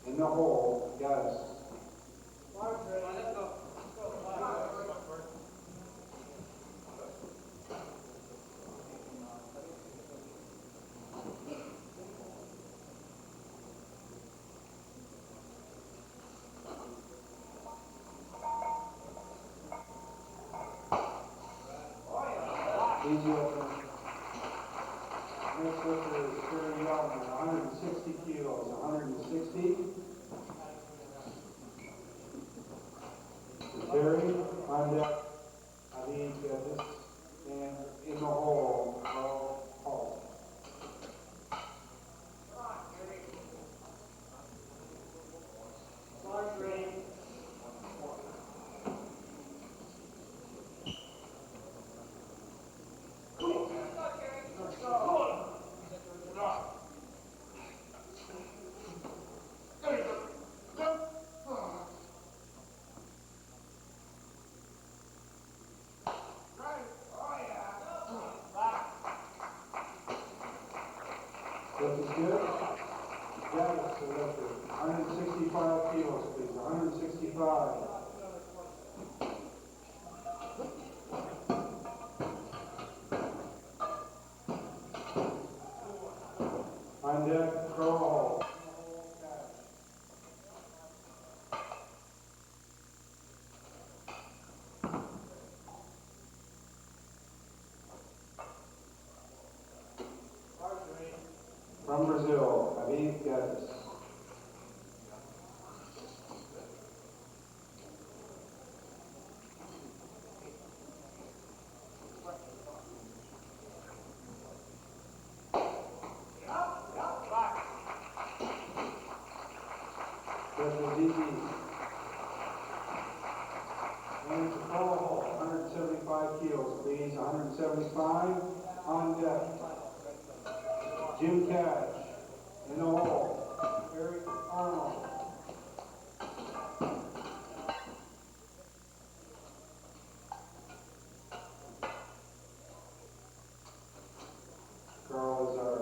In the hole, Gaddis. Easy opener. Next lifter is Terry Young, 160 kilos, 160. Terry, on deck, Habib, Gaddis, and in the hole, Paul. Lift is good. Gaddis, the lifter, 165 kilos, please, 165. On deck, Crow Hall. From Brazil, Habib Gaddis. This is easy. And to Paul, 175 kilos, please, 175. On deck. Jim Cash, in the hole, Eric Arnold. Carl is our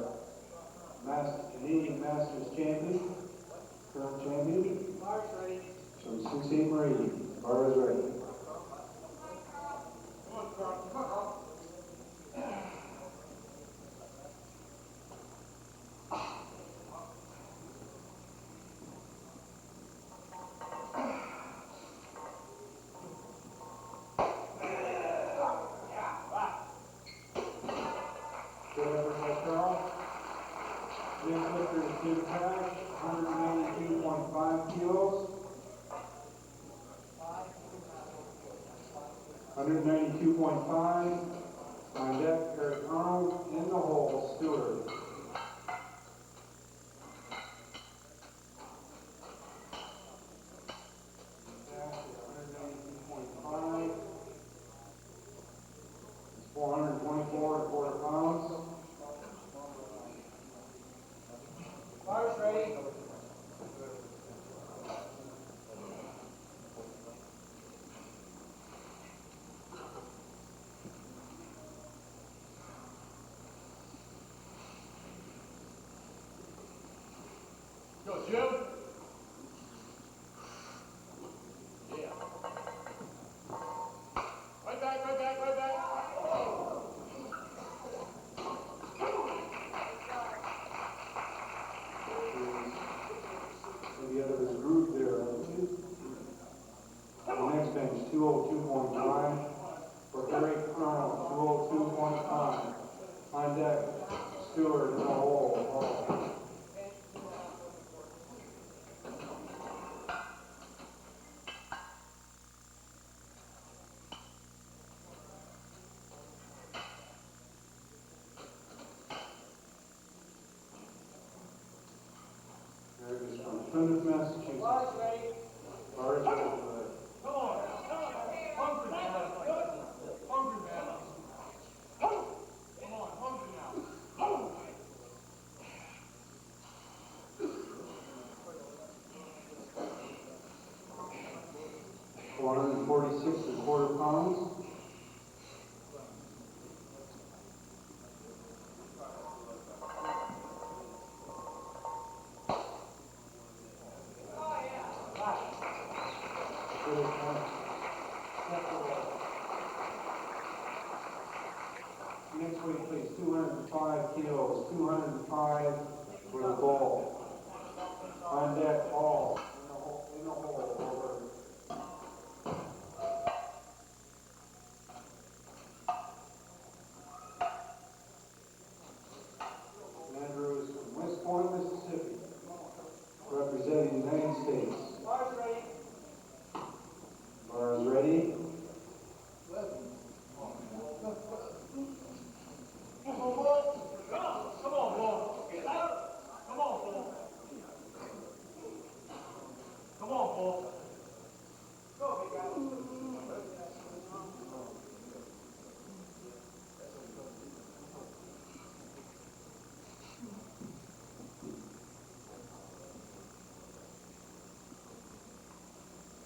Canadian Masters champion, current champion. From 6'8" Marine, bar is ready. Good effort by Carl. Next lifter is Jim Cash, 192.5 kilos. 192.5. On deck, Eric Arnold. In the hole, Stewart. Cash is 192.5. It's 424.25 pounds. Bars ready. Go, Jim. Yeah. Right back, right back, right back. Maybe out of his group there. The next bench, 202.5 for Eric Arnold, 202.5. On deck, Stewart in the hole. Plymouth, Massachusetts. Bars ready. Bar is ready for that. Come on. Hungry man. Hungry man. Come on, hungry now. 446 1/4 pounds. Next weight, please. 205 kilos. 205 for the ball. On deck, all. In the hole, over. Andrew is from West Point, Mississippi, representing the United States. Bars ready. Bar is ready. Come on, ball. Come on, ball. Come on, ball. Come on, ball. Go, big guy.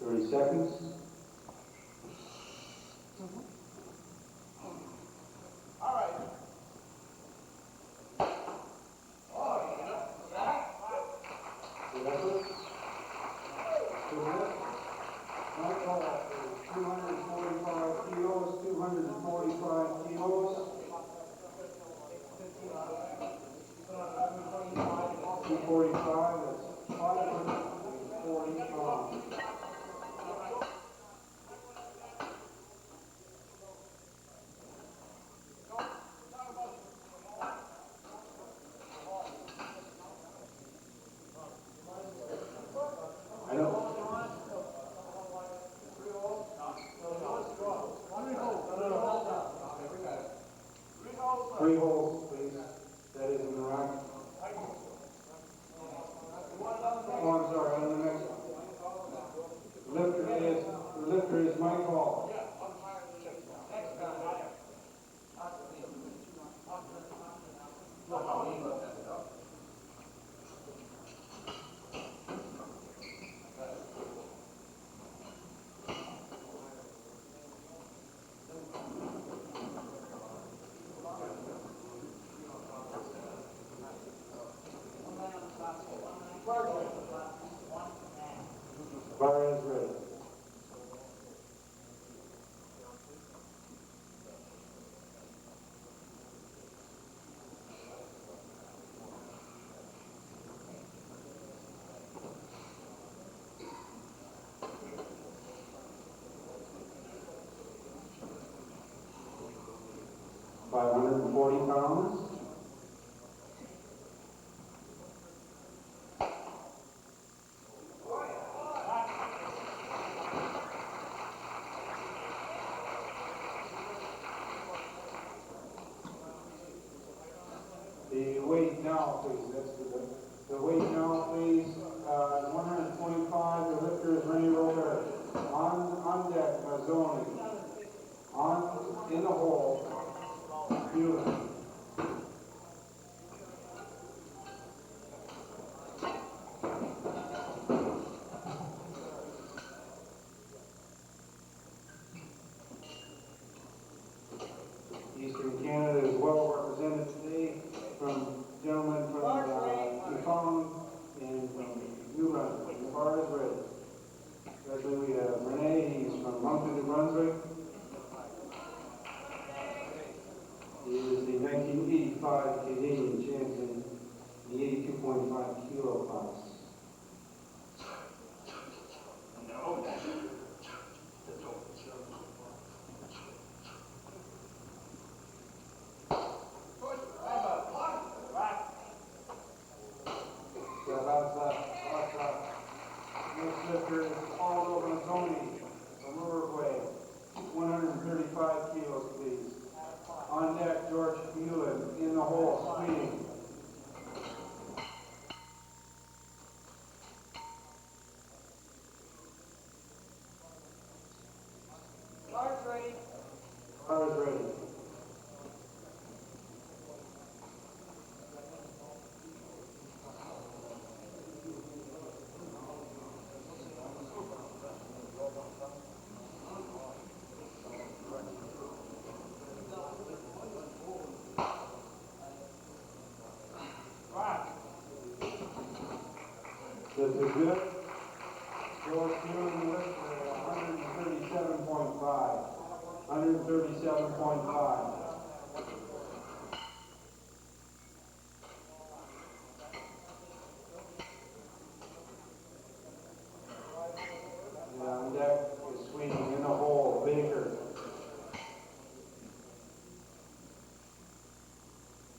30 seconds. All right. Sylvester. My call is 245 kilos, 245 kilos. 245, that's 540 pounds. I know. Three holes, please. That is in the rack. Oh, I'm sorry, on the next one. The lifter is my call. Bar is ready. £540. The weight now, please. That's the weight now, please. 125. The lifter is Rennie Robert. On deck, Mazzoni. In the hole, Hewlett. Eastern Canada is well represented today from gentlemen from Newfoundland and from New Brunswick. The bar is ready. Especially we have Renee, he's from Moncton, New Brunswick. He is the 1985 Canadian champion in the 82.5 kilo class. Next lifter is Arnold from Uruguay. 135 kilos, please. On deck, George Hewlett in the hole, swinging. it good? Joel's feeling it for 137.5. 137.5. On deck is swinging in the hole, Baker.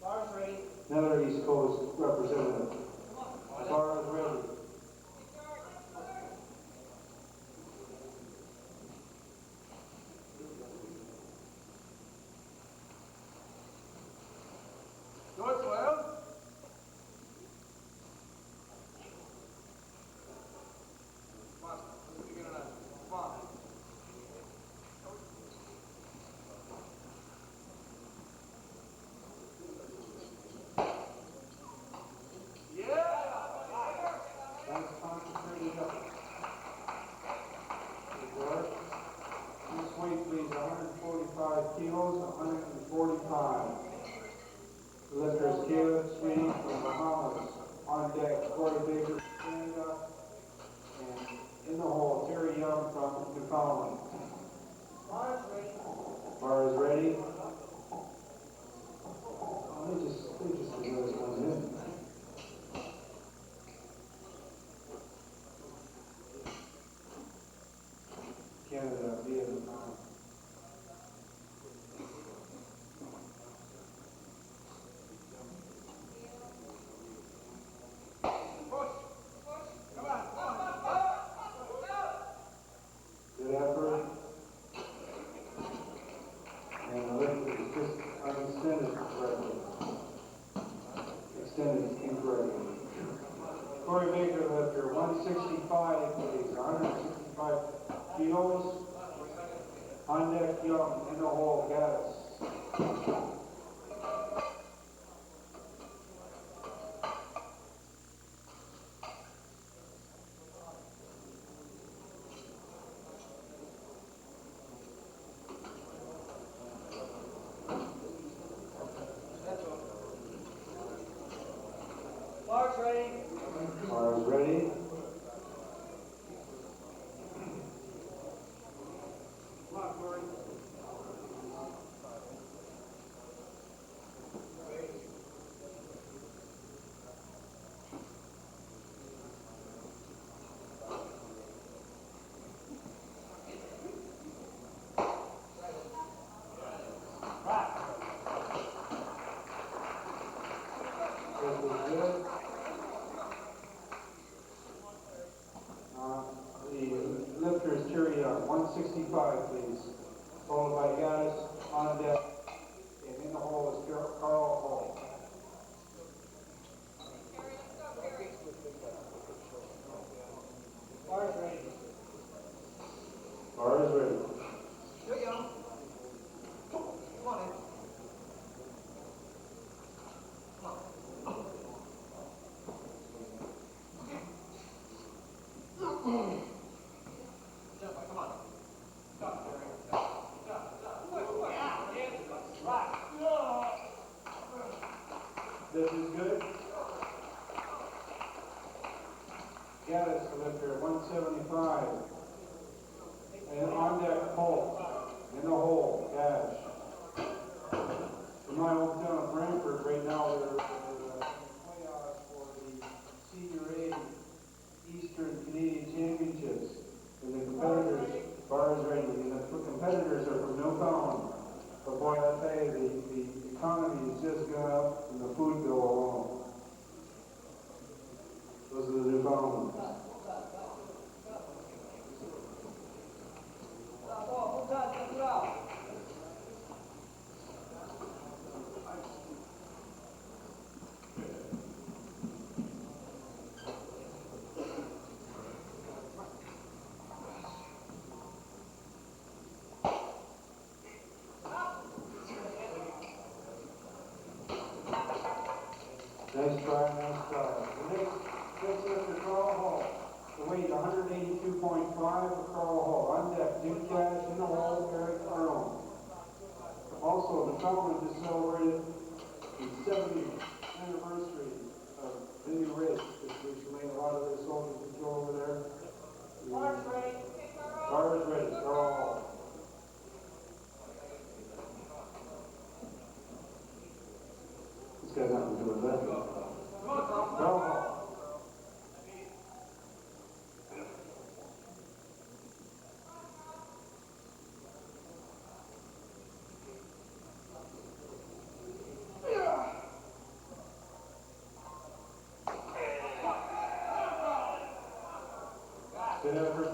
Bars ready. Another East Coast representative. Bar is ready. Do it, Swell. Come on, let's begin it up. Come on. That's concentrated up. Good. This weight please, 145 kilos, 145. The lifter is Caleb Sweeney from Bahamas. On deck, Corey Baker from Canada. And in the hole, Terry Young from Newfoundland. Bars ready. Bar is ready. Oh, they just really coming in. Canada, Vietnam. Good effort. And the lift is just unextended correctly. Extended incorrectly. Corey Baker lifter, 165 please, 165 kilos. On deck, Young, in the hole, Gaddis. Bars ready. Bar is ready. Come on, Corey. This is good. The lifter is Terry Young, 165 please. Followed by Gaddis, on deck. And in the hole is Carl Hall. Bars ready. Bar is ready. Good, Young. Come on in. Come on. Stop, Terry. Stop. Right. This is good. Gaddis, the lifter, 175. And on deck, Holt. In the hole, Gash. In my hometown of Brantford, right now, they're playoffs for the Senior A Eastern Canadian Championships. And the competitors, bar is ready, and the competitors are from Newfoundland. But boy, I tell you, the economy has just gone up in the food bill alone. Those are the Newfoundlands. Nice try, nice try. The next lifter, Carl Hall. The weight 182.5 for Carl Hall. On deck, Jim Cash, in the hole, Eric Arnold. Also, the Newfoundland just celebrated the 70th anniversary of the new race, which made a lot of their soldiers has nothing to do with that. Bravo.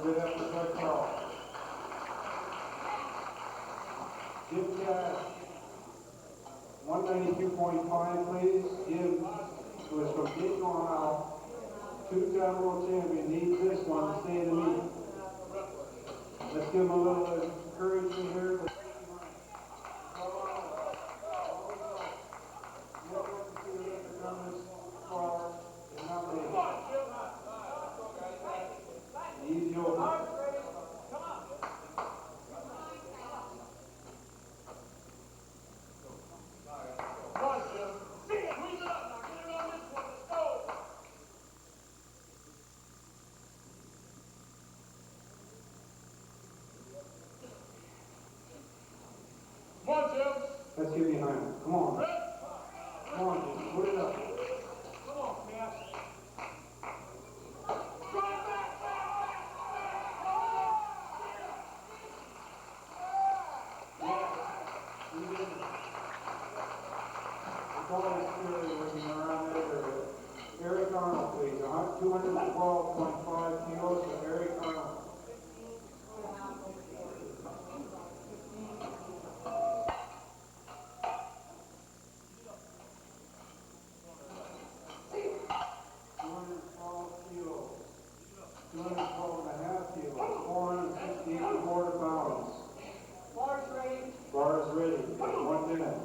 Good effort, Carl. Give 192.5, please. Give, who is from Dayton, Ohio, two-time world champion, needs this one to stay in the meet. Let's give him a little encouragement here. Easy over. Let's get behind him. Come on. Come on, Jim. Put it up. Come on, man. Eric Arnold, please. 212.5 kilos for Eric Arnold. Bars ready. 1 minute.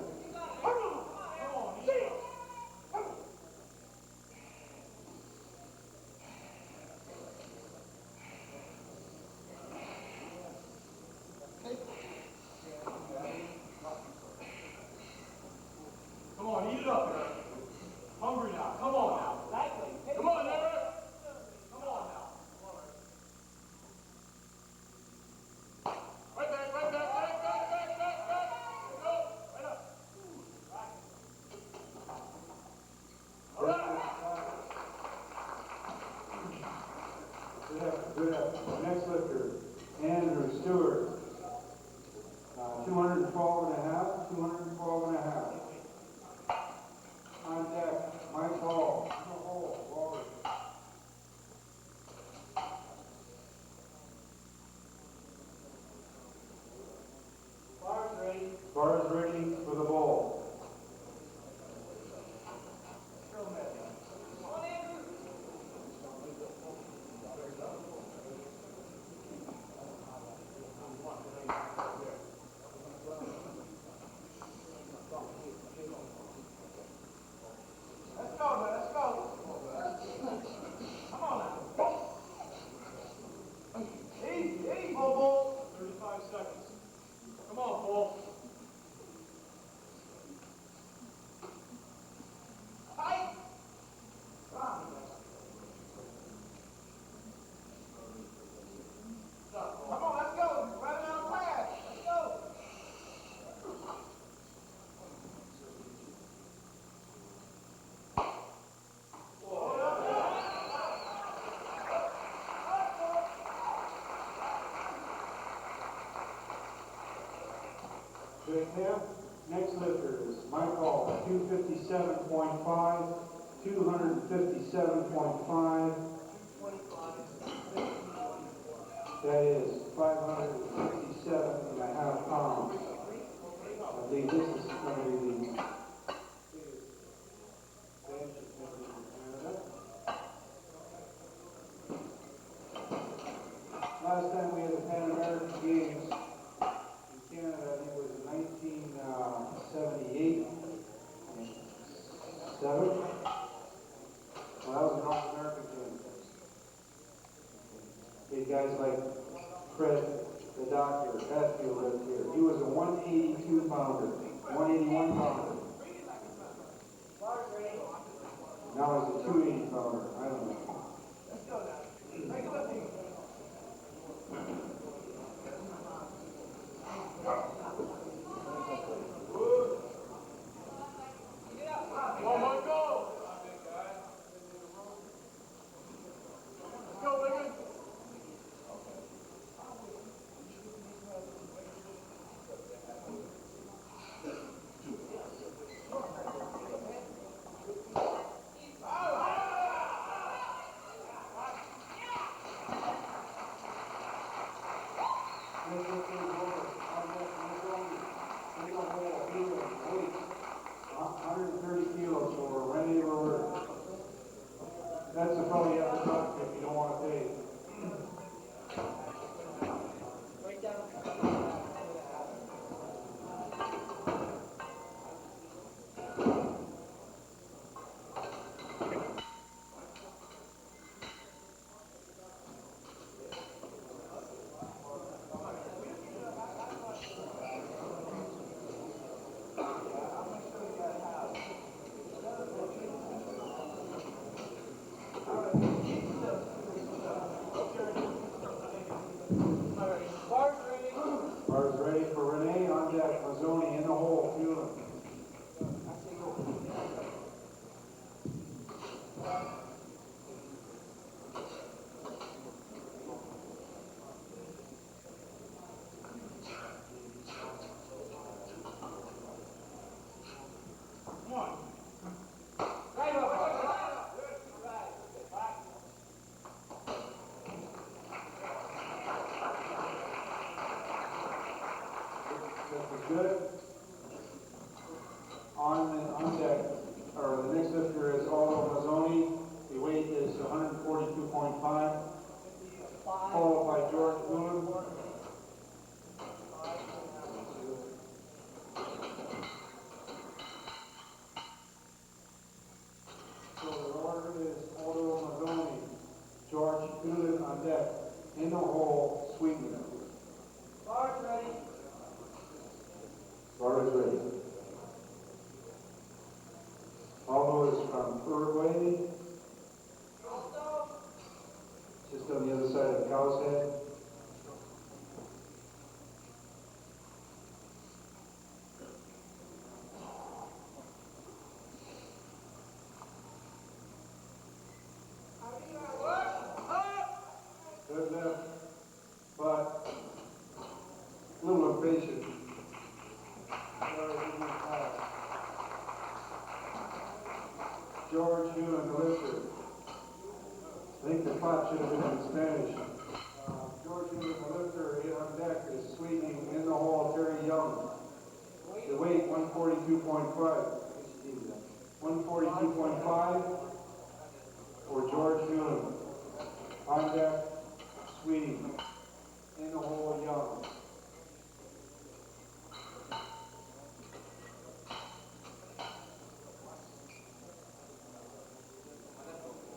Come on, eat it up, Eric. Hungry now. Come on now. Come on, Eric. Come on now. Right back. Go. Right up. All right. Good effort. Next lifter, Andrew Stewart. 212 and a half. On deck, Mike Hall. Bars ready for the bowl. Let's go. Come on now. Easy, Bobo. 35 seconds. Come on, Paul. Come on, let's go. Right down the path. Let's go. Good camp. Next lifter is Mike Hall. 257.5. 257.5. That is 567 and a half pounds. I think this is going to be the last time we had the Pan American Games in Canada, I think it was in 1978. 7. Well, that was an North American Games. These guys like Fred, the doctor, Hatfield right here. He was a 182 pounder, 181 pounder. Now he's a 280 pounder. I don't know. One Good. On deck, or the next lifter is Arnold Mazzoni. The weight is 142.5. Followed by George Boone. So the order is Arnold Mazzoni, George Boone on deck. In the hole, Sweden. Bars ready. Bar is ready. Aldo is from Uruguay. Just on the other side of Cow's Head. Good lift, but a little impatient. George Newman, the lifter. I think the pot should have been in Spanish. George Newman, the lifter, on deck is sweeping in the hole, Terry Young. The weight, 142.5. 142.5 for George Newman. On deck, sweeping in the hole, Young.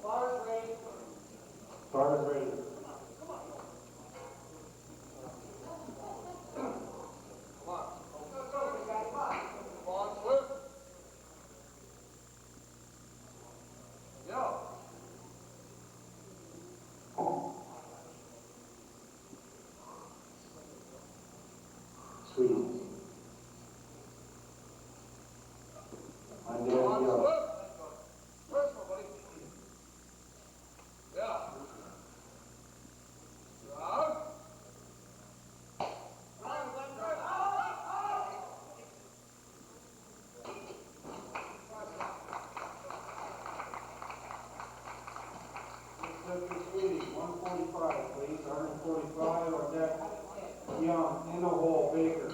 Bars ready. Bar is ready. Bars flip. Yeah. Sweet. On deck, Young. First one, buddy. Yeah. Out. Sweetie, 145, please. 145 on deck. Young, in the hole, Baker.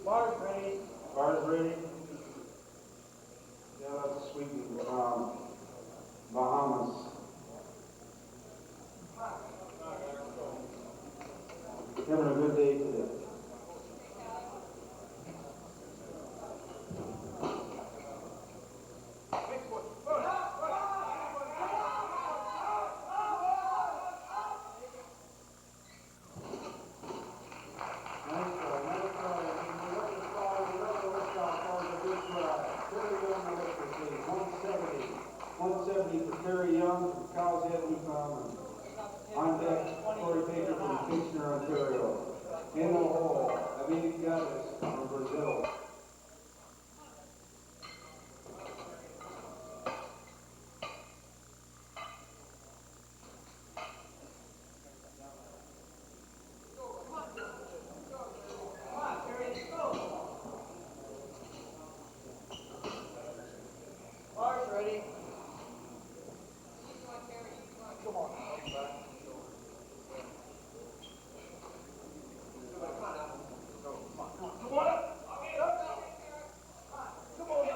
Bars ready. Bar is ready. Yeah, that's sweeping from Bahamas. Having a good day today. Terry Young from Cow's Head, Newfoundland. On deck, Corey Baker from Kitchener, Ontario. In the hole, David Gaddis from Brazil. Bars ready. Come on. Come on up. Come on up.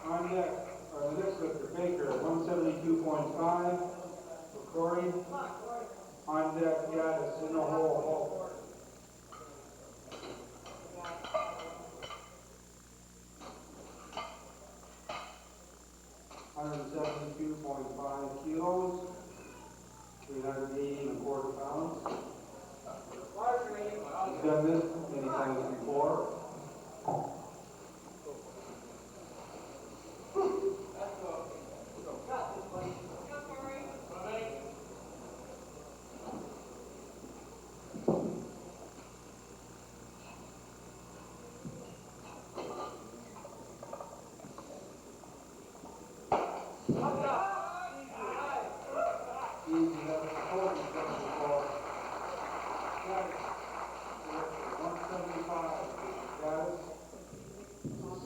On deck, the next lifter, Baker, 172.5 for Corey. On deck, Gaddis, in the hole. 172.5 kilos, 380 and a quarter pounds. He's done this many times before.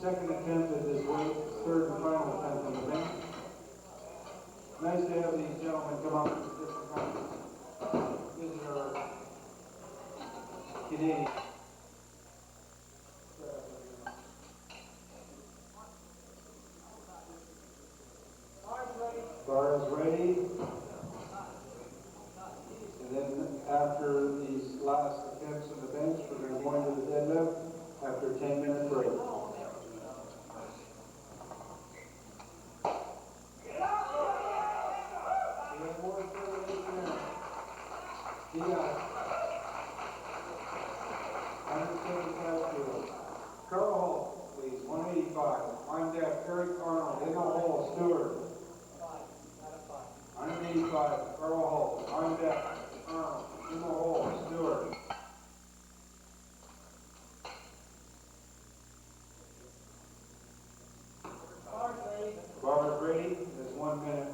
second attempt at this weight, third and final attempt on the bench. Nice to have these gentlemen come up from different countries. This is our Canadian. Bar is ready. And then after these last attempts on the bench, we're going to go into the deadlift after a 10-minute break. Carl, please, 185. On deck, Arnold, in the hole, Stewart. 185, Carl Holt, on deck, Arnold, in the hole, Stewart. Bar's ready, there's 1 minute.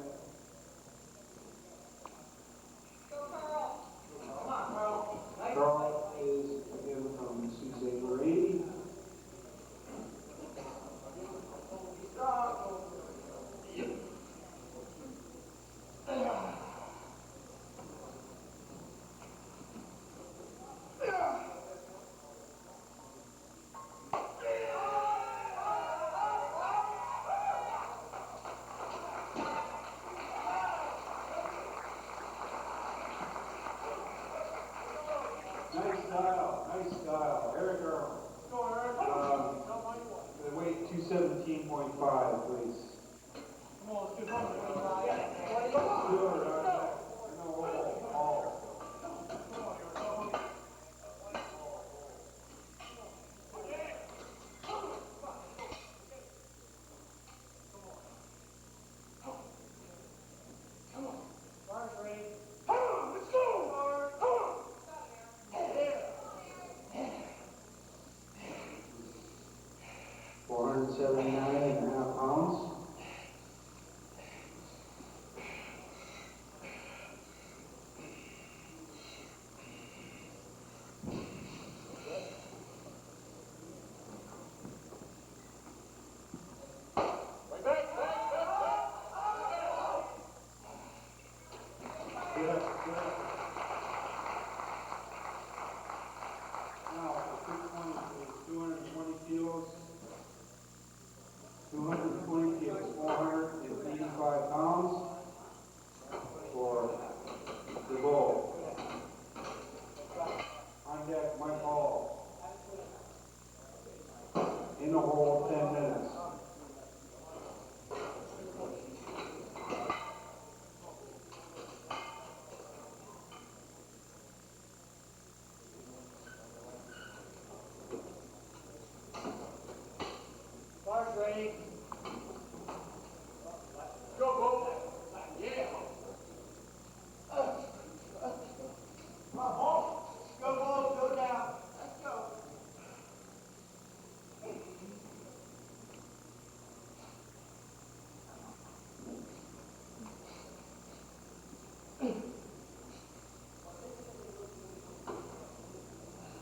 Carl is again from Suzanne 80. Nice style. Eric Arnold. The weight 217.5, please. Come on, let's get going. Stewart, on deck. In the hole, all. Bar's ready. Let's go! 479.5 pounds. Now, for 220 kilos. 220 kilos, 485 pounds for the goal. On deck, Mike Hall. In the hole, 10 minutes. Bar's ready. Go, Bo. Yeah. Come on. Go, Bo. Go down. Let's go.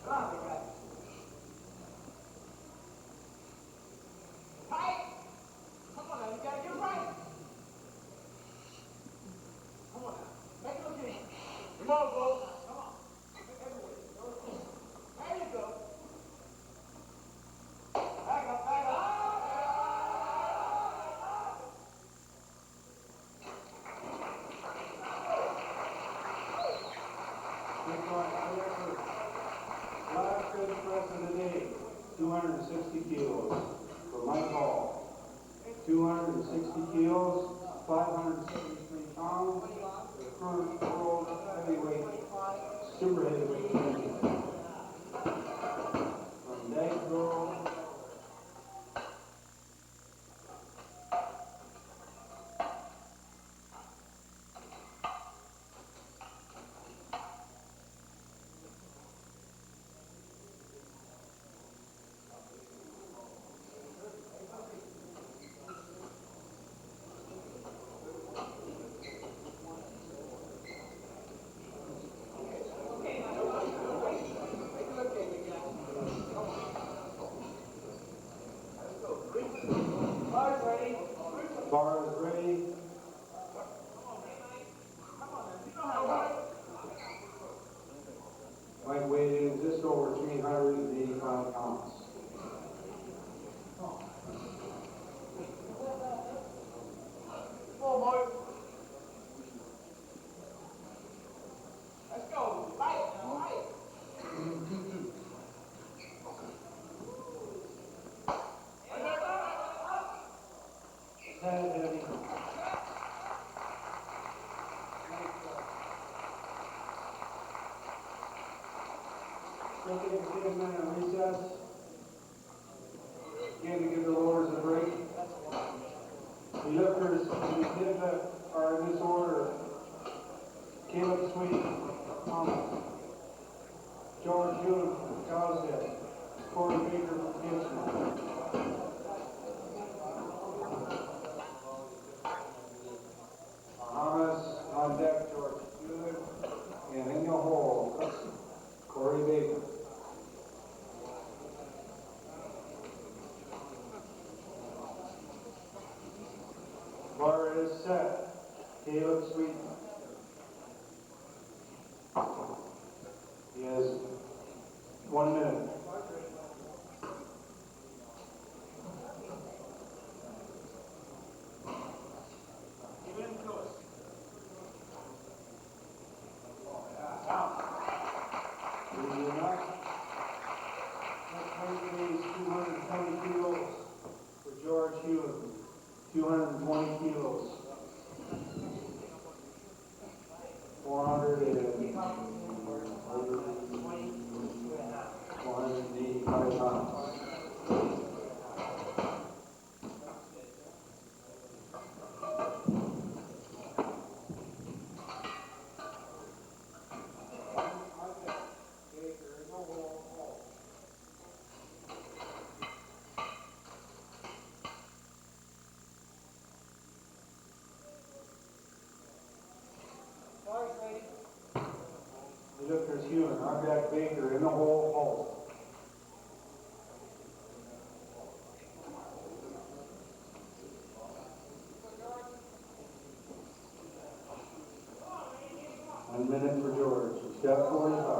Come on, big guy. Tight. Come on now, you gotta get right. Come on now, make it look easy. Come on, Bo. Come on. Everywhere. There you go. Back up, back up. Big one, last good press of the day, 260 kilos for Mike Hall. 260 kilos, 573 pounds, the current world heavyweight, super heavyweight champion. From Dagsboro, set. Caleb Sweet. He has 1 minute. Next weight is 220 kilos for George Hewlett. 220 kilos. 485 pounds. Lifters Hewlett, Argak Baker in the hole. One minute for George. He's got 45.